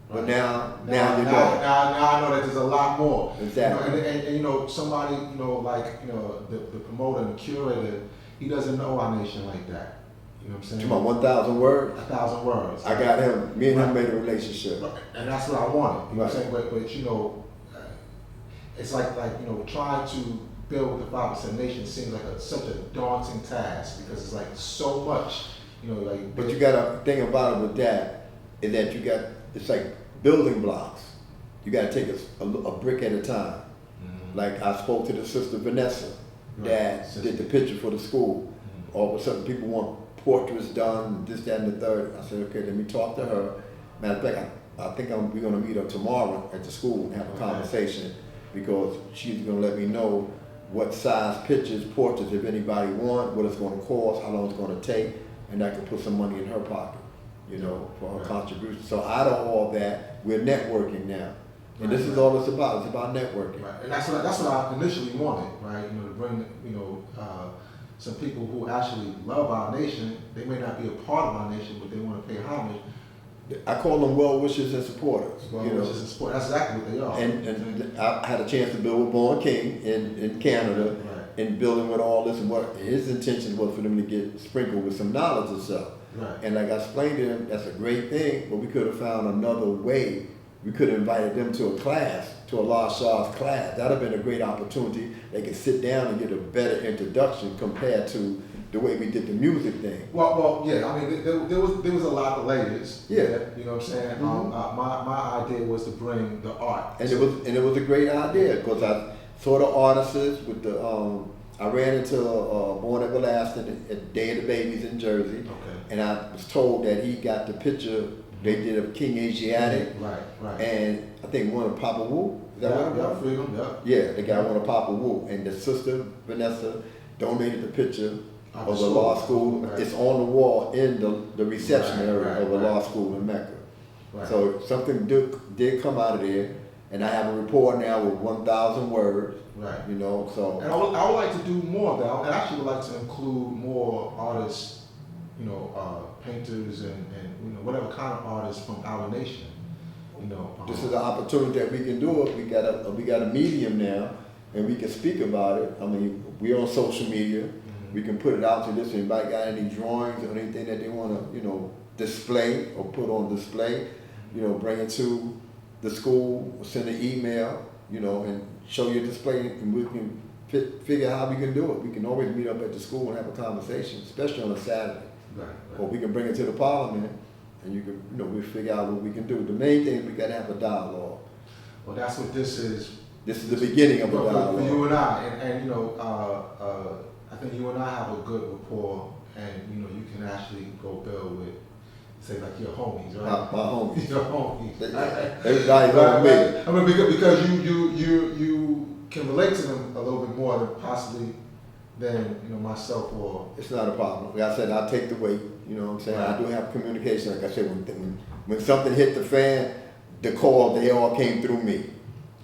But now you know. Now I know that there's a lot more. Exactly. And somebody, the promoter and the curator, he doesn't know our nation like that. You know what I'm saying? You want 1,000 words? 1,000 words. I got him. Me and him made a relationship. And that's what I wanted. You know what I'm saying? But it's like trying to build the 5% nation seems like such a daunting task because it's like so much, But you got a thing about it with that is that it's like building blocks. You got to take a brick at a time. Mm-hmm. Like I spoke to the sister Vanessa, that did the picture for the school. Mm-hmm. All of a sudden people want portraits done, this, that, and the third. I said, okay, let me talk to her. Matter of fact, I think we're going to meet her tomorrow at the school and have a conversation because she's going to let me know what size pictures, portraits, if anybody want, what it's going to cost, how long it's going to take, and I can put some money in her pocket, for her contribution. So out of all that, we're networking now. And this is all it's about. It's about networking. Right. And that's what I initially wanted, right? To bring, some people who actually love our nation. They may not be a part of our nation, but they want to pay homage. I call them well wishers and supporters. Wishers and supporters. That's exactly what they are. And I had a chance to build with Born King in Canada, and building with all this, and what his intention was for them to get sprinkled with some knowledge and stuff. Right. And like I explained to him, that's a great thing, but we could have found another way. We could have invited them to a class, to a La Shaw's class. That would have been a great opportunity. They could sit down and get a better introduction compared to the way we did the music thing. Well, yeah. I mean, there was a lot of layers. Yeah. You know what I'm saying? Mm-hmm. My idea was to bring the art. And it was a great idea because I saw the artists with the. I ran into Born Everlasting at Day of the Babies in Jersey, and I was told that he got the picture they did of King Asiatic, right, and I think one of Papa Wu. Is that what it was? Freedom, yeah, the guy one of Papa Wu, and the sister Vanessa donated the picture of the law school. Right. It's on the wall in the reception area of the law school in Mecca. Right. So something did come out of there, and I have a report now with 1,000 words. Right. So. And I would like to do more of that. I actually would like to include more artists, painters and whatever kind of artists from our nation. This is an opportunity that we can do it. We got a medium now, and we can speak about it. I mean, we're on social media. Mm-hmm. We can put it out to this. Anybody got any drawings or anything that they want to, display or put on display? Bring it to the school, send an email, and show your display, and we can figure out how we can do it. We can always meet up at the school and have a conversation, especially on a Saturday. Right. Or we can bring it to the parliament, and you can, we figure out what we can do. The main thing is we got to have a dialogue. Well, that's what this is. This is the beginning of a dialogue. For you and I, and I think you and I have a good rapport, and you can actually go build with, say, like your homies, right? My homies. Your homies. Everybody's on me. I mean, because you can relate to them a little bit more than possibly than myself or. It's not a problem. Like I said, I take the weight. You know what I'm saying? Right. I do have communication. Like I said, when something hit the fan, the call, they all came through me.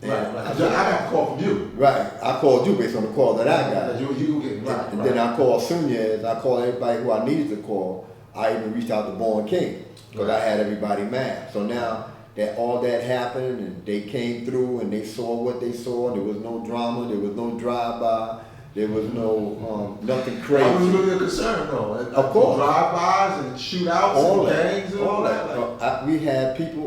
Right. I got a call from you. Right. I called you based on the call that I got. You get right. And then I called Sunyez. I called everybody who I needed to call. I even reached out to Born King because I had everybody mad. So now that all that happened and they came through and they saw what they saw, there was no drama, there was no drive-by, there was no nothing crazy. That was really a concern though. Of course. Drive-bys and shootouts and gangs and all that.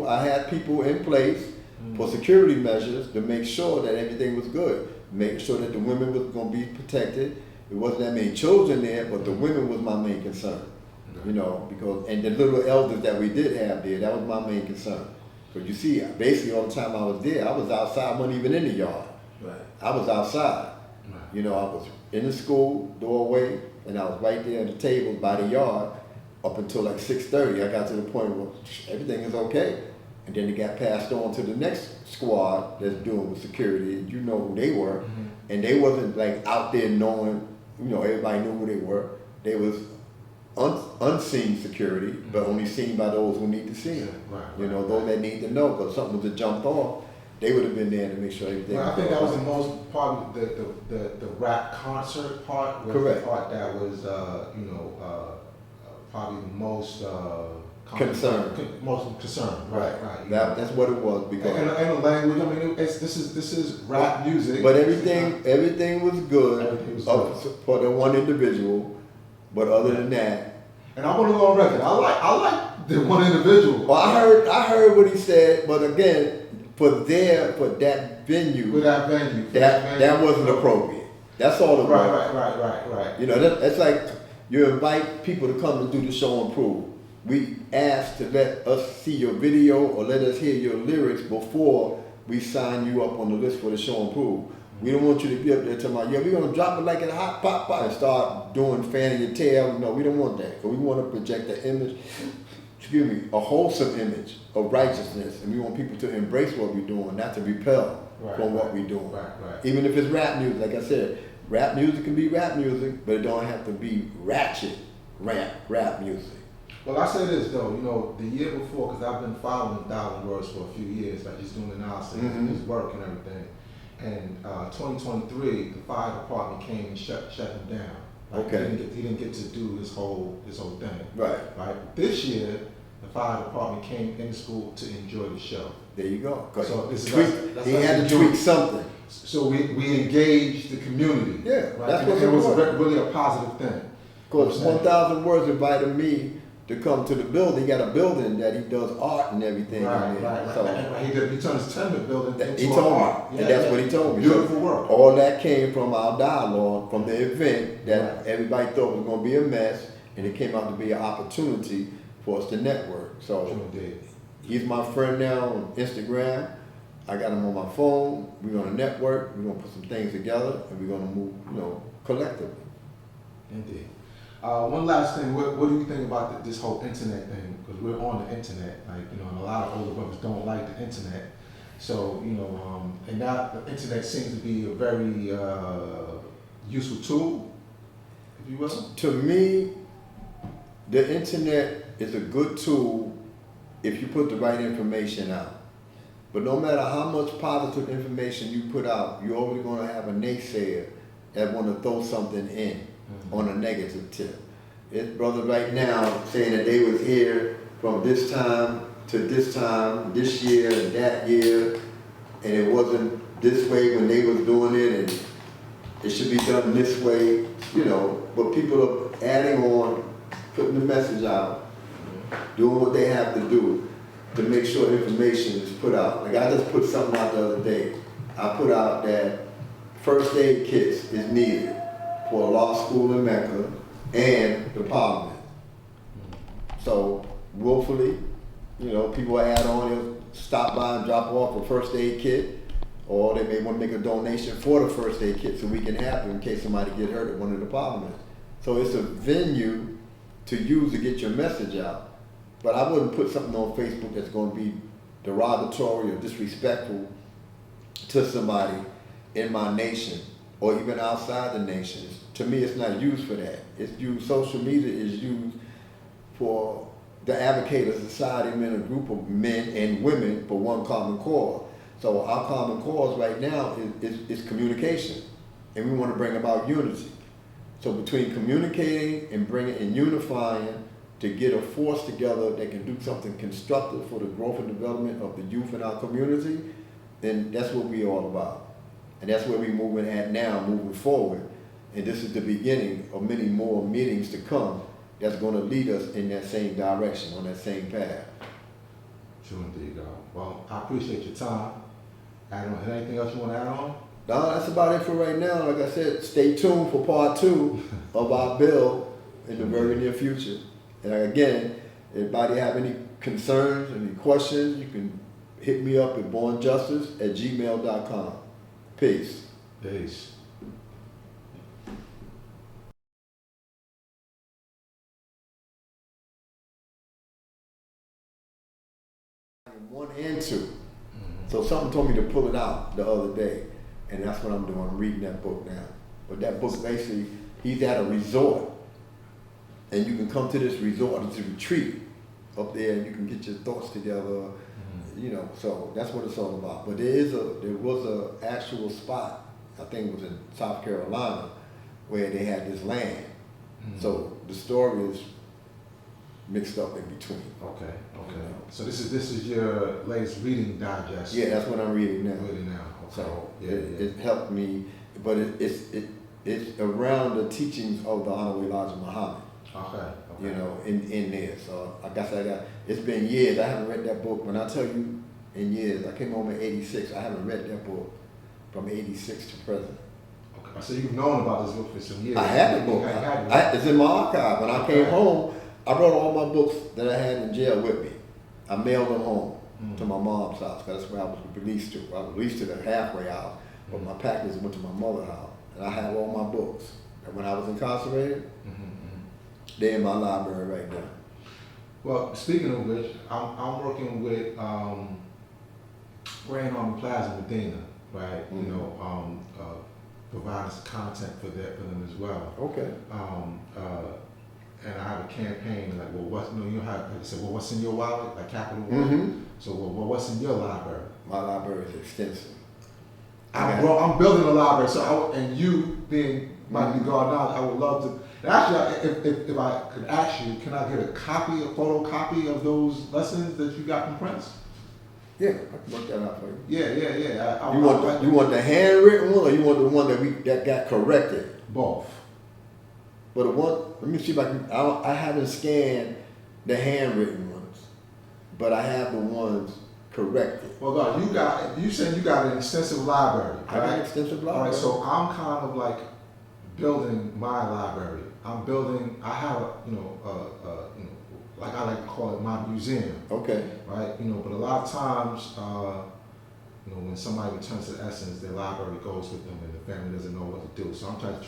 I had people in place for security measures to make sure that everything was good. making sure that the women was going to be protected. It wasn't that many children there, but the women was my main concern. You know, because, and the little elders that we did have there, that was my main concern. Because you see, basically all the time I was there, I was outside, wasn't even in the yard. Right. I was outside. Right. You know, I was in the school doorway, and I was right there at the table by the yard up until like 6:30. I got to the point where everything is okay. And then it got passed on to the next squad that's doing with security. You know who they were. Mm-hmm. And they wasn't like out there knowing, you know, everybody knew who they were. They was unseen security, but only seen by those who need to see them. Right, You know, those that need to know, because something was jumped off, they would have been there to make sure everything. Well, I think that was the most part, the rap concert part was Correct. the part that was, probably the most Concern. most concerned. Right. That's what it was, because. And the language. I mean, this is rap music. But everything was good, Everything was good. For the one individual. But other than that, And I want to go on record. I like the one individual. well, I heard what he said, but again, for that venue, that wasn't appropriate. That's all it was. Right. You know, that's like you invite people to come and do the show and prove. We ask to let us see your video or let us hear your lyrics before we sign you up on the list for the show and prove. We don't want you to be up there talking about, yeah, we're going to drop it like in a hot pot and start doing fanning your tail. No, we don't want that. Because we want to project an image, a wholesome image of righteousness. And we want people to embrace what we're doing, not to repel from what we're doing. Right. Even if it's rap music, like I said, rap music can be rap music, but it don't have to be ratchet rap music. Well, I say this though, you know, the year before, because I've been following 1,000 Words for a few years, like just doing analysis, his work and everything. And 2023, the fire department came and shut him down. Like, Okay. He didn't get to do his whole thing. Right. This year, the fire department came in school to enjoy the show. There you go. So this is he had to tweak something. So we engaged the community. Yeah, right? that's And what's it was important. really a positive thing. Of course, 1,000 Words invited me to come to the building. He got a building that he does art and everything in Right. there. So He turned his tenement building into he told art. me, and that's what he told me. Beautiful So work. all that came from our dialogue, from the event that Right. everybody thought was going to be a mess, and it came out to be an opportunity for us to network. So Sure did. he's my friend now on Instagram. I got him on my phone. We're going to network. We're going to put some things together, and we're going to move, collectively. Indeed. One last thing, what do you think about this whole internet thing? Because we're on the internet, and a lot of older brothers don't like the internet. So, and now the internet seems to be a very useful tool, if you will. To me, the internet is a good tool if you put the right information out. But no matter how much positive information you put out, you're always going to have a naysayer that want to throw something in on a negative tip. It's brother right now saying that they was here from this time to this time, this year and that year, and it wasn't this way when they was doing it, and it should be done this way, but people are adding on, putting the message out, doing what they have to do to make sure information is put out. Like I just put something out the other day. I put out that first aid kits is needed for a law school in Mecca and the parliament. So willfully, people add on, they'll stop by and drop off a first aid kit, or they may want to make a donation for the first aid kit so we can have it in case somebody get hurt at one of the parliaments. So it's a venue to use to get your message out. But I wouldn't put something on Facebook that's going to be derogatory or disrespectful to somebody in my nation or even outside the nation. To me, it's not used for that. It's used, social media is used for the advocate of society, a group of men and women for one common cause. So our common cause right now is communication, and we want to bring about unity. So between communicating and bringing and unifying to get a force together that can do something constructive for the growth and development of the youth in our community, then that's what we're all about. And that's where we're moving at now, moving forward. And this is the beginning of many more meetings to come that's going to lead us in that same direction, on that same path. True indeed, God. Well, I appreciate your time. Anything else you want to add on? No, that's about it for right now. Like I said, stay tuned for part 2 of our bill in the very near future. And again, anybody have any concerns, any questions, you can hit me up at bornjustice@gmail.com. Peace. Peace. 1 and 2. So something told me to pull it out the other day, and that's what I'm doing. I'm reading that book now. But that book basically, he's at a resort, and you can come to this resort, it's a retreat up there, and you can get your thoughts together, you know. So that's what it's all about. But there was a actual spot, I think it was in South Carolina, where they had this land. So the story is mixed up in between. Okay. So this is your latest reading digest. Yeah, that's what I'm reading now. Reading now. Okay. So yeah. it helped me, but it's around the teachings of the Honorable Elijah Muhammad. Okay. You know, in there. So I guess it's been years. I haven't read that book. When I tell you in years, I came home in '86. I haven't read that book from '86 to present. Okay. So you've known about this book for some years. I had the book. It's in my archive. When I came home, I brought all my books that I had in jail with me. I mailed them home to my mom's house. That's where I was released to. I was released to the halfway house, but my package went to my mother's house. And I have all my books. And when I was incarcerated, they're in my library right now. Well, speaking of which, I'm working with Grand Army Plaza Medina, right? You know, providing some content for them as well. Okay. And I have a campaign like, well, you know how I said, well, what's in your wallet, like Capital One. So, well, what's in your library? My library is extensive. I'm building a library, so and you being my new guard now, I would love to. And actually, if I could ask you, can I get a photocopy of those lessons that you got from Prince? Yeah, I can work that out for you. Yeah. You want the handwritten one, or you want the one that got corrected? Both. But the one, let me see if I haven't scanned the handwritten ones, but I have the ones corrected. Well, God, you said you got an extensive library. I got an extensive library. All right, so I'm kind of like building my library. I have like I like to call it my museum. Okay. Right, but a lot of times, when somebody returns to Essence, their library goes with them, and the family doesn't know what to do. So I'm trying to.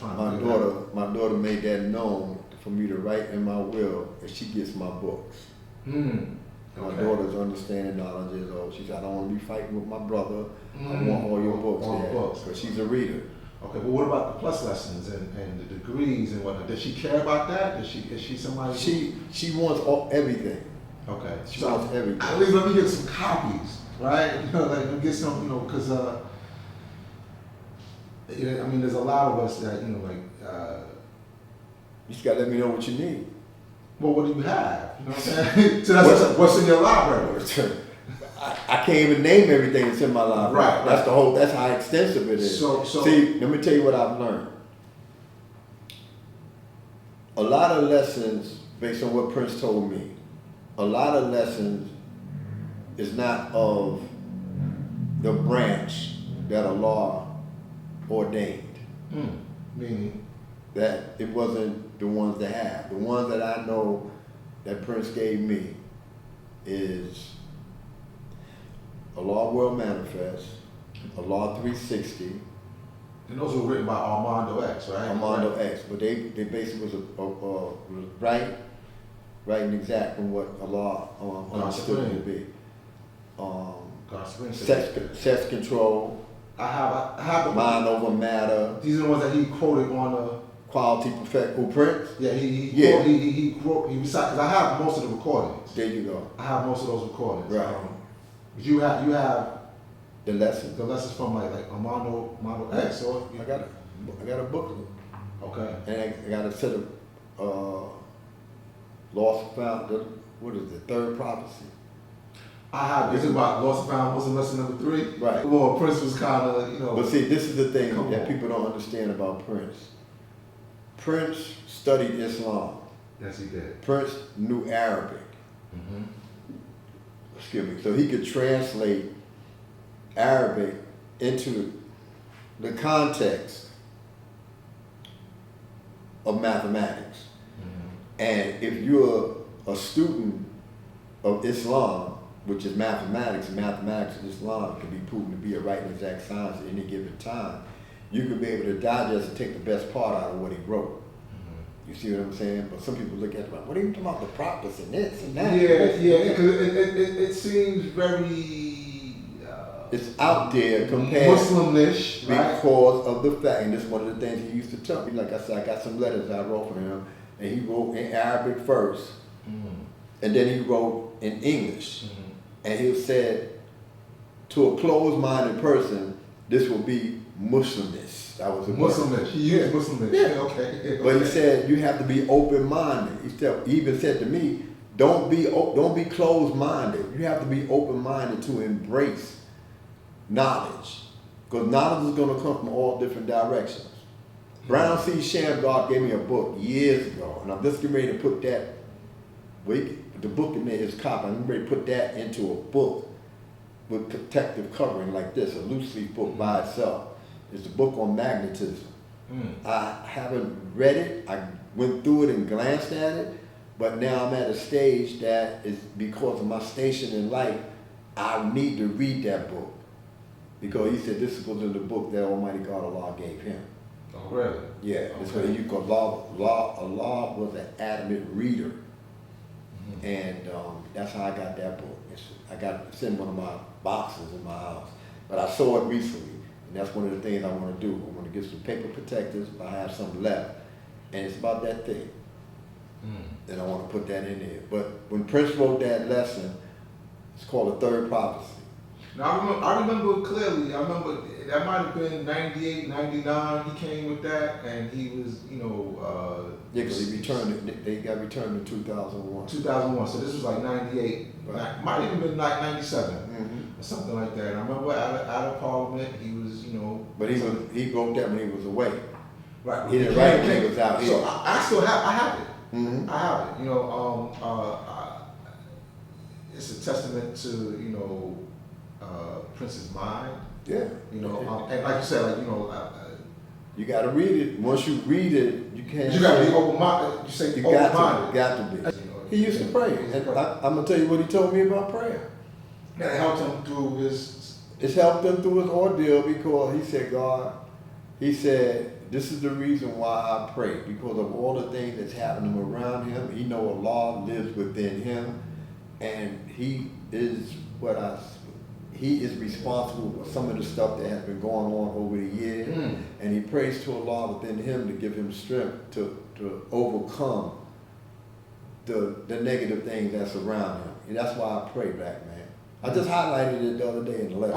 My daughter made that known for me to write in my will that she gets my books. My daughter's understanding knowledge is, she said, I don't want to be fighting with my brother. I want all your books. All the books. Because she's a reader. Okay, but what about the plus lessons and the degrees and whatnot? Does she care about that? Is she somebody? She wants everything. Okay. She wants everything. At least let me get some copies, right? Let me get some, because there's a lot of us that you just gotta let me know what you need. Well, what do you have? You know what I'm saying? So that's what's in your library. I can't even name everything that's in my library. Right. That's how extensive it is. So see, let me tell you what I've learned. A lot of lessons, based on what Prince told me, a lot of lessons is not of the branch that Allah ordained. Meaning? That it wasn't the ones that have. The ones that I know that Prince gave me is Allah World Manifest, Allah 360. And those were written by Armando X, right? Armando X, but they basically was writing exact from what Allah understood it to be. Sex control. I have mind over matter. These are the ones that he quoted on the Quality Perfect. Who, Prince? Yeah, he recited, because I have most of the recordings. There you go. I have most of those recordings. Right. You have the lessons. The lessons from like Armando X. So I got a booklet. Okay. And I got a set of Lost Found. What is it? Third Prophecy. I have. This is about Lost Found Muslim lesson number 3. Right. Well, Prince was kind of But see, this is the thing that people don't understand about Prince. Prince studied Islam. Yes, he did. Prince knew Arabic. Excuse me. So he could translate Arabic into the context of mathematics. And if you're a student of Islam, which is mathematics, and mathematics in Islam can be proven to be a right and exact science at any given time, you can be able to digest and take the best part out of what he wrote. You see what I'm saying? But some people look at it like, what are you talking about, the prophets and this and that? Yeah, because it seems very... it's out there compared Muslimish, right? because of the fact, and this is one of the things he used to tell me. Like I said, I got some letters I wrote for him, and he wrote in Arabic first, and then he wrote in English. And he said, to a closed-minded person, this will be Muslimist. That was a Muslimish. He used Muslimish. Yeah. Okay. But he said you have to be open-minded. He even said to me, don't be closed-minded. You have to be open-minded to embrace knowledge, because knowledge is going to come from all different directions. Brown C. Shamgar gave me a book years ago, and I'm just getting ready to put that. The book in there is copy. I'm ready to put that into a book with protective covering like this, a loose leaf book by itself. It's a book on magnetism. I haven't read it. I went through it and glanced at it, but now I'm at a stage that is because of my station in life, I need to read that book. Because he said this was in the book that Almighty God Allah gave him. Oh, really? Yeah, that's what you call Allah was an adamant reader. And that's how I got that book. It's in one of my boxes in my house. But I saw it recently, and that's one of the things I want to do. I want to get some paper protectors, but I have some left. And it's about that thing. And I want to put that in there. But when Prince wrote that lesson, it's called The Third Prophecy. Now, I remember clearly, I remember that might have been 98, 99, he came with that, and he was, yeah, because they got returned in 2001. 2001, so this was like 98, Right. might have even been like 97, or something like that. And I remember out of Parliament, he was, But he wrote that when he was away. right. He didn't write it when he was out here. So I still have, I have it. I have it. It's a testament to, Prince's mind. Yeah. And like you said, you got to read it. Once you read it, you can't. you got to be open-minded. You say You open-minded. got to be. He used to pray. And I'm going to tell you what he told me about prayer. That helped him through his... It's helped him through his ordeal because he said, God, he said, this is the reason why I pray. Because of all the things that's happening around him. He know Allah lives within him. And he is responsible for some of the stuff that has been going on over the years. And he prays to Allah within him to give him strength to overcome the negative things that's around him. And that's why I pray back, man. I just highlighted it the other day in the letter.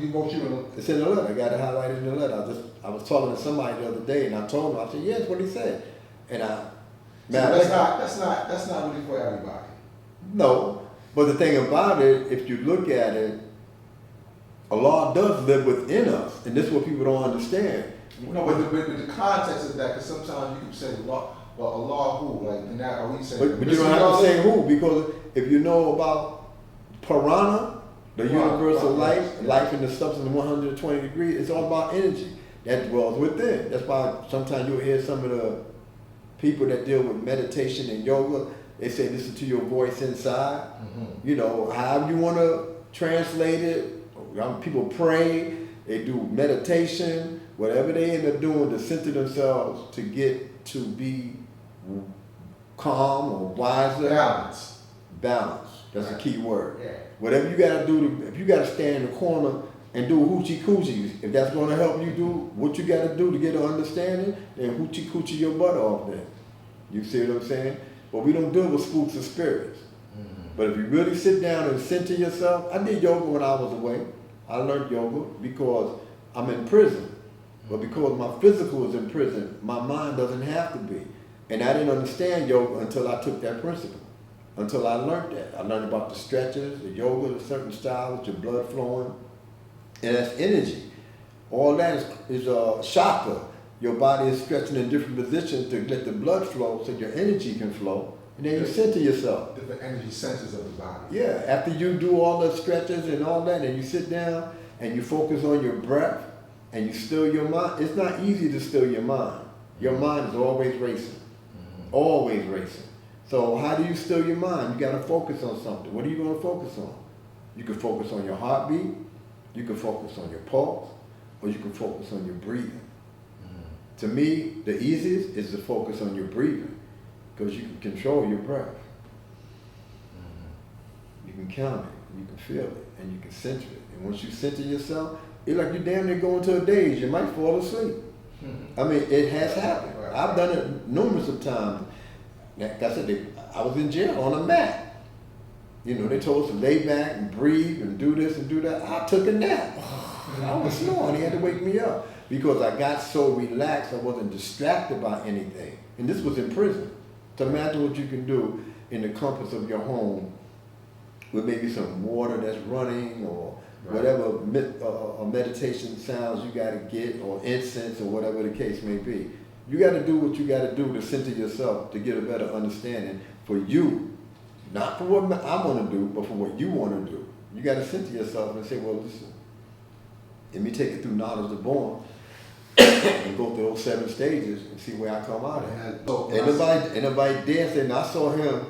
He wrote you in a... It's in the letter. I got it highlighted in the letter. I was talking to somebody the other day and I told him, I said, yes, what he said. And that's not really for everybody. No. But the thing about it, if you look at it, Allah does live within us, and this is what people don't understand. No, but the context of that, because sometimes you can say Allah, well, Allah who? Like, and that, are we saying? But you don't have to say who, because if you know about Purana, the universal life in the substance of 120 degrees, it's all about energy that dwells within. That's why sometimes you'll hear some of the people that deal with meditation and yoga, they say listen to your voice inside. However you want to translate it. People pray, they do meditation, whatever they end up doing to center themselves to get to be calm or wiser. Balance. That's a key word. Yeah. Whatever you got to do, if you got to stand in the corner and do hoochie coochies, if that's going to help you do what you got to do to get an understanding, then hoochie coochie your butt off then. You see what I'm saying? But we don't deal with spooks and spirits. But if you really sit down and center yourself, I did yoga when I was away. I learned yoga because I'm in prison. But because my physical is in prison, my mind doesn't have to be. And I didn't understand yoga until I took that principle. Until I learned that. I learned about the stretches, the yoga, the certain styles, your blood flowing. And that's energy. All that is chakra. Your body is stretching in different positions to let the blood flow so your energy can flow. And then you center yourself. Different energy centers of the body. Yeah, after you do all the stretches and all that, and you sit down and you focus on your breath and you still your mind, it's not easy to still your mind. Your mind is always racing. Always racing. So how do you still your mind? You gotta focus on something. What are you gonna focus on? You can focus on your heartbeat, you can focus on your pulse, or you can focus on your breathing. To me, the easiest is to focus on your breathing, because you can control your breath. You can count it, you can feel it, and you can center it. And once you center yourself, it's like you're damn near going to a daze. You might fall asleep. I mean, it has happened. I've done it numerous of times. Like I said, I was in jail on a mat. You know, they told us to lay back and breathe and do this and do that. I took a nap. I was snoring. He had to wake me up because I got so relaxed. I wasn't distracted by anything. And this was in prison. So imagine what you can do in the comforts of your home with maybe some water that's running or whatever meditation sounds you got to get, or incense, or whatever the case may be. You got to do what you got to do to center yourself to get a better understanding for you. Not for what I want to do, but for what you want to do. You got to center yourself and say, well, listen, let me take it through knowledge of born and go through those 7 stages and see where I come out at. Anybody dare say, and I saw him,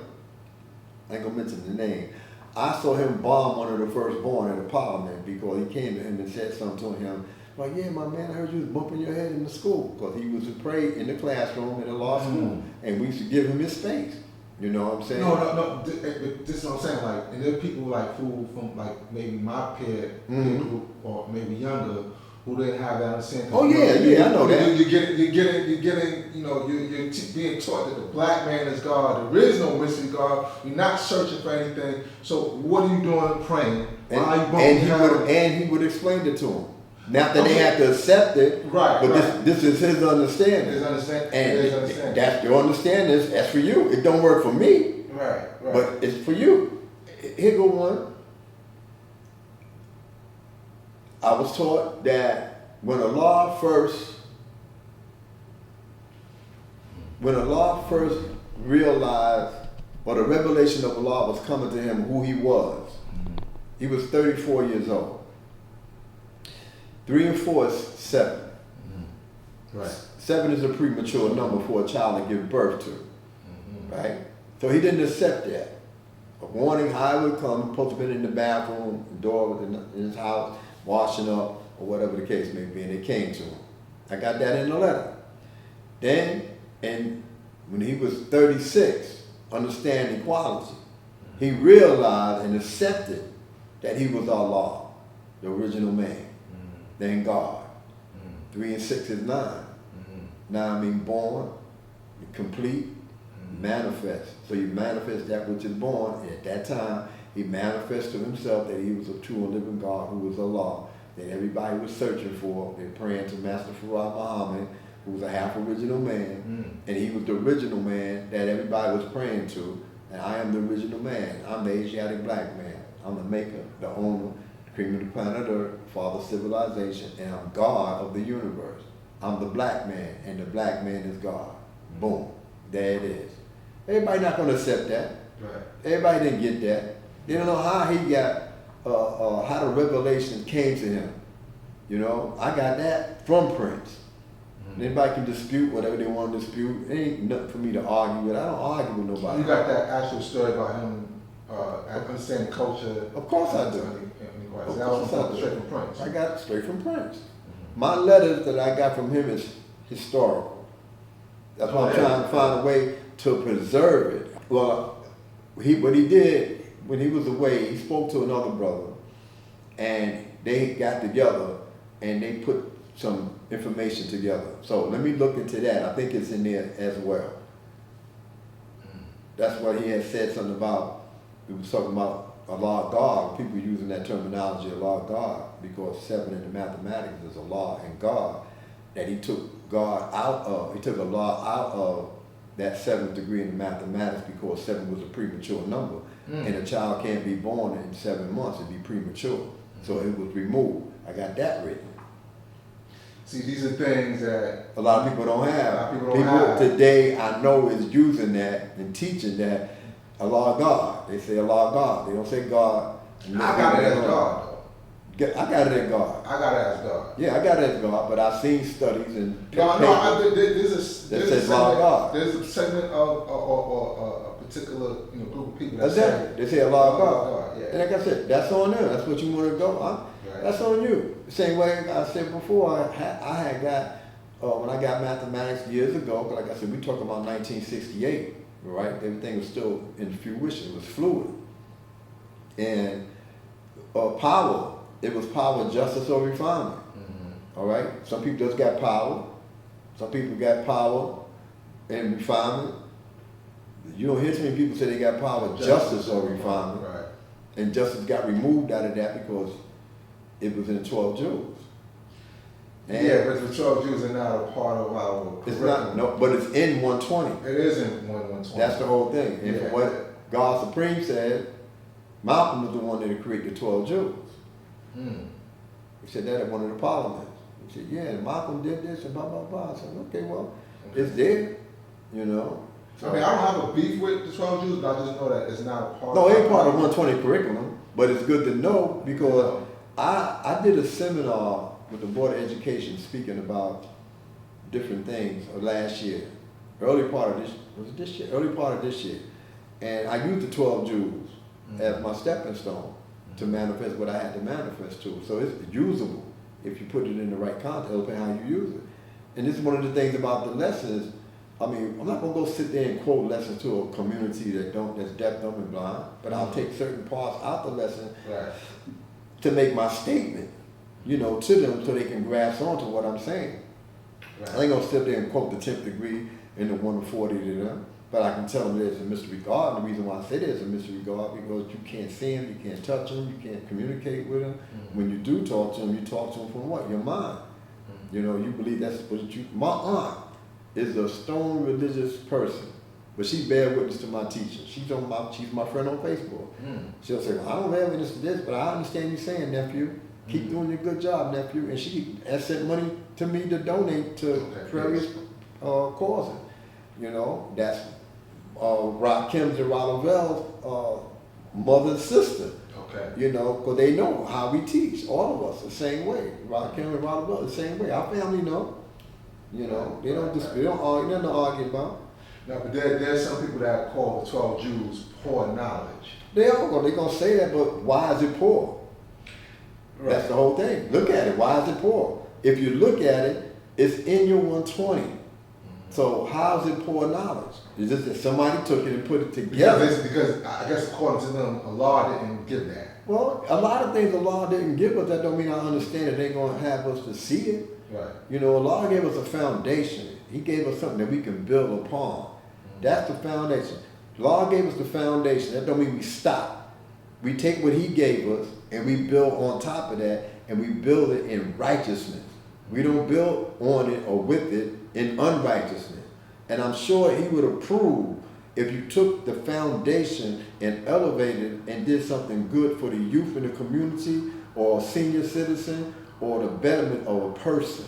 I ain't going to mention the name, I saw him bomb one of the firstborn at a parliament because he came to him and said something to him. Like, yeah, my man, I heard you was bumping your head in the school, because he was to pray in the classroom at a law school, and we used to give him his space. You know what I'm saying? No. This is what I'm saying. Like, and there are people like who from like maybe my peer group or maybe younger who didn't have that understanding. Oh yeah, I know that. You're getting, you know, you're being taught that the black man is God. There is no mystery God. You're not searching for anything. So what are you doing praying? Why are you bumping your head? And he would explain it to him. Not that they have to accept it, right? But this is his understanding. His understanding. And that's your understanding. That's for you. It don't work for me. Right. But it's for you. Here go one. I was taught that when a law first realized, or the revelation of Allah was coming to him who he was was 34 years old. 3 and 4 is 7. Right. 7 is a premature number for a child to give birth to. Right? So he didn't accept that. A warning how it would come, supposed to be in the bathroom, the door in his house, washing up, or whatever the case may be, and it came to him. I got that in the letter. Then, and when he was 36, understanding equality, he realized and accepted that he was Allah, the original man. Then God. 3 and 6 is 9. 9 means born, complete, manifest. So you manifest that which is born. And at that time, he manifested to himself that he was a true and living God who was Allah, that everybody was searching for. They're praying to Master Farah Muhammad, who was a half original man. And he was the original man that everybody was praying to. And I am the original man. I'm the Asiatic black man. I'm the maker, the owner, cream of the planet Earth, father of civilization, and I'm God of the universe. I'm the black man, and the black man is God. Boom. There it is. Everybody not going to accept that. Right. Everybody didn't get that. They don't know how he got, how the revelation came to him. You know, I got that from Prince. Anybody can dispute whatever they want to dispute. It ain't nothing for me to argue with. I don't argue with nobody. You got that actual story about him understanding culture. Of course I do. That was straight from Prince. I got it straight from Prince. My letters that I got from him is historical. That's why I'm trying to find a way to preserve it. Well, what he did when he was away, he spoke to another brother, and they got together and they put some information together. So let me look into that. I think it's in there as well. That's what he had said something about. He was talking about Allah God, people using that terminology, Allah God, because 7 in the mathematics is Allah and God, that he took God out of, he took Allah out of that 7th degree in the mathematics because 7 was a premature number, and a child can't be born in 7 months, it'd be premature. So it was removed. I got that written. See, these are things that a lot of people don't have. People today I know is using that and teaching that Allah God. They say Allah God. They don't say God. I got it as God, though. I got it at God. I gotta ask God. Yeah, I got it at God, but I've seen studies and there's a segment of a particular group of people that say they say Allah of God. God. Yeah. And like I said, that's on them. That's what you want to go on. Right. That's on you. Same way I said before, I had got, when I got mathematics years ago, but like I said, we talking about 1968, right? Everything was still in fruition, it was fluid. And power, it was power, justice, or refinement. Mm-hmm. All right? Some people just got power. Some people got power and refinement. You don't hear too many people say they got power, justice, or refinement. Right. And justice got removed out of that because it was in 12 Jews. And yeah, but the 12 Jews are not a part of our it's not, no, but it's in 120. It is in 120. That's the whole thing. And yeah. what God Supreme said, Malcolm was the one that created the 12 Jews. He said that at one of the parliaments. He said, yeah, Malcolm did this and blah, blah, blah. I said, okay, well, it's there, you know. So, I mean, I don't have a beef with the 12 Jews, but I just know that it's not a part No, it ain't part of 120 curriculum, but it's good to know because I did a seminar with the Board of Education speaking about different things last year. Early part of this year? Early part of this year. And I used the 12 Jews as my stepping stone to manifest what I had to manifest to. So it's usable if you put it in the right context, depending how you use it. And this is one of the things about the lessons. I mean, I'm not gonna go sit there and quote lessons to a community that's deaf, dumb, and blind, but I'll take certain parts out the lesson to make my statement, to them so they can grasp onto what I'm saying. Right. I ain't gonna sit there and quote the 10th degree and the 1 to 40 to them, but I can tell them there's a mystery God. And the reason why I say there's a mystery God because you can't see him, you can't touch him, you can't communicate with him. Mm-hmm. When you do talk to him, you talk to him from what? Your mind. Mm-hmm. You believe that's what my aunt is a stone religious person, but she bear witness to my teaching. She's my friend on Facebook. She'll say, well, I don't bear witness to this, but I understand you saying, nephew. Keep doing your good job, nephew. And she has sent money to me to donate to various causes. That's Kim's and Ravel's mother's sister. Okay. Because they know how we teach, all of us, the same way. Kim and Ravel, the same way. Our family know. They don't argue, nothing to argue about. No, but there's some people that call the 12 Jews poor knowledge. They're gonna say that, but why is it poor? Right. That's the whole thing. Look at it. Why is it poor? If you look at it, it's in your 120. Mm-hmm. So how is it poor knowledge? It's just that somebody took it and put it together. Because I guess according to them, Allah didn't give that. Well, a lot of things Allah didn't give us. That don't mean I understand it. They ain't gonna have us to see it. Right. Allah gave us a foundation. He gave us something that we can build upon. Mm-hmm. That's the foundation. Allah gave us the foundation. That don't mean we stop. We take what he gave us and we build on top of that and we build it in righteousness. We don't build on it or with it in unrighteousness. And I'm sure he would approve if you took the foundation and elevated and did something good for the youth in the community or a senior citizen or the betterment of a person.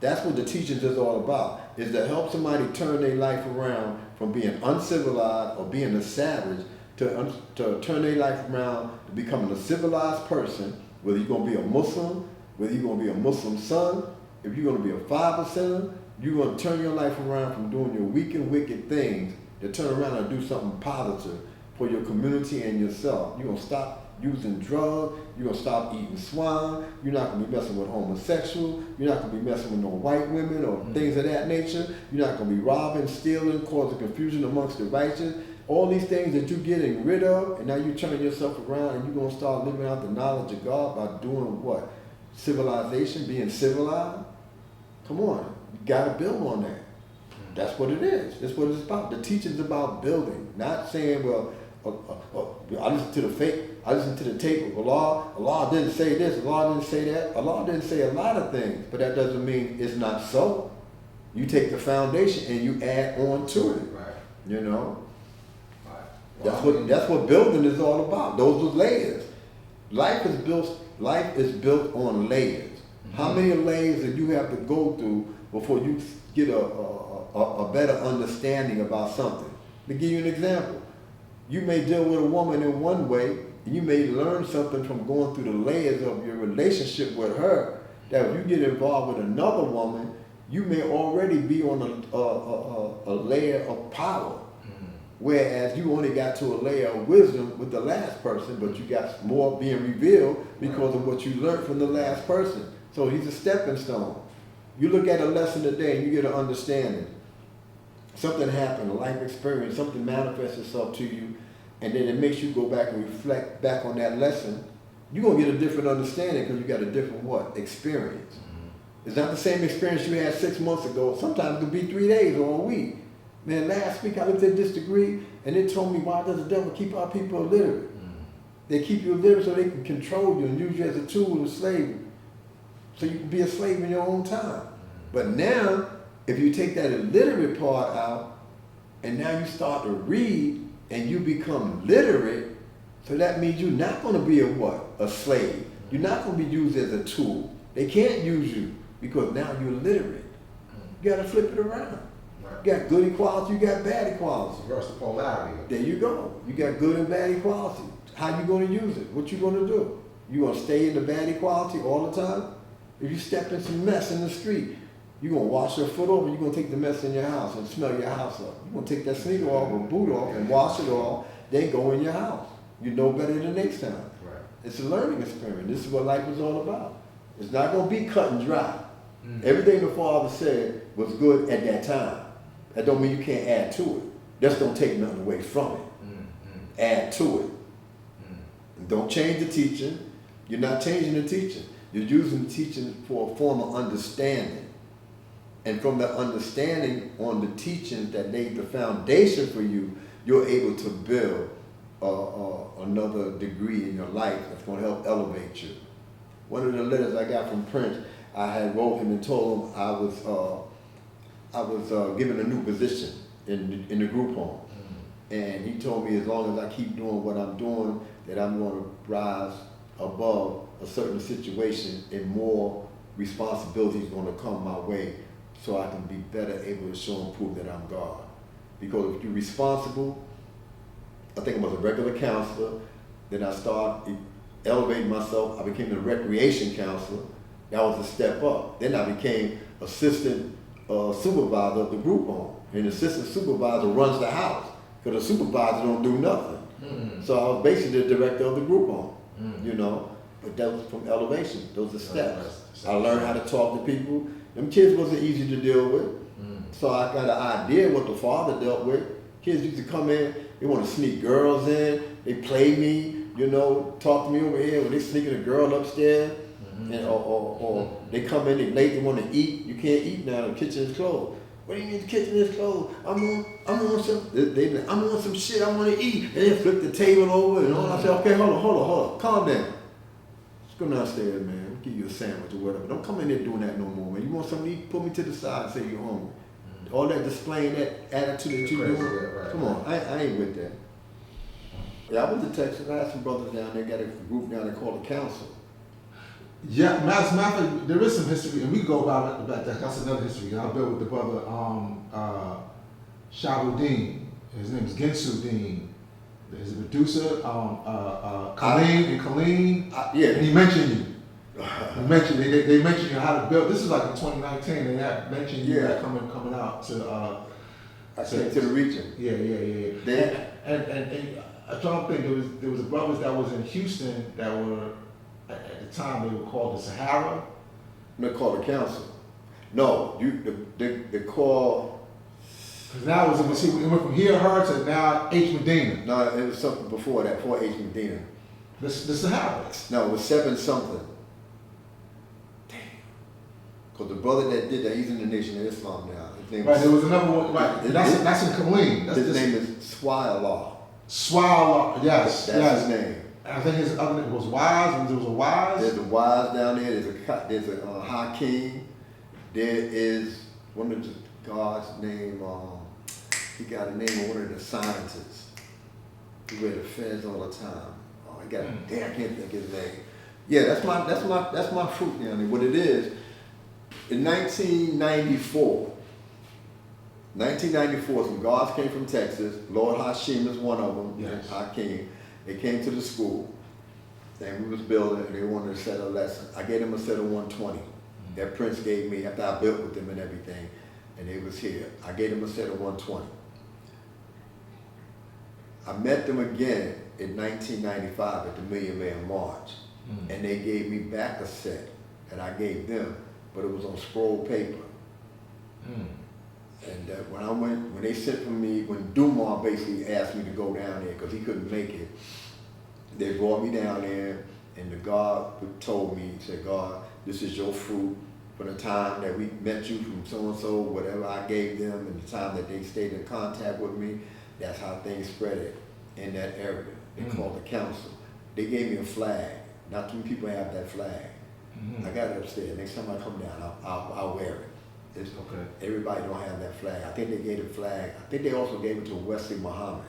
That's what the teachings is all about, is to help somebody turn their life around from being uncivilized or being a savage to turn their life around to becoming a civilized person, whether you're going to be a Muslim, whether you're going to be a Muslim son, if you're going to be a 5%er, you're going to turn your life around from doing your weak and wicked things to turn around and do something positive for your community and yourself. You're going to stop using drugs, you're going to stop eating swine, you're not going to be messing with homosexuals, you're not going to be messing with no white women or things of that nature, you're not going to be robbing, stealing, causing confusion amongst the righteous. All these things that you're getting rid of, and now you turn yourself around and you're going to start living out the knowledge of God by doing what? Civilization, being civilized? Come on, you got to build on that. That's what it is. That's what it's about. The teaching's about building, not saying, well, I listen to the fake, I listen to the tape of Allah didn't say this, Allah didn't say that. Allah didn't say a lot of things, but that doesn't mean it's not so. You take the foundation and you add on to it. Right. Well, that's what building is all about. Those are layers. Life is built on layers. Mm-hmm. How many layers that you have to go through before you get a better understanding about something? To give you an example, you may deal with a woman in one way You may learn something from going through the layers of your relationship with her, that if you get involved with another woman, you may already be on a layer of power. Whereas you only got to a layer of wisdom with the last person, but you got more being revealed because of what you learned from the last person. So he's a stepping stone. You look at a lesson today and you get an understanding. Something happened, a life experience, something manifests itself to you, and then it makes you go back and reflect back on that lesson. You're going to get a different understanding because you got a different what? Experience. It's not the same experience you had 6 months ago. Sometimes it could be 3 days or a week. Man, last week I looked at this degree and they told me, why does the devil keep our people illiterate? They keep you illiterate so they can control you and use you as a tool of slavery. So you can be a slave in your own time. But now, if you take that illiterate part out and now you start to read and you become literate, so that means you're not going to be a what? A slave. You're not going to be used as a tool. They can't use you because now you're literate. You got to flip it around. You got good equality, you got bad equality. Reverse the polarity. There you go. You got good and bad equality. How you going to use it? What you going to do? You going to stay in the bad equality all the time? If you step in some mess in the street, you going to wash your foot off and you're going to take the mess in your house and smell your house up. You're going to take that sneaker off or boot off and wash it off, then go in your house. You know better the next time. Right. It's a learning experience. This is what life is all about. It's not going to be cut and dry. Everything the Father said was good at that time. That don't mean you can't add to it. Just don't take nothing away from it. Add to it. And don't change the teaching. You're not changing the teaching. You're using the teaching for a form of understanding. And from that understanding on the teachings that laid the foundation for you, you're able to build another degree in your life that's going to help elevate you. One of the letters I got from Prince, I had wrote him and told him I was given a new position in the group home. And he told me as long as I keep doing what I'm doing, that I'm going to rise above a certain situation and more responsibility is going to come my way so I can be better able to show and prove that I'm God. Because if you're responsible, I think I was a regular counselor, then I started elevating myself. I became a recreation counselor. That was a step up. Then I became assistant supervisor of the group home. And the assistant supervisor runs the house because the supervisor don't do nothing. So I was basically the director of the group home, you know. But that was from elevation. Those are steps. I learned how to talk to people. Them kids wasn't easy to deal with. So I got an idea what the Father dealt with. Kids used to come in, they want to sneak girls in, they play me, you know, talk to me over here when they sneaking a girl upstairs. And, or they come in, they late, they want to eat. You can't eat now, the kitchen is closed. What do you mean the kitchen is closed? I'm on some shit, I want to eat. And they flip the table over and all. I say, okay, hold on, calm down. Let's go downstairs, man. I'll give you a sandwich or whatever. Don't come in there doing that no more, man. You want something to eat, put me to the side and say you're hungry. All that displaying that attitude that you're doing. Right. Come on, I ain't with that. Yeah, I went to Texas. I had some brothers down there, got a group down there called the Council. Yeah, as a matter of fact, there is some history, and we go about that. That's another history. I built with the brother Shabuddin. His name is Ginsu Dean. He's a producer. Colleen. Yeah. And he mentioned you. They mentioned you how to build. This is like in 2019. They had mentioned you coming out to. I came to the region. Yeah. And I'm trying to think. There was brothers that was in Houston that were. At the time, they were called the Sahara. They're called the Council. No, they call. Because now it went from here, her to now H. Medina. No, it was something before that, before H. Medina. The Sahara. No, it was 7 something. Damn. Because the brother that did that, he's in the Nation of Islam now. His name there was another one. Right, that's in Kaleen. His name is Swallah. Swallah, yes. That's his name. I think his other name was Wise. There was a Wise. There's a Wise down there. There's a Hakeem. There is one of the God's name. He got a name of one of the scientists. He wear the feds all the time. Oh, he got damn, I can't think of his name. Yeah, that's my fruit down there. What it is, in 1994, some guards came from Texas. Lord Hashim is one of them. Yes. Hakeem. They came to the school. and we was building, and they wanted a set of lessons. I gave them a set of 120 that Prince gave me after I built with them and everything, and they was here. I gave them a set of 120. I met them again in 1995 at the Million Man March, and they gave me back a set that I gave them, but it was on scroll paper. And when they sent for me, when Dumas basically asked me to go down there because he couldn't make it, they brought me down there, and the God told me, he said, God, this is your fruit from the time that we met you from so-and-so, whatever I gave them, and the time that they stayed in contact with me, that's how things spread it in that area. They called the council. They gave me a flag. Not too many people have that flag. I got it upstairs. Next time I come down, I'll wear it. It's, Okay. Everybody don't have that flag. I think they gave the flag. I think they also gave it to Wesley Muhammad.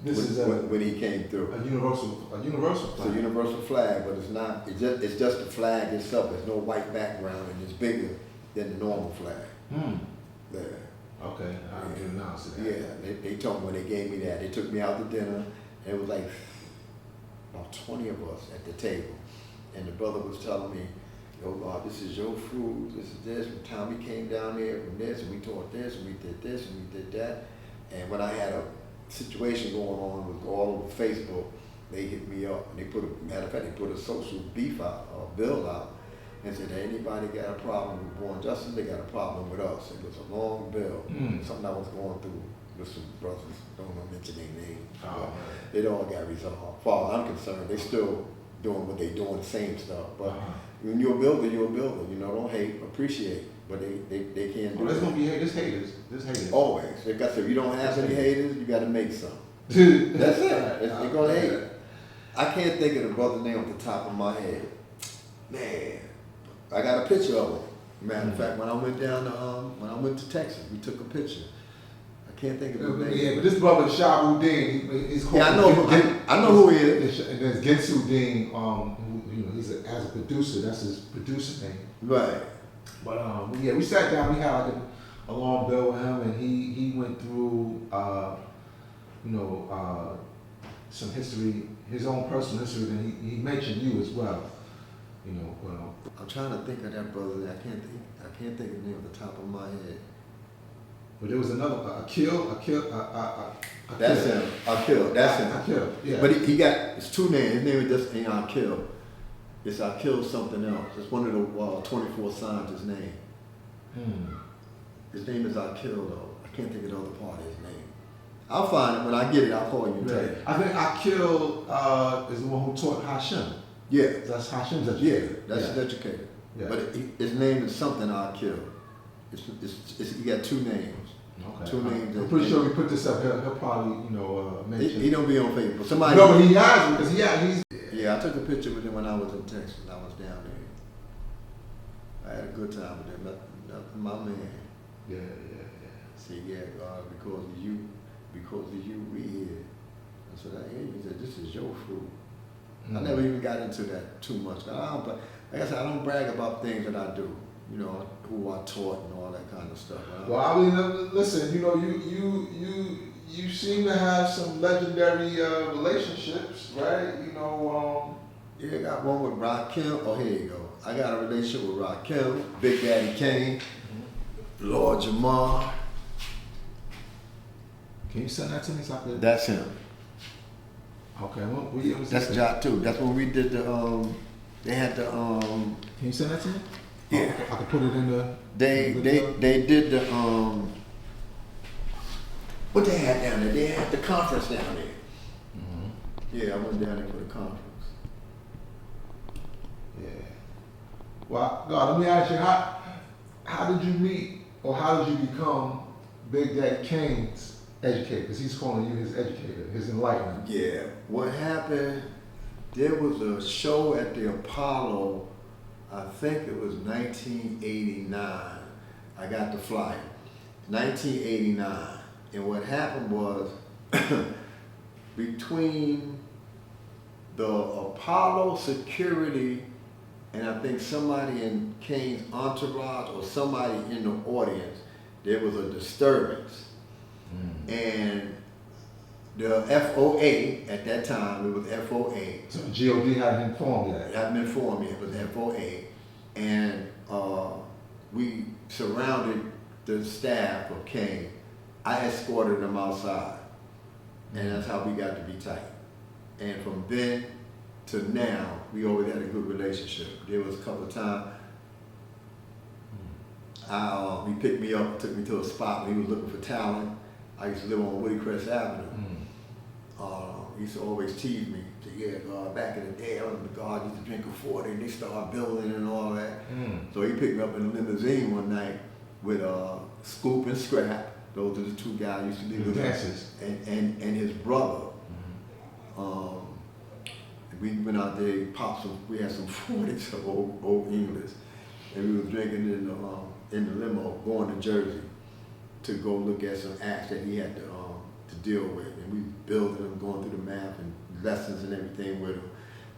This is when he came through. a universal It's flag. a universal flag, but it's not. It's just the flag itself. There's no white background, and it's bigger than the normal flag. There. Okay, I didn't announce it. Yeah, they told me when they gave me that. They took me out to dinner, and it was like about 20 of us at the table, and the brother was telling me, "Yo, God, this is your fruit. This is this." From the time we came down there from this, and we taught this, and we did this, and we did that, and when I had a situation going on with all over Facebook, they hit me up, and they put matter of fact, they put a social beef out, or bill out, and said, anybody got a problem with Born Justice, they got a problem with us. It was a long bill, something I was going through with some brothers, don't want to mention their names. It all got resolved. As far as I'm concerned, they still doing what they doing, the same stuff. But when you're a builder, you're a builder. You know, don't hate, appreciate. But they can't do There's that. gonna be haters. There's haters. Always. Like I said, if you don't have any haters, you got to make some. That's it. They're gonna hate. I can't think of the brother's name off the top of my head. Man, I got a picture of him. Matter of fact, when I went down to when I went to Texas, we took a picture. I can't think of his name. Yeah, but this brother Shabuddin, he's called. Yeah, I know who he is. And there's Gensuddin, who, you know, as a producer, that's his producer name. Right. But yeah, we sat down, we had like a long bill with him, and he went through, you know, some history, his own personal history, and he mentioned you as well. You know, I'm trying to think of that brother. I can't think of the name off the top of my head. but there was another Akil. That's him. Akil. That's him. Akil. Yeah. But he got it's two names. His name just ain't Akil. It's Akil something else. It's one of the 24 signs. His name. His name is Akil though. I can't think of the other part of his name. I'll find it when I get it. I'll call you and tell you. I think Akil is the one who taught Hashem. Yeah. That's Hashem's Yeah. educator. That's his educator. Yeah. But his name is something Akil. He got two names. Okay. Two names. I'm pretty sure we put this up. He'll probably, you know, mention. He don't be on Facebook. Somebody. No, but he has because he's. Yeah, I took a picture with him when I was in Texas. I was down there. I had a good time with him. My man. Yeah. See, yeah, God, because of you, we here. I said, he said, this is your fruit. I never even got into that too much. Like I said, I don't brag about things that I do. You know, who I taught and all that kind of stuff. Well, I mean, listen, you know, you seem to have some legendary relationships, right? You know, yeah, I got one with Rakim. Oh, here you go. I got a relationship with Rakim, Big Daddy Kane, Lord Jamar. Can you send that to me so I could? That's him. Okay, what year was That's that? Jot too. That's when we did the they had the Can you send that to me? yeah. I could put it in the. They did the what they had down there? They had the conference down there. Yeah, I went down there for the conference. Yeah. Well, God, let me ask you, how did you meet, or how did you become Big Daddy Kane's educator? Because he's calling you his educator, his enlightenment. Yeah. What happened? There was a show at the Apollo. I think it was 1989. I got the flyer. 1989. And what happened was between the Apollo security and I think somebody in Kane's entourage or somebody in the audience, there was a disturbance. And The FOA at that time, it was FOA. So the G.O.D hadn't informed yet. I haven't been informed yet, it was FOA. And we surrounded the staff of Kane. I escorted them outside. And that's how we got to be tight. And from then to now, we always had a good relationship. There was a couple of times he picked me up, took me to a spot where he was looking for talent. I used to live on Woodcrest Avenue. He used to always tease me. Say, yeah, God, back in the day, I remember God used to drink a 40 and they started building and all that. So he picked me up in a limousine one night with Scoop and Scrap. Those are the two guys I used to live with. Dancers. And his brother. We went out there, we had some 40s of old English. And we were drinking in the limo, going to Jersey to go look at some acts that he had to deal with. And we building him, going through the math and lessons and everything with him.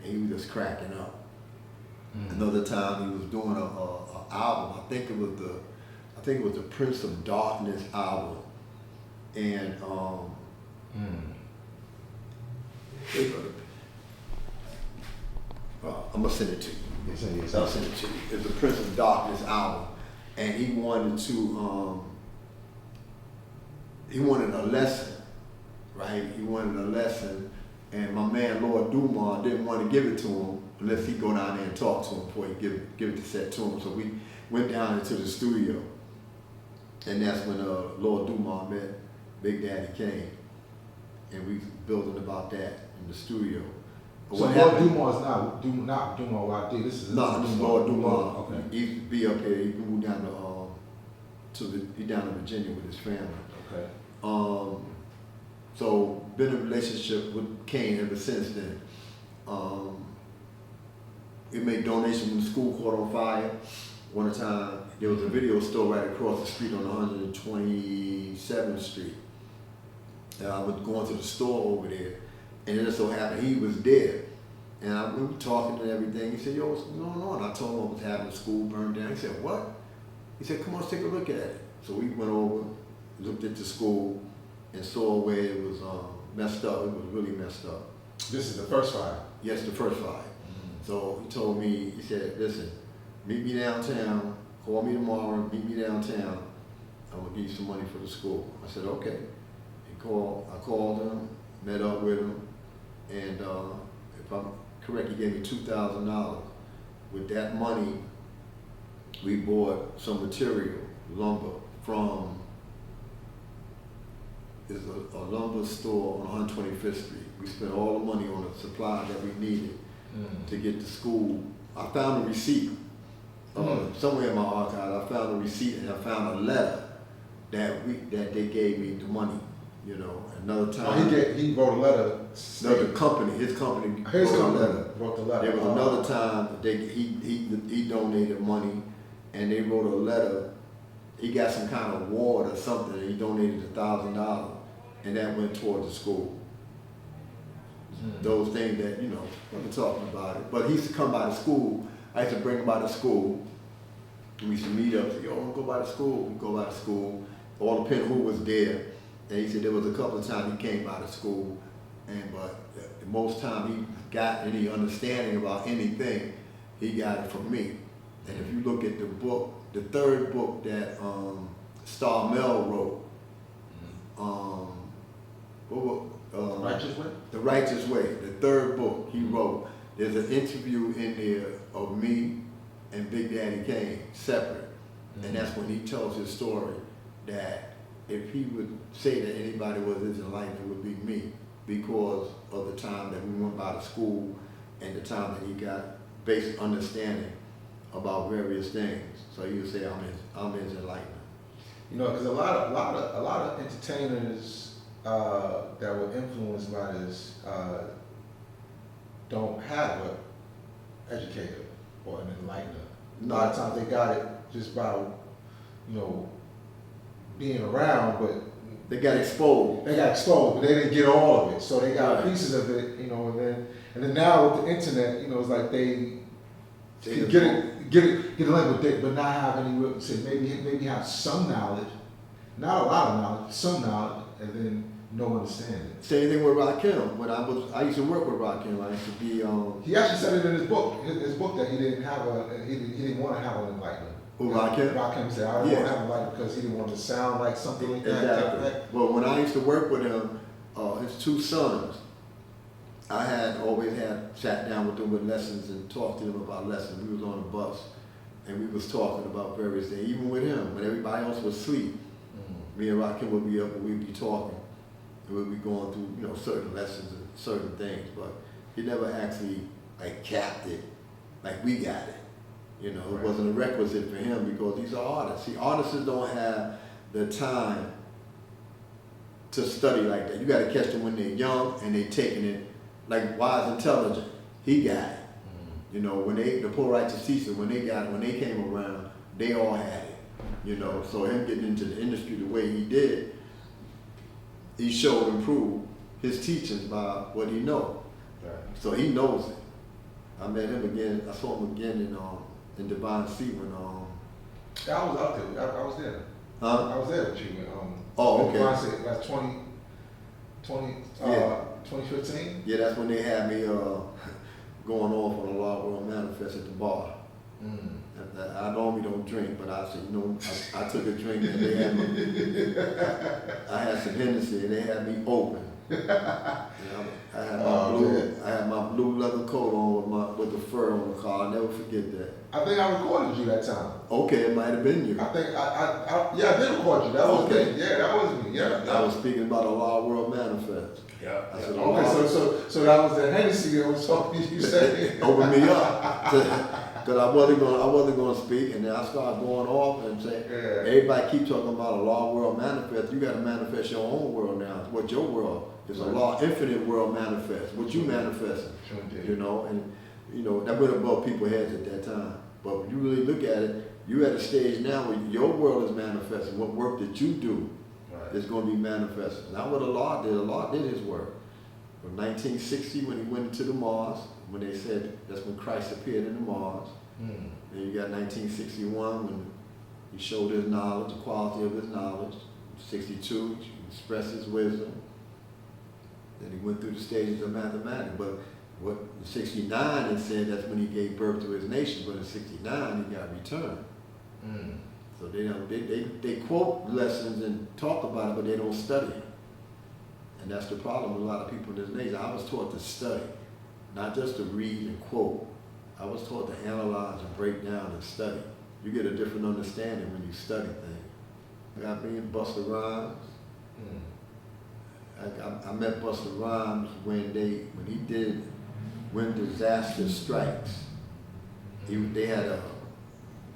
And he was just cracking up. Another time he was doing a album. I think it was the Prince of Darkness album. And I'm gonna send it to you. Yes. I'll send it to you. It's the Prince of Darkness album, and he wanted a lesson, right? He wanted a lesson, and my man Lord Dumont didn't want to give it to him unless he go down there and talk to him before he give the set to him. So we went down into the studio, and that's when Lord Dumont met Big Daddy Kane, and we building about that in the studio. So Lord Dumont is not Dumont YD. This is Lord Dumont. Okay. He used to be up here. He moved down he down to Virginia with his family. Okay. So been in a relationship with Kane ever since then. We made donations when the school caught on fire. One time there was a video store right across the street on 127th Street. I was going to the store over there, and it just so happened he was there. And we were talking and everything. He said, yo, what's going on? I told him what was happening, the school burned down. He said, what? He said, come on, let's take a look at it. So we went over, looked at the school, and saw where it was messed up. It was really messed up. This is the first fire? Yes, the first fire. So he told me, he said, listen, meet me downtown, call me tomorrow, meet me downtown. I'm gonna give you some money for the school. I said, okay. I called him, met up with him, and if I'm correct, he gave me $2,000. With that money, we bought some material, lumber, from a lumber store on 125th Street. We spent all the money on the supplies that we needed to get to school. I found a receipt somewhere in my archive. I found a receipt and I found a letter that they gave me the money. You know, another time. He wrote a letter. No, his company wrote the letter. There was another time he donated money, and they wrote a letter. He got some kind of award or something, and he donated $1,000, and that went towards the school. Those things that, you know, we're talking about it. But he used to come by the school. I used to bring him by the school. We used to meet up. Say, yo, go by the school. We go by the school. All depending who was there. And he said there was a couple of times he came by the school, but most time he got any understanding about anything, he got it from me. And if you look at the book, the third book that Star Mel wrote, Righteous Way? The Righteous Way, the third book he wrote, there's an interview in there of me and Big Daddy Kane, separate. And that's when he tells his story that if he would say that anybody was his enlightenment, it would be me, because of the time that we went by the school and the time that he got basic understanding about various things. So he would say, I'm his enlightenment. You know, because a lot of entertainers that were influenced by this don't have an educator or an enlightener. A lot of times they got it just by, you know, being around, but they got exposed. They got exposed, but they didn't get all of it. So they got pieces of it, you know, and then now with the internet, you know, it's like they get a link with it, but not have any real, say maybe have some knowledge, not a lot of knowledge, some knowledge, and then no understanding. Same thing with Rakim. I used to work with Rakim. I used to be He actually said it in his book. His book that he didn't want to have an enlightenment. Who, Rakim? Rakim said, I don't want to have an enlightenment because he didn't want to sound like something like that. Exactly. Well, when I used to work with him, his two sons, I had always sat down with them with lessons and talked to them about lessons. We was on the bus and we was talking about various things. Even with him, when everybody else was asleep, me and Rakim would be up and we'd be talking. And we'd be going through, certain lessons and certain things, but he never actually like capped it like we got it. It wasn't a requisite for him because these are artists. See, artists don't have the time to study like that. You got to catch them when they're young and they taking it like wise, intelligent. He got it. When the poor righteous teacher, when they came around, they all had it. So him getting into the industry the way he did, he showed and proved his teachings by what he know. Right. So he knows it. I met him again. I saw him again in Divine Sea when I was up there. I was there. Huh? I was there with you. Oh, okay. Like 2015. Yeah, that's when they had me going off on a Law World Manifest at the bar. I normally don't drink, but I said, I took a drink and they had me. I had some Hennessy and they had me open. I had my blue leather coat on with the fur on the car. I'll never forget that. I think I recorded you that time. Okay, it might have been you. I think I did record you. That was me. Yeah, that was me. Yeah. I was speaking about a Law World Manifest. Yeah. I said, okay, so that was the Hennessy that was talking to you said. Open me up. Because I wasn't gonna speak, and then I started going off and saying, everybody keep talking about a Law World Manifest. You got to manifest your own world now. What your world is a law, infinite world manifest. What you manifesting, and that went above people's heads at that time. But when you really look at it, you at a stage now where your world is manifesting. What work that you do is going to be manifested. Not what the law did. The law did his work. From 1960 when he went into the Mars, when they said that's when Christ appeared in the Mars. Then you got 1961 when he showed his knowledge, the quality of his knowledge. 62, he expressed his wisdom. Then he went through the stages of mathematics. But what in 69 it said that's when he gave birth to his nation. But in 69 he got returned. So they quote lessons and talk about it, but they don't study it. And that's the problem with a lot of people in this nation. I was taught to study, not just to read and quote. I was taught to analyze and break down and study. You get a different understanding when you study things. Like I mean, Busta Rhymes. I met Busta Rhymes when he did When Disaster Strikes. They had a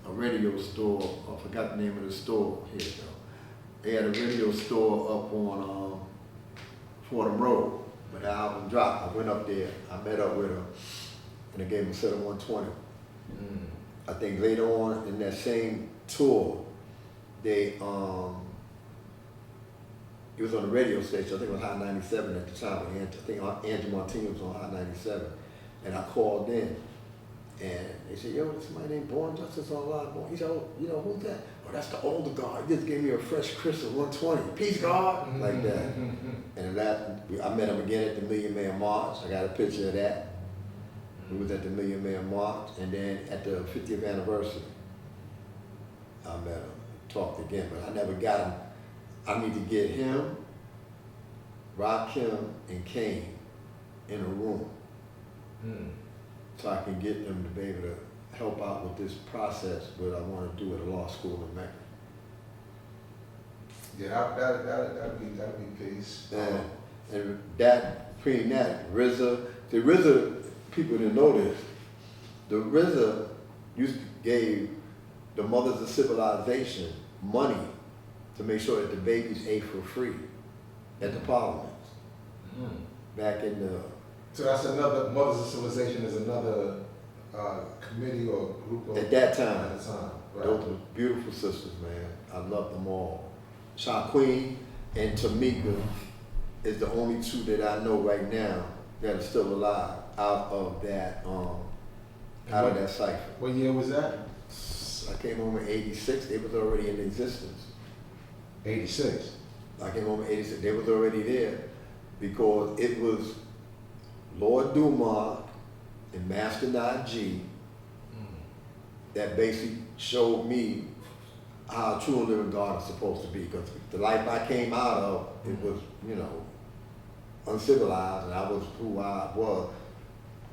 radio store. I forgot the name of the store. Here you go. They had a radio store up on Fordham Road. When the album dropped, I went up there. I met up with him, and they gave him a set of 120. I think later on in that same tour, it was on the radio station. I think it was Hot 97 at the time. I think Andrew Martinez was on Hot 97, and I called in, and they said, "Yo, there's somebody named Born Justice online." He said, "Oh, who's that?" "Oh, that's the older guard. He just gave me a fresh crystal 120. Peace, God," like that. And I met him again at the Million Man March. I got a picture of that. We was at the Million Man March, and then at the 50th anniversary, I met him, talked again, but I never got him. I need to get him, Rakim, and Kane in a room so I can get them to be able to help out with this process, what I want to do at a law school in Mecca. Yeah, that'd be peace. And that, the RZA, people didn't know this. The RZA gave the Mothers of Civilization money to make sure that the babies ate for free at the parliaments. Back in the... So that's another, Mothers of Civilization is another committee or group of... At that time. At the time, right. Those were beautiful sisters, man. I love them all. Shaquille and Tamika is the only two that I know right now that are still alive out of that cipher. What year was that? I came home in '86. It was already in existence. 86. I came home in 86. They was already there because it was Lord Dumas and Master G that basically showed me how a true and living God is supposed to be. Because the life I came out of, it was, uncivilized, and I was who I was.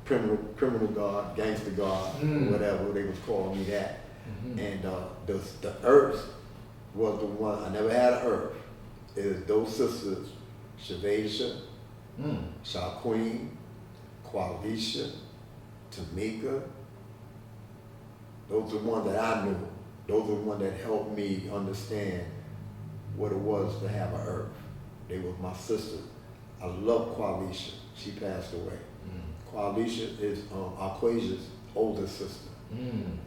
Criminal God, gangster God, whatever they was calling me that. And the earth was the one, I never had an earth. It is those sisters, Shavasha, Shaqueen, Qualisha, Tamika. Those are the ones that I knew. Those are the ones that helped me understand what it was to have an earth. They was my sister. I love Qualisha. She passed away. Qualisha is Arquasia's older sister.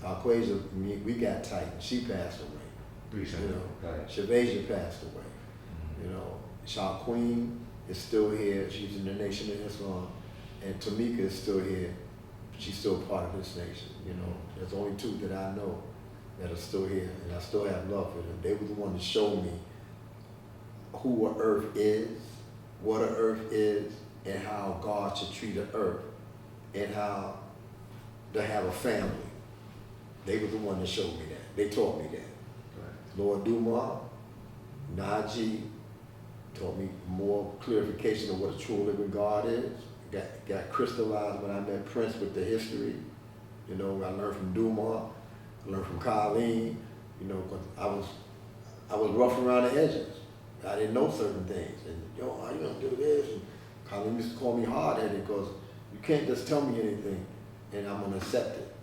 Arquasia, we got tight. She passed away. Shavasia passed away. Shaqueen is still here. She's in the Nation of Islam. And Tamika is still here. She's still part of this nation. There's only two that I know that are still here, and I still have love for them. They were the one to show me who an earth is, what an earth is, and how God should treat an earth, and how to have a family. They were the one that showed me that. They taught me that. Right. Lord Dumas, Najee taught me more clarification of what a true living God is. Got crystallized when I met Prince with the history. I learned from Dumas, I learned from Colleen, because I was rough around the edges. I didn't know certain things. And, how you gonna do this? And Colleen used to call me hard-headed because you can't just tell me anything and I'm gonna accept it.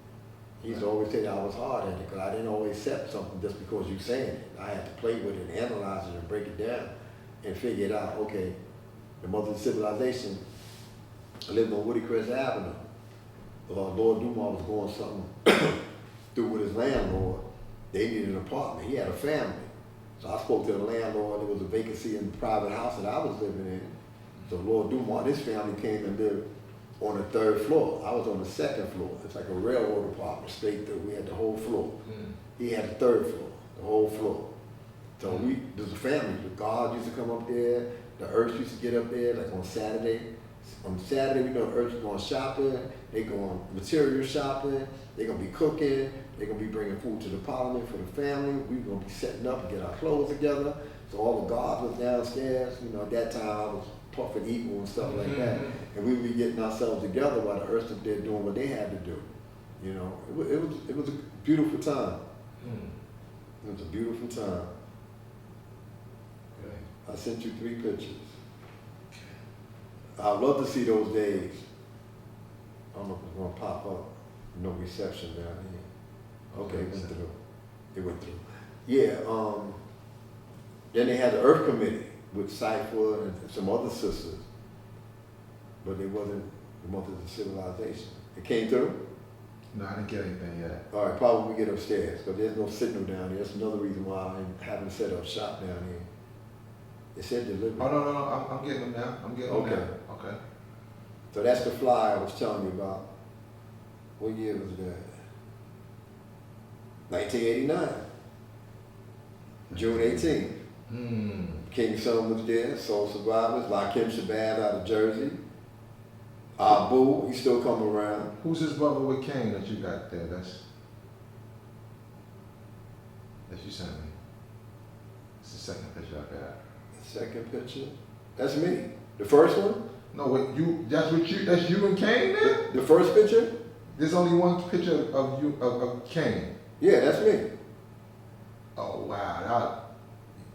He used to always say that I was hard-headed because I didn't always accept something just because you're saying it. I had to play with it and analyze it and break it down and figure it out. Okay, the mother of civilization lived on Woodcrest Avenue. Lord Dumas was going something through with his landlord. They needed an apartment. He had a family. So I spoke to the landlord. There was a vacancy in the private house that I was living in. So Lord Dumas, his family came and lived on the 3rd floor. I was on the 2nd floor. It's like a railroad apartment straight through. We had the whole floor. He had the 3rd floor, the whole floor. So there's a family. The guards used to come up there. The Earths used to get up there, like on Saturday. On Saturday, we know the Earths going shopping. They going material shopping. They're going to be cooking. They're going to be bringing food to the parliament for the family. We're going to be setting up and get our clothes together. So all the guards was downstairs. At that time, I was puffing equal and stuff like that. And we would be getting ourselves together while the Earths up there doing what they had to do. It was a beautiful time. It was a beautiful time. Okay. I sent you 3 pictures. I'd love to see those days. I don't know if it's going to pop up. No reception down here. Okay, it went through. It went through. Yeah, then they had the Earth Committee with Cypher and some other sisters, but it wasn't the Mothers of Civilization. It came through? No, I didn't get anything yet. All right, probably when we get upstairs, because there's no signal down here. That's another reason why I haven't set up shop down here. It said delivery. Oh, no, I'm getting them now. I'm getting them now. Okay. So that's the fly I was telling you about. What year was that? 1989. June 18th. King Son was there, Soul Survivors, Lakim Shabazz out of Jersey. Abu, he still come around. Who's his brother with Kane that you got there? That you sent me. It's the second picture I got. Second picture? That's me. The first one? No, wait, that's you and Kane there? The first picture? There's only one picture of you, of Kane. Yeah, that's me. Oh, wow.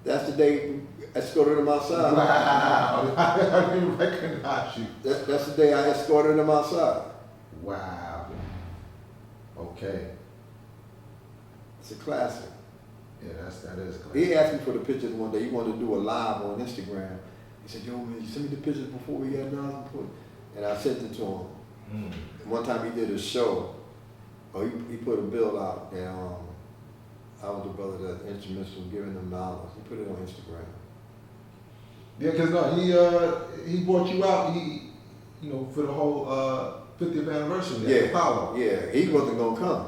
That's the day I escorted him outside. Wow. I didn't recognize you. That's the day I escorted him outside. Wow. Okay. It's a classic. Yeah, that is classic. He asked me for the pictures one day. He wanted to do a live on Instagram. He said, yo, man, you send me the pictures before we got Nas. And I sent it to him. One time he did a show. He put a bill out, and I was the brother that instruments was giving them dollars. He put it on Instagram. Yeah, because no, he brought you out, for the whole 50th anniversary. Yeah, Apollo. yeah, he wasn't going to come.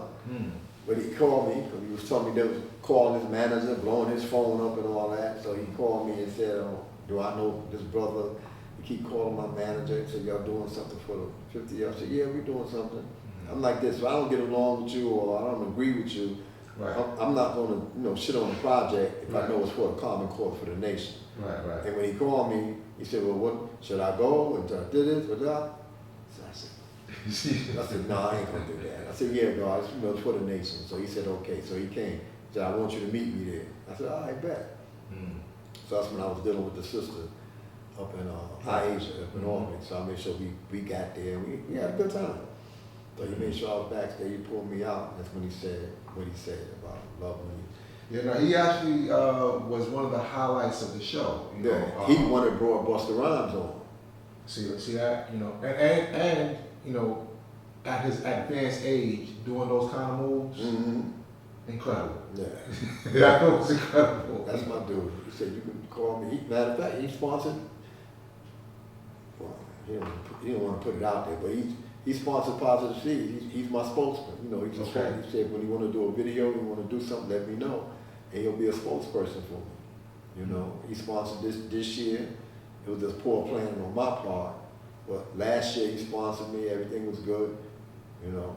But he called me, because he was telling me they was calling his manager, blowing his phone up and all that. So he called me and said, do I know this brother? He keep calling my manager. He said, y'all doing something for the 50 years? I said, yeah, we're doing something. I'm like this, if I don't get along with you or I don't agree with you, Right. I'm not going to, shit on the project if I know it's for a common cause for the nation. Right. And when he called me, he said, well, what, should I go and do this or that? So I said, no, I ain't going to do that. I said, yeah, God, it's for the nation. So he said, okay. So he came. He said, I want you to meet me there. I said, all right, bet. So that's when I was dealing with the sister up in Asia, up in Albany. So I made sure we got there and we had a good time. So he made sure I was backstage. He pulled me out. That's when he said what he said about loving me. Yeah, no, he actually was one of the highlights of the show. You know, he wanted brought Busta Rhymes on. See that? You know, and you know, at his advanced age, doing those kind of moves, incredible. Yeah, that was incredible. That's my dude. He said you can call me. Matter of fact, he sponsored. Well, he didn't want to put it out there, but he sponsored Positive Seeds. He's my spokesman. You know, he said when you want to do a video, you want to do something, let me know, and he'll be a spokesperson for me. You know, he sponsored this year. It was just poor planning on my part, but last year he sponsored me. Everything was good. You know.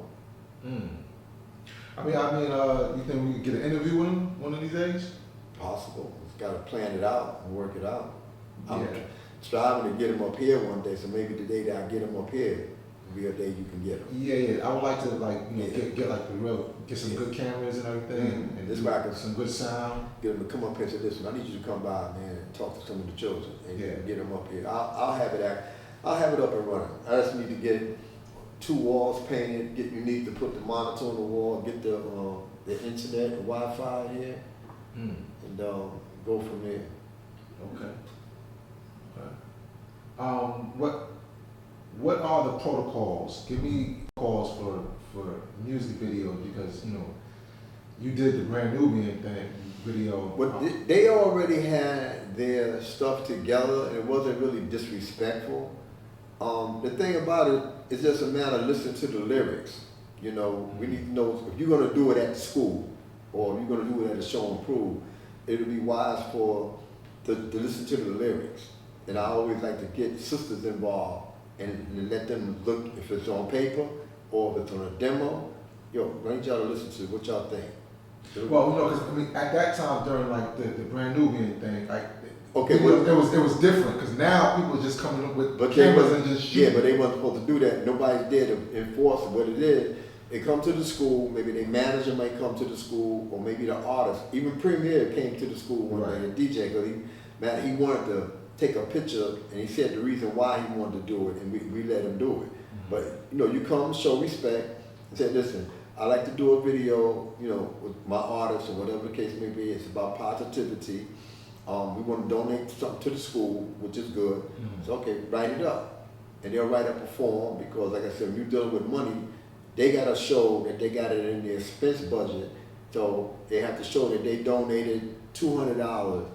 I mean, you think we could get an interview with him one of these days? Possible. Just got to plan it out and work it out. I'm Yeah. striving to get him up here one day, so maybe the day that I get him up here will be a day you can get him. Yeah. I would like to get like get some good cameras and everything, and this do way I can some good sound. get him to come up here and say, listen, I need you to come by, man, and talk to some of the children and get them up here. I'll have it up and running. I just need to get 2 walls painted. You need to put the monitor on the wall, get the internet, the Wi-Fi here, and go from there. Okay. What are the protocols? Give me calls for music videos, because you did the Brand Nubian thing video. But they already had their stuff together, and it wasn't really disrespectful. The thing about it is just a matter of listening to the lyrics. We need to know if you're going to do it at school or if you're going to do it at a show and prove, it'll be wise to listen to the lyrics. And I always like to get sisters involved and let them look if it's on paper or if it's on a demo. I need y'all to listen to what y'all think. Well, because at that time during like the Brand Nubian thing, like okay, it was different, because now people are just coming up with cameras and just shooting. Yeah, but they weren't supposed to do that. Nobody's there to enforce it. What it is, they come to the school. Maybe their manager might come to the school, or maybe the artist. Even Premier came to the school one day, a DJ, because he wanted to take a picture, and he said the reason why he wanted to do it, and we let him do it. But you come, show respect, and say, listen, I like to do a video, with my artist or whatever the case may be. It's about positivity. We want to donate something to the school, which is good. So okay, write it up, and they'll write up a form, because, like I said, when you're dealing with money, they got to show that they got it in their expense budget. So they have to show that they donated $200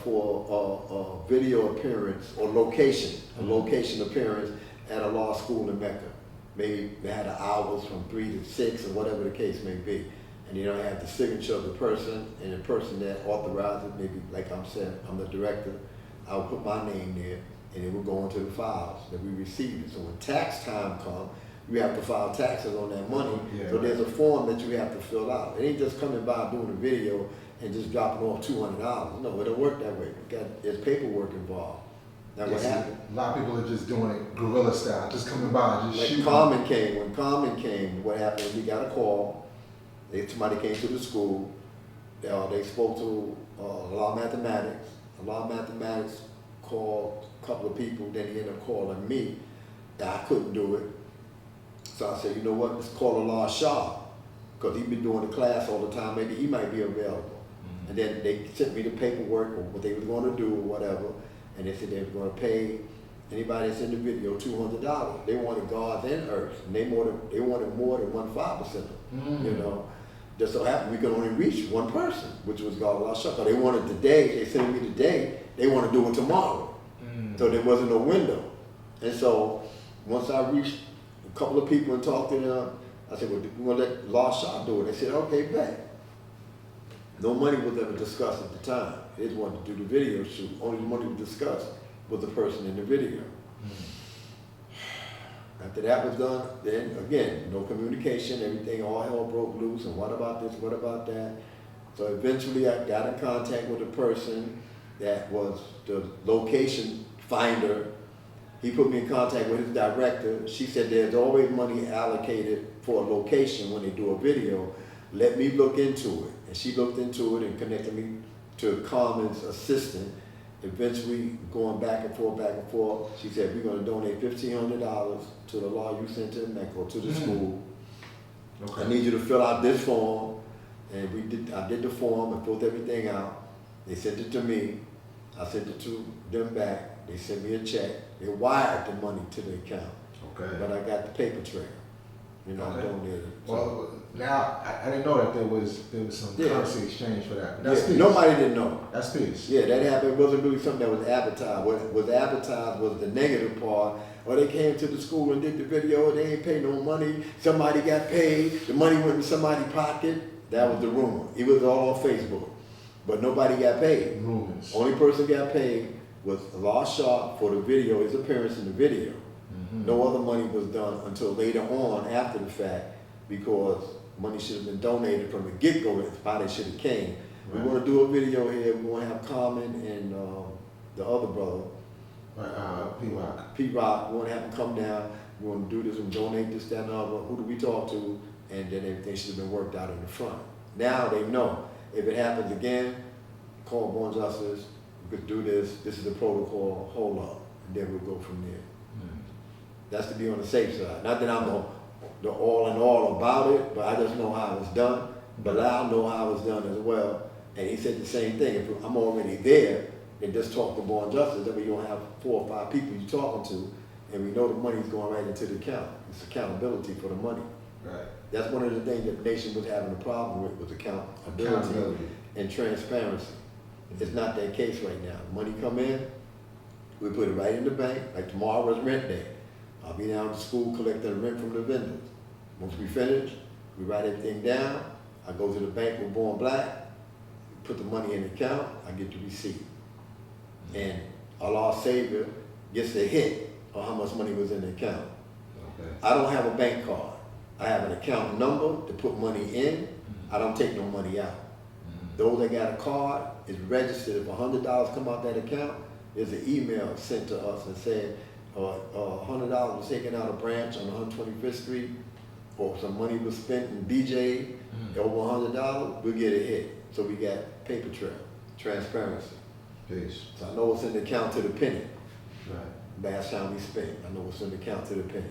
for a video appearance or location appearance at a law school in Mecca. Maybe they had the hours from 3 to 6 or whatever the case may be. And you have the signature of the person, and the person that authorized it, maybe like I'm saying, I'm the director, I would put my name there, and it would go into the files that we received. So when tax time comes, you have to file taxes on that money. So there's a form that you have to fill out. It ain't just coming by doing a video and just dropping off $200. No, it don't work that way. There's paperwork involved. Now what happened? A lot of people are just doing it guerrilla style, just coming by, just shooting. When Common came, what happened? We got a call. Somebody came to the school. They spoke to a law of mathematics. A law of mathematics called a couple of people. Then he ended up calling me. That I couldn't do it. So I said, you know what? Let's call Allah Shah, because he's been doing the class all the time. Maybe he might be available. And then they sent me the paperwork or what they were going to do or whatever. And they said they were going to pay anybody that's in the video $200. They wanted gods and earths, and they wanted more than 1/5%. Just so happened we could only reach one person, which was God Allah Shah. They wanted today. They sent me today. They want to do it tomorrow. So there wasn't no window. And so once I reached a couple of people and talked to them, I said, well, we want to let Lost Shot do it. They said, okay, bet. No money was ever discussed at the time. They just wanted to do the video shoot. Only the money was discussed was the person in the video. After that was done, then again, no communication, everything, all hell broke loose, and what about this, what about that? So eventually I got in contact with a person that was the location finder. He put me in contact with his director. She said there's always money allocated for a location when they do a video. Let me look into it. And she looked into it and connected me to Carmen's assistant. Eventually, going back and forth, she said, we're going to donate $1,500 to the Law Youth Center in Mecca, to the school. Okay. I need you to fill out this form. And I did the form and filled everything out. They sent it to me. I sent it to them back. They sent me a check. They wired the money to the account. Okay. But I got the paper trail. You know, I donated. Well, now I didn't know that there was some currency exchange for that. But that's nobody didn't know. That's peace. Yeah, that happened. It wasn't really something that was advertised. What was advertised was the negative part. Or they came to the school and did the video. They ain't paid no money. Somebody got paid. The money went in somebody's pocket. That was the rumor. It was all on Facebook. But nobody got paid. Rumors. Only person got paid was Lost Sharp for the video, his appearance in the video. No other money was done until later on after the fact, because money should have been donated from the get-go. That's how they should have came. Right. We want to do a video here. We want to have Carmen and the other brother, P-Rock. P-Rock. We want to have him come down. We want to do this and donate this, that, and the other. Who do we talk to? And then everything should have been worked out in the front. Now they know. If it happens again, call Born Justice. We could do this. This is the protocol. Hold up. And then we'll go from there. That's to be on the safe side. Not that I'm the all in all about it, but I just know how it's done. Pelan know how it's done as well. And he said the same thing. If I'm already there, then just talk to Born Justice. That way you don't have 4 or 5 people you're talking to, and we know the money's going right into the account. It's accountability for the money. Right. That's one of the things that the nation was having a problem with, was accountability and transparency. It's not that case right now. Money come in, we put it right in the bank. Like tomorrow is rent day. I'll be down to school collecting the rent from the vendors. Once we finish, we write everything down. I go to the bank with Born Black, put the money in the account, I get the receipt. And our Savior gets a hit on how much money was in the account. Okay. I don't have a bank card. I have an account number to put money in. I don't take no money out. Those that got a card is registered. If $100 come out that account, there's an email sent to us and said, $100 was taken out of branch on 125th Street, or some money was spent in BJ, over $100, we'll get a hit. So we got paper trail, transparency. Peace. So I know what's in the account to the penny. Right. Last time we spent, I know what's in the account to the penny.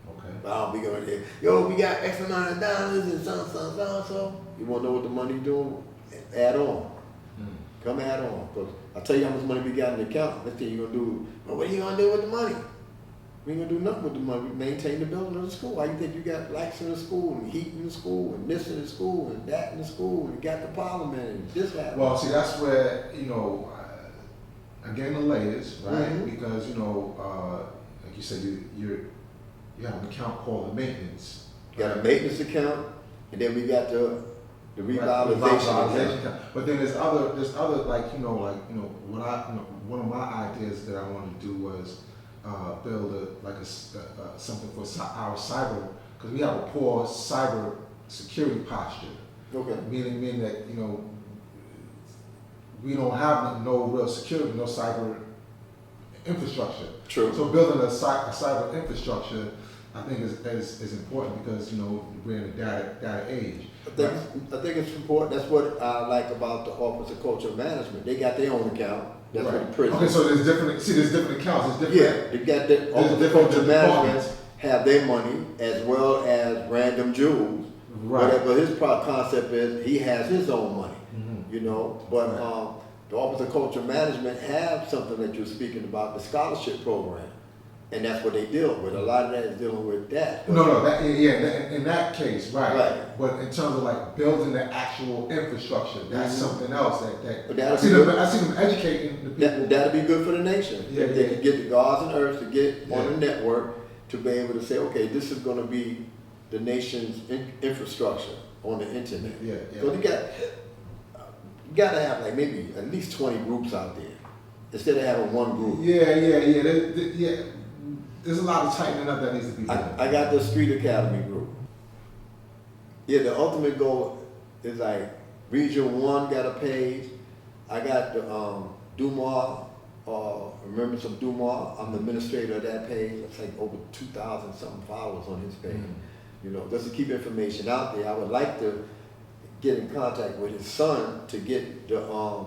Okay. But I don't be going there, yo, we got X amount of dollars and so. You want to know what the money doing? Add on. Come add on. Because I'll tell you how much money we got in the account. Let's tell you going to do. Well, what are you going to do with the money? We ain't going to do nothing with the money. We maintain the building of the school. Why you think you got lights in the school and heat in the school and this in the school and that in the school and you got the parliament and this happened? Well, see, that's where, again, the layers, right? Because, like you said, you have an account called the maintenance. You got a maintenance account, and then we got the revitalization account. But then there's other one of my ideas that I wanted to do was build something for our cyber, because we have a poor cyber security posture. Okay. Meaning that we don't have no real security, no cyber infrastructure. True. So building a cyber infrastructure, I think is important, because we're in a data age. I think it's important. That's what I like about the Office of Cultural Management. They got their own account. That's right. What the prison. Okay, so there's different accounts. There's different. Yeah, they got the Office of Cultural Management have their money, as well as Random Jewels. Right. Whatever his concept is, he has his own money. But right. The Office of Cultural Management have something that you're speaking about, the scholarship program. And that's what they deal with. A lot of that is dealing with that. In that case, right. But in terms of building the actual infrastructure, that's something else I see them educating the people. That'll be good for the nation. If they can get the gods and earths to get on the network to be able to say, okay, this is going to be the nation's infrastructure on the internet. Yeah. So you got to have like maybe at least 20 groups out there instead of having one group. Yeah. There's a lot of tightening up that needs to be done. I got the Street Academy group. Yeah, the ultimate goal is like Region 1 got a page. I got the Dumas, Remembrance of Dumas. I'm the administrator of that page. It's like over 2,000 something followers on his page. You know, just to keep information out there. I would like to get in contact with his son to get the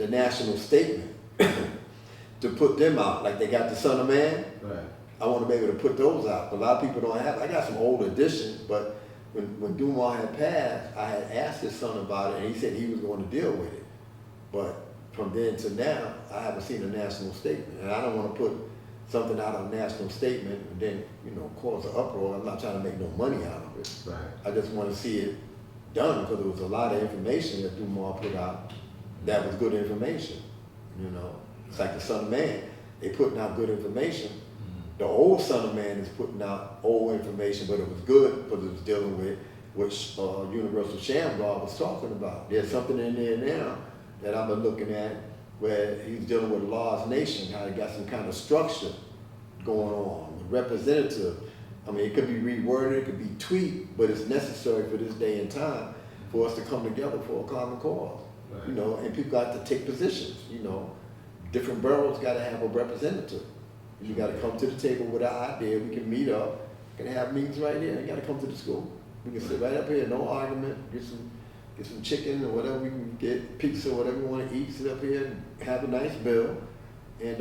national statement to put them out. Like they got the Son of Man. Right. I want to be able to put those out. But a lot of people don't have. I got some old editions, but when Dumas had passed, I had asked his son about it, and he said he was going to deal with it. But from then to now, I haven't seen a national statement, and I don't want to put something out of a national statement and then, you know, cause an uproar. I'm not trying to make no money out of it. Right. I just want to see it done because there was a lot of information that Dumas put out that was good information. You know, it's like the Son of Man. They putting out good information. The old Son of Man is putting out old information, but it was good because it was dealing with what Universal Shamgar was talking about. There's something in there now that I've been looking at where he's dealing with a lost nation, how they got some kind of structure going on, representative. I mean, it could be reworded, it could be tweaked, but it's necessary for this day and time for us to come together for a common cause. Right. You know, and people got to take positions. You know, different boroughs got to have a representative. You got to come to the table with an idea. We can meet up. We can have meetings right here. You got to come to the school. We can sit right up here, no argument. Get some chicken or whatever we can get, pizza, whatever we want to eat. Sit up here and have a nice meal, and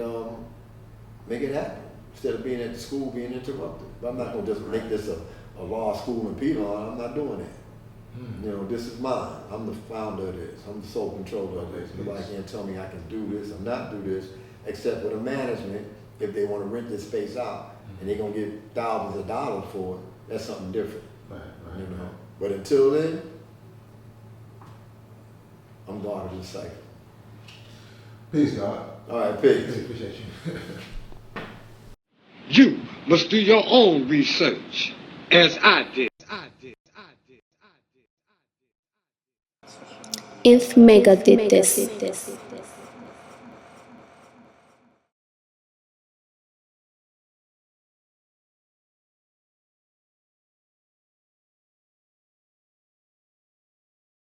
make it happen instead of being at the school being interrupted. But I'm not gonna just make this a law school in Pelan. I'm not doing that. You know, this is mine. I'm the founder of this. I'm the sole controller of this. Nobody can't tell me I can do this or not do this, except for the management. If they want to rent this space out and they're gonna get thousands of dollars for it, that's something different. Right. You know. But until then, I'm God of the cycle. Peace, God. All right, peace. Appreciate you. You must do your own research, as I did. If Mecca did this.